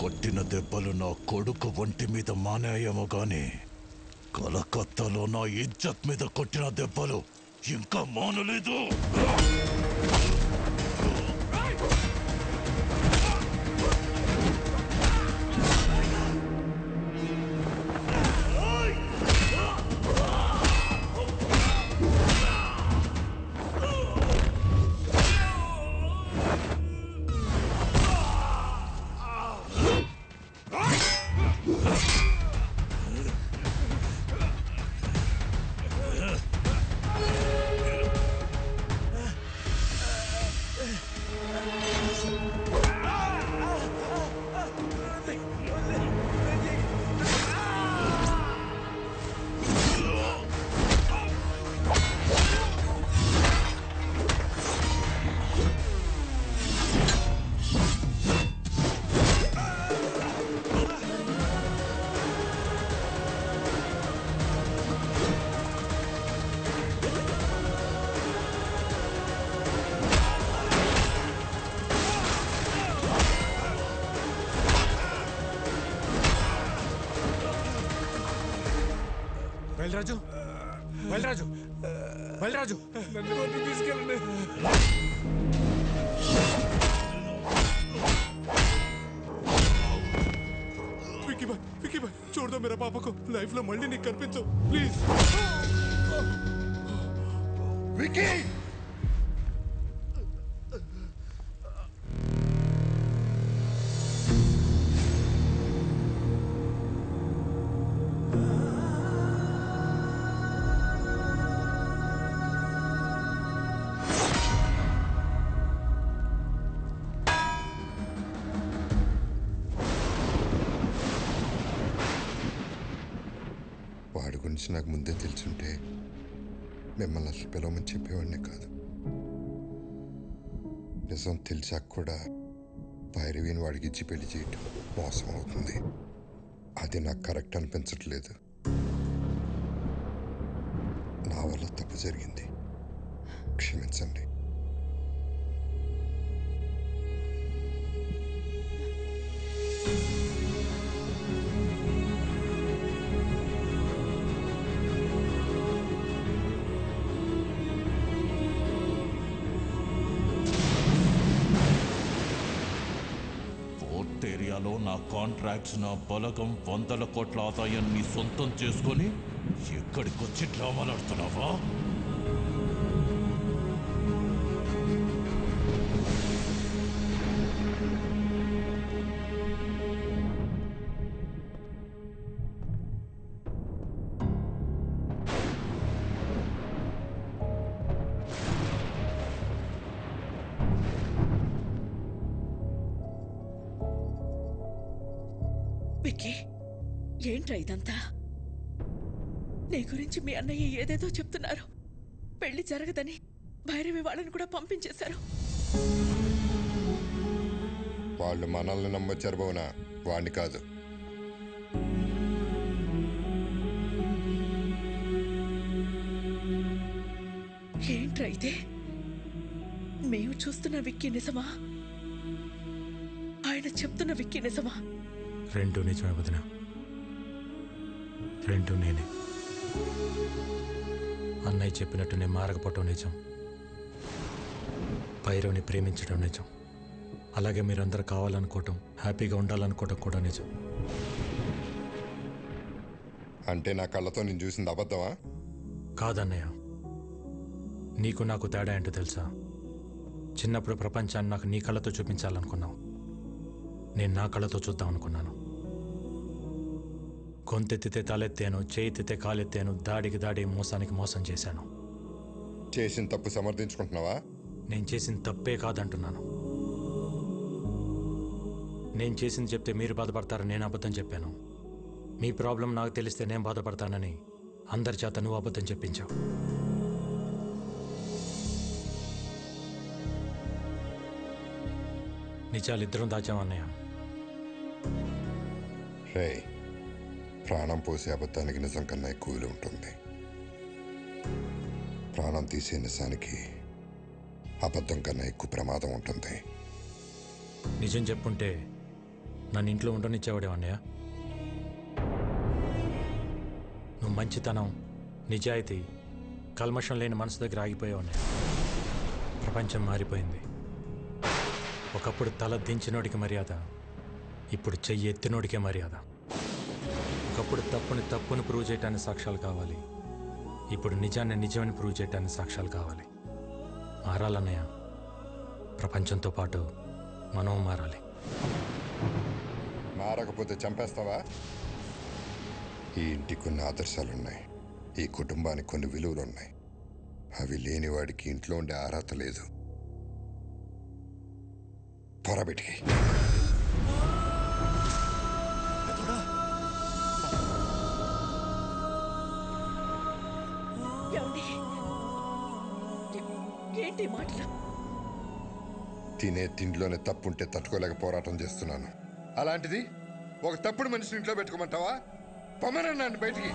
కొట్టిన దెబ్బలు నా కొడుకు ఒంటి మీద మానేయేమో గాని కలకత్తాలో నా ఇజ్జత్ మీద కొట్టిన దెబ్బలు ఇంకా మానలేదు. బయలురాజు బయలురాజు బయలురాజు నన్ను కోర్టుకు తీసుకెళ్ళండి. विकी भाई छोड़ दो मेरा पापा को लाइफ లో మళ్ళీ నీకు కనిపించు ప్లీజ్. వికీ వాడి గురించి నాకు ముందే తెలుసుంటే మిమ్మల్ని అసలు పిలవమని చెప్పేవాడినే కాదు. నిజం తెలిసాక కూడా భైరవిని వాడికి ఇచ్చి పెళ్లి చేయటం మోసం అవుతుంది. అది నాకు కరెక్ట్ అనిపించట్లేదు. నా వల్ల తప్పు జరిగింది, క్షమించండి. ఏరియాలో నా కాంట్రాక్ట్స్, నా బలగం, 100 కోట్ల ఆదాయాన్ని సొంతం చేసుకొని ఎక్కడికొచ్చి డ్రామాలు ఆడుతున్నావా? విక్కీ, ఏంట్రా ఇదంతా? నీ గురించి మీ అన్నయ్య ఏదేదో చెప్తున్నారు. పెళ్లి జరగదని భైరవి వాళ్ళని కూడా పంపించేశారు. వాళ్ళు మనల్ని నమ్మొచ్చారు భవన, వాణ్ణి కాదు. ఏంట్రా ఇదే? మేము చూస్తున్న విక్కీ నిజమా? ఆయన చెప్తున్న విక్కీ నిజమా? రెండు నిజమే వదిన, రెండు నేనే. అన్నయ్య చెప్పినట్టు నేను మారకపోవటం నిజం, భైరవ్ని ప్రేమించడం నిజం, అలాగే మీరందరూ కావాలనుకోవటం, హ్యాపీగా ఉండాలనుకోవటం కూడా నిజం. అంటే నా కళ్ళతో నేను చూసింది అబద్ధమా? కాదన్నయ్య, నీకు నాకు తేడా ఏంటో తెలుసా? చిన్నప్పుడు ప్రపంచాన్ని నాకు నీ కళ్ళతో చూపించాలనుకున్నావు, నేను నా కళ్ళతో చూద్దాం అనుకున్నాను. గొంతెత్తితే తలెత్తాను, చేయితే కాలెత్తాను, దాడికి దాడి, మోసానికి మోసం చేశాను. చేసిన తప్పు సమర్థించుకుంటున్నావా? నేను చేసిన తప్పే కాదంటున్నాను. నేను చేసింది చెప్తే మీరు బాధపడతారని నేను అబద్ధం చెప్పాను. మీ ప్రాబ్లం నాకు తెలిస్తే నేను బాధపడతానని అందరి చేత నువ్వు అబద్ధం చెప్పించావు. నిజాలు ఇద్దరం దాచామన్నయ్య. రే, ప్రాణం పోసే అబద్ధానికి నిజం కన్నా ఎక్కువ విలువ ఉంటుంది. ప్రాణం తీసే నిజానికి అబద్ధం కన్నా ఎక్కువ ప్రమాదం ఉంటుంది. నిజం చెప్పుంటే నన్ను ఇంట్లో ఉండనిచ్చేవాడే అన్నయ్య. నువ్వు మంచితనం, నిజాయితీ, కల్మషం లేని మనసు దగ్గర ఆగిపోయావు అన్నయ్య. ప్రపంచం మారిపోయింది. ఒకప్పుడు తల దించినోడికి మర్యాద, ఇప్పుడు చెయ్యి ఎత్తినోడికే మర్యాద. ఒకప్పుడు తప్పుని ప్రూవ్ చేయటానికి సాక్ష్యాలు కావాలి, ఇప్పుడు నిజాన్ని నిజమని ప్రూవ్ చేయటానికి సాక్ష్యాలు కావాలి. మారాలన్నయ్య, ప్రపంచంతో పాటు మనం మారాలి. మారకపోతే చంపేస్తావా? ఈ ఇంటికి కొన్ని ఆదర్శాలున్నాయి, ఈ కుటుంబానికి కొన్ని విలువలున్నాయి. అవి లేని వాడికి ఇంట్లో ఉండే అర్హత లేదు. పొరబెట్టి ఏంటి మాటలు? తినే తిండిలోనే తప్పుంటే తట్టుకోలేక పోరాటం చేస్తున్నాను. అలాంటిది ఒక తప్పుడు మనిషిని ఇంట్లో పెట్టుకోమంటావా? పొమ్మనన్నాను బయటికి.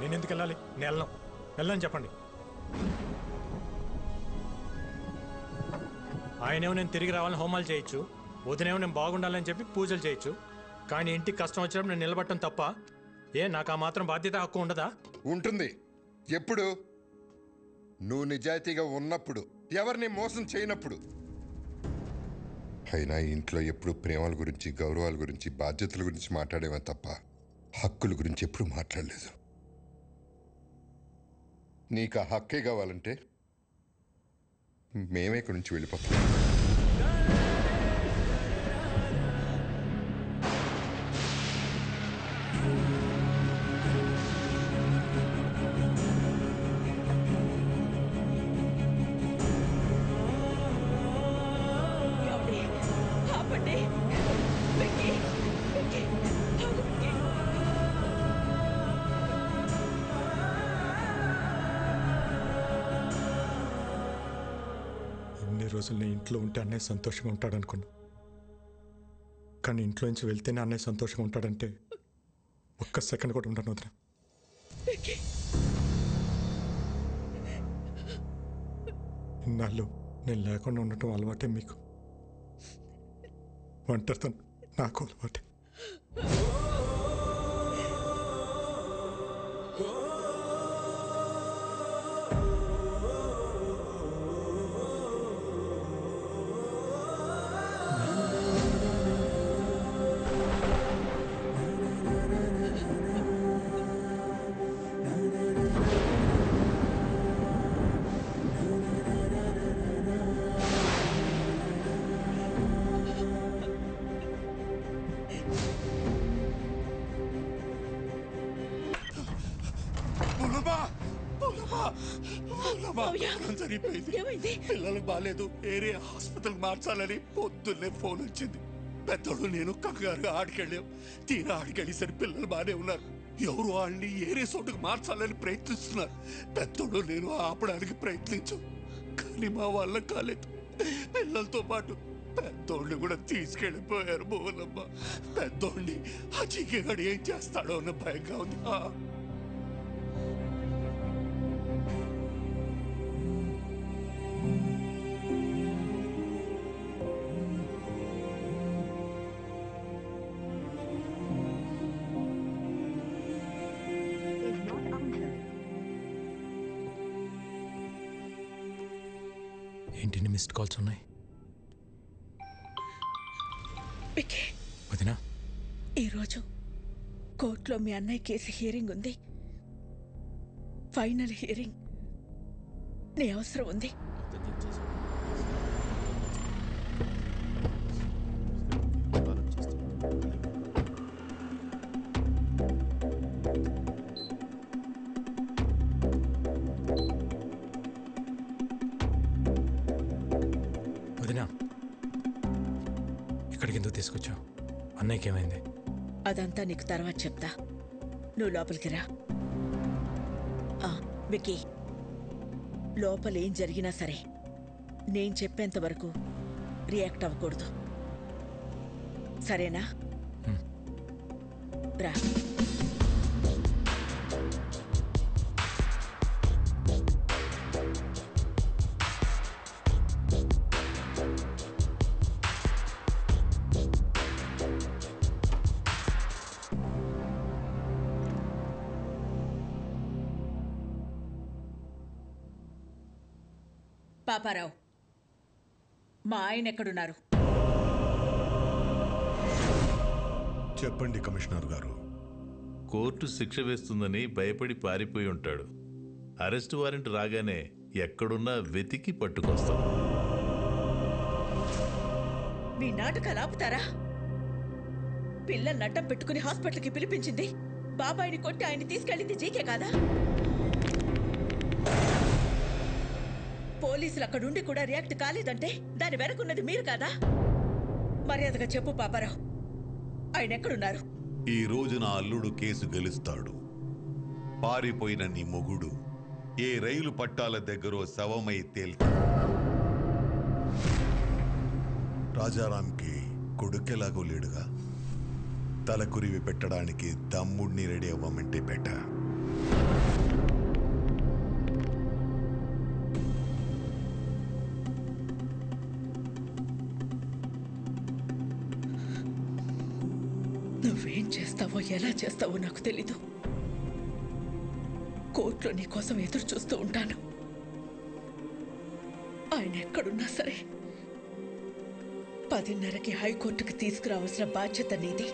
నేను ఎందుకు వెళ్ళాలి? నేను వెళ్ళని చెప్పండి. ఆయనేమో నేను తిరిగి రావాలని హోమాలు చేయొచ్చు, వదినేమో నేను బాగుండాలని చెప్పి పూజలు చేయొచ్చు, కానీ ఇంటికి కష్టం వచ్చినప్పుడు నేను నిలబడటం తప్ప నాకు ఆ మాత్రం బాధ్యత హక్కు ఉండదా? ఉంటుంది. ఎప్పుడు? నువ్వు నిజాయితీగా ఉన్నప్పుడు, ఎవరిని మోసం చేయనప్పుడు. అయినా ఇంట్లో ఎప్పుడు ప్రేమల గురించి, గౌరవాల గురించి, బాధ్యతల గురించి మాట్లాడేవా తప్ప హక్కుల గురించి ఎప్పుడు మాట్లాడలేదు. నీకు ఆ హక్కే కావాలంటే మేమే ఇక్కడి నుంచి వెళ్ళిపోతాం. రోజులు నేను ఇంట్లో ఉంటే అన్నయ్య సంతోషంగా ఉంటాడు అనుకున్నా, కానీ ఇంట్లో నుంచి వెళ్తేనే అన్నయ్య సంతోషంగా ఉంటాడంటే ఒక్క సెకండ్ కూడా ఉంటాను వదిన. ఇన్నాళ్ళు నేను లేకుండా ఉండటం అలవాటే మీకు, ఒంటరితనం నాకు అలవాటే. సరిపోయింది. పిల్లలకు బాగాలేదు, ఏరియా హాస్పిటల్ మార్చాలని పొద్దున్నే ఫోన్ వచ్చింది. పెద్దోడు నేను కంగారుగా ఆడికెళ్ళాం. తీరా ఆడికెళ్ళేసరి పిల్లలు బాగానే ఉన్నారు. ఎవరు వాళ్ళని ఏరియా చోటుకు మార్చాలని ప్రయత్నిస్తున్నారు. పెద్దోడు నేను ఆపడానికి ప్రయత్నించాం, కానీ మా వల్ల కాలేదు. పిల్లలతో పాటు పెద్దోడిని కూడా తీసుకెళ్ళిపోయారు. మోహనమ్మ, పెద్దోడిని ఆ చీకగాడు ఏం చేస్తాడో అన్న భయంగా ఉంది. ఏంటి మిస్డ్ కాల్స్ ఉన్నాయి? వదినా, ఈరోజు కోర్టులో మీ అన్నయ్య కేసు హియరింగ్ ఉంది. Final hearing. నీ అవసరం ఉంది. వదినా, ఇక్కడికి ఎందుకు తీసుకొచ్చావు? అన్నయ్యకి ఏమైంది? అదంతా నీకు తర్వాత చెప్తా. నువ్వు లోపలికి రా. విక్కీ, లోపల ఏం జరిగినా సరే నేను చెప్పేంత వరకు రియాక్ట్ అవ్వకూడదు, సరేనా? రా. పాపారావు, మా ఆయన ఎక్కడున్నారు? చెప్పండి కమిషనర్ గారు. కోర్టు శిక్ష వేస్తుందని భయపడి పారిపోయి ఉంటాడు. అరెస్ట్ వారెంట్ రాగానే ఎక్కడున్నా వెతికి పట్టుకొస్తాం. మీ నాటకాలు ఆపుతారా? పిల్లలు నట్టం పెట్టుకుని హాస్పిటల్కి పిలిపించింది బాబాయిని కొట్టి ఆయన్ని తీసుకెళ్ళింది జీకే కాదా? పోలీసులు అక్కడుండి కూడా రియాక్ట్ కాలేదంటే దాని వెనకున్నది మీరు కాదా? మర్యాదగా చెప్పు పాపారావు, ఆయన ఎక్కడున్నారు? ఈ రోజు నా అల్లుడు కేసు గెలుస్తాడు. పారిపోయిన నీ మొగుడు ఏ రైలు పట్టాల దగ్గర శవమై తేల్తాడు. రాజారాంకి కొడుకెలాగో లేడుగా, తలకురివి పెట్టడానికి తమ్ముడిని రెడీ అవ్వమంటే బెటర్. నువ్వేం చేస్తావో ఎలా చేస్తావో నాకు తెలీదు. కోర్టులో నీ కోసం ఎదురు చూస్తూ ఉంటాను. ఆయన ఎక్కడున్నా సరే 10:30కి హైకోర్టుకి తీసుకురావాల్సిన బాధ్యత నీది.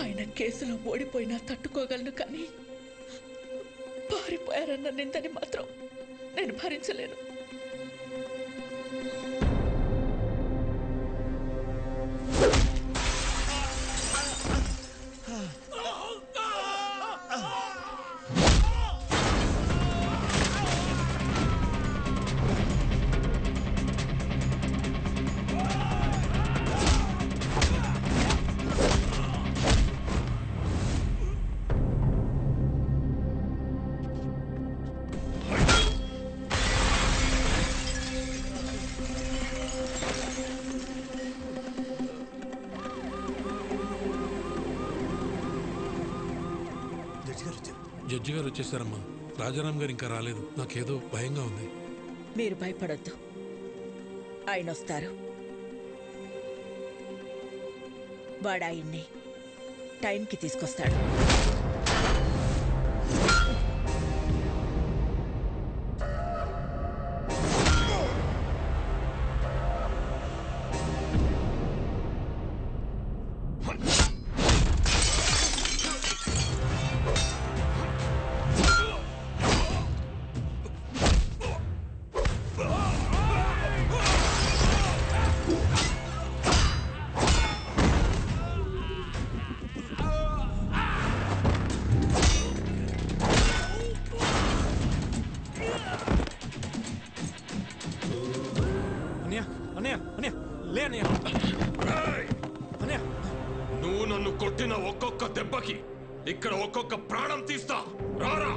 ఆయన కేసులో ఓడిపోయినా తట్టుకోగలను, కానీ పారిపోయారన్న నిందని మాత్రం నేను భరించలేను. జడ్జి గారు వచ్చేసారమ్మా. రాజారాం గారు ఇంకా రాలేదు. నాకేదో భయంగా ఉంది. మీరు భయపడొద్దు, ఆయన వస్తారు. వాడు ఆయన్ని టైంకి తీసుకొస్తాడు. నువ్వు నన్ను కొట్టిన ఒక్కొక్క దెబ్బకి ఇక్కడ ఒక్కొక్క ప్రాణం తీస్తా. రారా,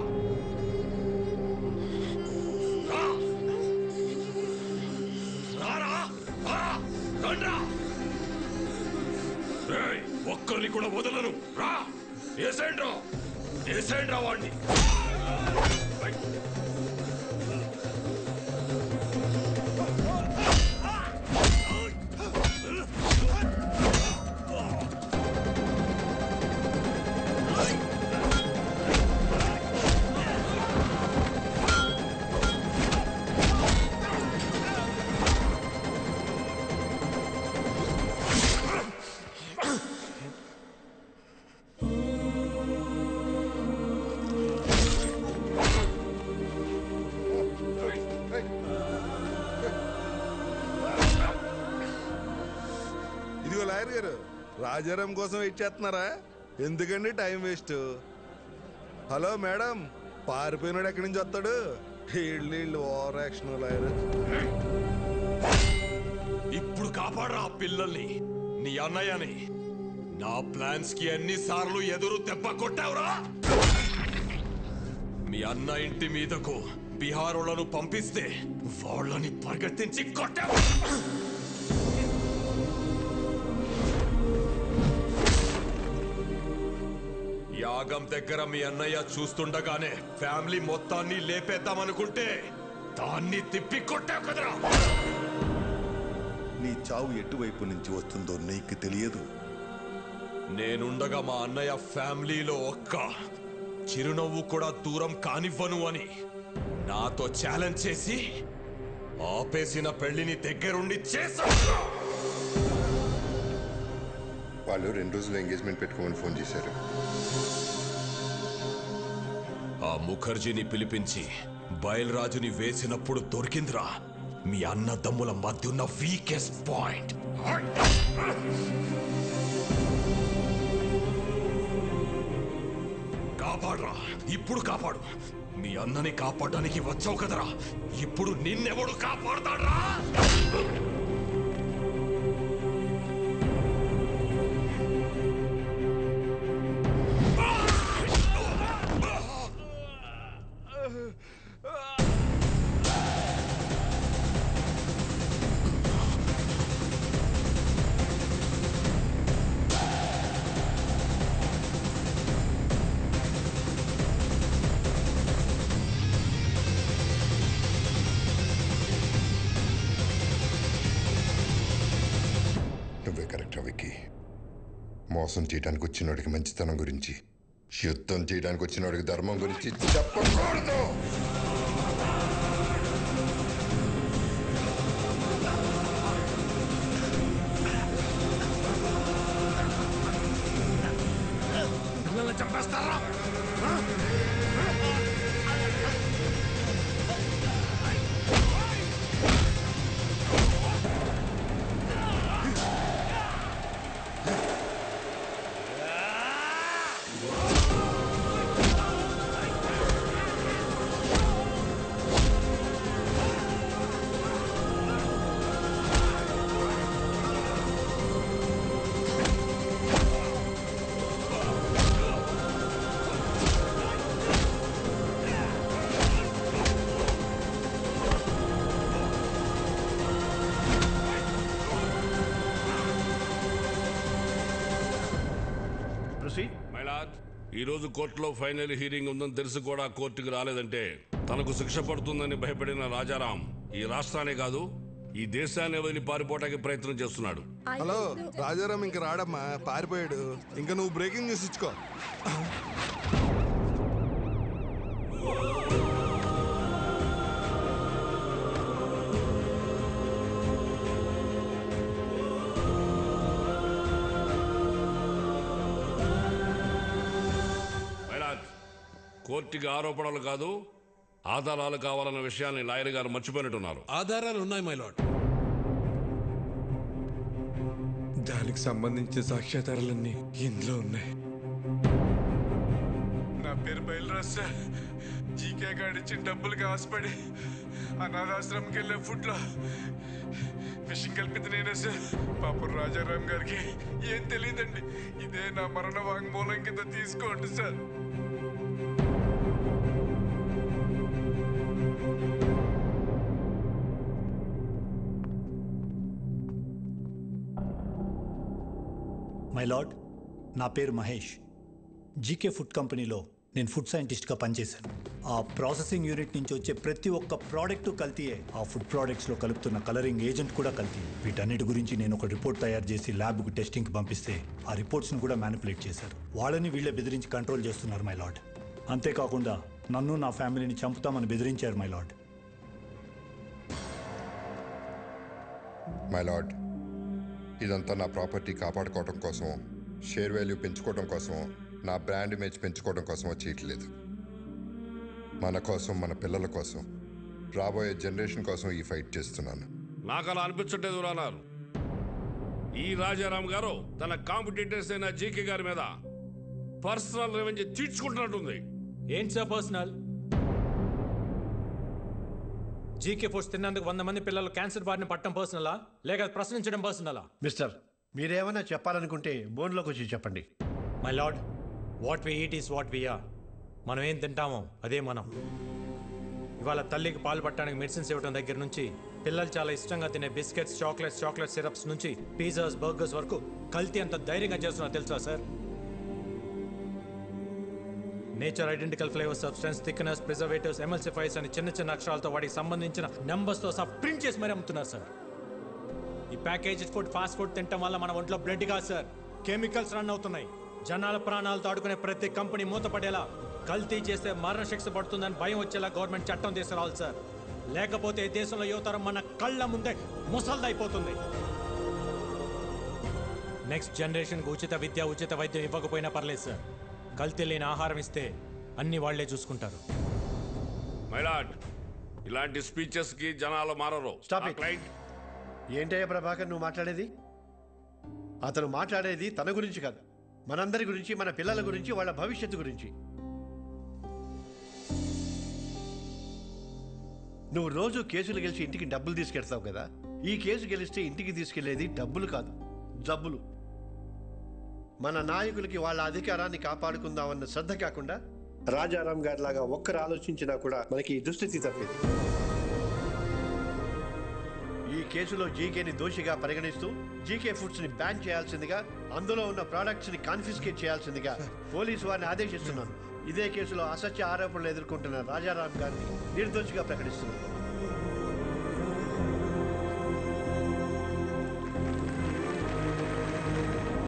ఒక్కరిని కూడా వదలను. రా, ఏసేండ్రా వాడిని. ఇదిగో లాయర్ గారు, రాజారాం కోసం వెయిట్ చేస్తున్నారా? ఎందుకండి టైం వేస్ట్? హలో మేడం, పారిపోయినాడు ఎక్కడి నుంచి వస్తాడు? వీళ్ళు ఓవర్ యాక్షన్ లాయర్. ఇప్పుడు కాపాడరా పిల్లల్ని, నీ అన్నయ్యని. నా ప్లాన్స్ కి ఎన్నిసార్లు ఎదురు దెబ్బ కొట్టావురా? మీ అన్న ఇంటి మీదకు బీహారోళ్లను పంపిస్తే వాళ్ళని పరిగెత్తించి కొట్టావు. యాగం దగ్గర మీ అన్నయ్య చూస్తుండగానే ఫ్యామిలీ మొత్తాన్ని లేపేద్దామనుకుంటే దాన్ని తిప్పి కొట్టావు కదరా. నీ చావు ఎటువైపు నుంచి వస్తుందో నీకు తెలియదు. నేనుండగా మా అన్నయ్య ఫ్యామిలీలో ఒక్క చిరునవ్వు కూడా దూరం కానివ్వను అని నాతో ఛాలెంజ్ చేసి ఆపేసిన పెళ్లిని దగ్గరుండి చేశావు. వాళ్ళు 2 రోజులు ఎంగేజ్మెంట్ పెట్టుకోమని ఫోన్ చేశారు. ఆ ముఖర్జీని పిలిపించి బయల్రాజుని వేసినప్పుడు దొరికిందిరా మీ అన్నదమ్ముల మధ్య ఉన్న వీకెస్ట్ పాయింట్. కాపాడరా, ఇప్పుడు కాపాడు. మీ అన్నని కాపాడడానికి వచ్చావు కదరా, ఇప్పుడు నిన్నెవడు కాపాడతాడ్రా? మోసం చేయడానికి వచ్చినోడికి మంచితనం గురించి, యుద్ధం చేయడానికి వచ్చినోడికి ధర్మం గురించి చెప్పకూడదు. పిల్లల్ని చంపేస్తారా? ఈ రోజు కోర్టులో ఫైనల్ హీరింగ్ ఉందని తెలిసి కూడా కోర్టుకు రాలేదంటే తనకు శిక్ష పడుతుందని భయపడిన రాజారాం ఈ రాష్ట్రాన్ని కాదు ఈ దేశాన్ని వదిలి పారిపోవడానికి ప్రయత్నం చేస్తున్నాడు. హలో రాజారాం ఇంక రాడమ్మా, పారిపోయాడు. ఇంకా నువ్వు బ్రేకింగ్ న్యూస్ ఇచ్చుకో. కోర్టుకి ఆరోపణలు కాదు ఆధారాలు కావాలన్న విషయాన్ని లాయర్ గారు మర్చిపోయినట్టున్నారు. ఆధారాలు ఉన్నాయి మై లార్డ్. దానికి సంబంధించిన సాక్ష్యాధారాలన్నీ ఇందులో ఉన్నాయి. నా పేరు బయలురాజ్ సార్. జీకే గాడిచ్చిన డబ్బులకి ఆశపడి అనాథాశ్రమంకి వెళ్ళే ఫుడ్లో విషయం కలిపింది నేనే సార్. పాపం రాజారాం గారికి ఏం తెలియదండి. ఇదే నా మరణ వాంగ్మూలం కింద తీసుకోండి సార్. మై లార్డ్, నా పేరు మహేష్. జీకే ఫుడ్ కంపెనీలో నేను ఫుడ్ సైంటిస్ట్గా పనిచేశాను. ఆ ప్రాసెసింగ్ యూనిట్ నుంచి వచ్చే ప్రతి ఒక్క ప్రోడక్ట్ కల్తీయే. ఆ ఫుడ్ ప్రోడక్ట్స్లో కలుపుతున్న కలరింగ్ ఏజెంట్ కూడా కల్తీ. వీటన్నిటి గురించి నేను ఒక రిపోర్ట్ తయారు చేసి ల్యాబ్కు టెస్టింగ్కి పంపిస్తే ఆ రిపోర్ట్స్ను కూడా మ్యానిపులేట్ చేశారు. వాళ్ళని వీళ్ళే బెదిరించి కంట్రోల్ చేస్తున్నారు మై లార్డ్. అంతేకాకుండా నన్ను నా ఫ్యామిలీని చంపుతామని బెదిరించారు మై లార్డ్. మై లార్డ్, ఇదంతా నా ప్రాపర్టీ కాపాడుకోవడం కోసం, షేర్ వాల్యూ పెంచుకోవడం కోసం, నా బ్రాండ్ ఇమేజ్ పెంచుకోవడం కోసం చేయట్లేదు. మన కోసం, మన పిల్లల కోసం, రాబోయే జనరేషన్ కోసం ఈ ఫైట్ చేస్తున్నాను. నాకు అలా అనిపించట్లేదు రానారు. ఈ రాజారాం గారు తన కాంపిటీటర్స్ అయిన జీకే గారి మీద పర్సనల్ రెవెంజ్ తీర్చుకుంటున్నట్టుంది. ఏంటి సార్ పర్సనల్? జీకే ఫోర్స్ తిన్నందుకు 100 మంది పిల్లలు క్యాన్సర్ బారిన పట్టడం పర్సనలా, లేక ప్రశ్నించడం పర్సనలా? మిస్టర్, మీరేమైనా చెప్పాలనుకుంటే బోన్లోకి వచ్చి చెప్పండి. My lord, what we eat is what we are. మనం ఏం తింటామో అదే మనం. ఇవాళ తల్లికి పాలు పట్టడానికి మెడిసిన్స్ ఇవ్వడం దగ్గర నుంచి, పిల్లలు చాలా ఇష్టంగా తినే బిస్కెట్స్, చాక్లెట్ సిరప్స్ నుంచి పిజ్జాస్, బర్గర్స్ వరకు కల్తీ అంత ధైర్యంగా చేస్తున్నా తెలుసా sir? Nature identical flavour, substance, thickness, preservatives, ఎమల్సిఫైర్స్ అని చిన్న చిన్న అక్షరాలతో వాటికి సంబంధించిన నెంబర్స్తో సహా ప్రింట్ చేసి మరీ అమ్ముతున్నారు సార్. ఈ ప్యాకేజ్డ్ ఫుడ్, ఫాస్ట్ ఫుడ్ తినటం వల్ల మన ఒంట్లో బ్లడ్ కాదు సార్, కెమికల్స్ రన్ అవుతున్నాయి. జనాల ప్రాణాలతో ఆడుకునే ప్రతి కంపెనీ మూతపడేలా, కల్తీ చేస్తే మరణశిక్ష పడుతుందని భయం వచ్చేలా గవర్నమెంట్ చట్టం తీసుకురావాలి సార్. లేకపోతే దేశంలో యువతరం మన కళ్ళ ముందే ముసల్దైపోతుంది. నెక్స్ట్ జనరేషన్కి ఉచిత విద్య, ఉచిత వైద్యం ఇవ్వకపోయినా పర్లేదు సార్. కల్తీ లేని ఆహారం ఇస్తే అన్ని వాళ్లే చూసుకుంటారు. మైలాడ్, ఇలాంటి స్పీచెస్ కి జనాలు మారరు. Stop it. ఏంటయ్యా ప్రభాకర్ నువ్వు మాట్లాడేది? అతను మాట్లాడేది తన గురించి కాదు, మనందరి గురించి, మన పిల్లల గురించి, వాళ్ళ భవిష్యత్తు గురించి. నువ్వు రోజు కేసులు గెలిచి ఇంటికి డబ్బులు తీసుకెళ్తావు కదా, ఈ కేసు గెలిస్తే ఇంటికి తీసుకెళ్లేది డబ్బులు కాదు, జబ్బులు. మన నాయకులకి వాళ్ళ అధికారాన్ని కాపాడుకుందామన్న శ్రద్ధ కాకుండా రాజారాం గారి లాగా ఒక్కరు ఆలోచించినా కూడా మనకి ఈ దుస్థితి తప్పేది. ఈ కేసులో జీకేని దోషిగా పరిగణిస్తూ జీకే ఫుడ్స్ ని బ్యాన్ చేయాల్సిందిగా, అందులో ఉన్న ప్రోడక్ట్స్ ని కాన్ఫిస్కేట్ చేయాల్సిందిగా పోలీసు వారిని ఆదేశిస్తున్నాను. ఇదే కేసులో అసత్య ఆరోపణలు ఎదుర్కొంటున్న రాజారాం గారిని నిర్దోషిగా ప్రకటిస్తున్నాను.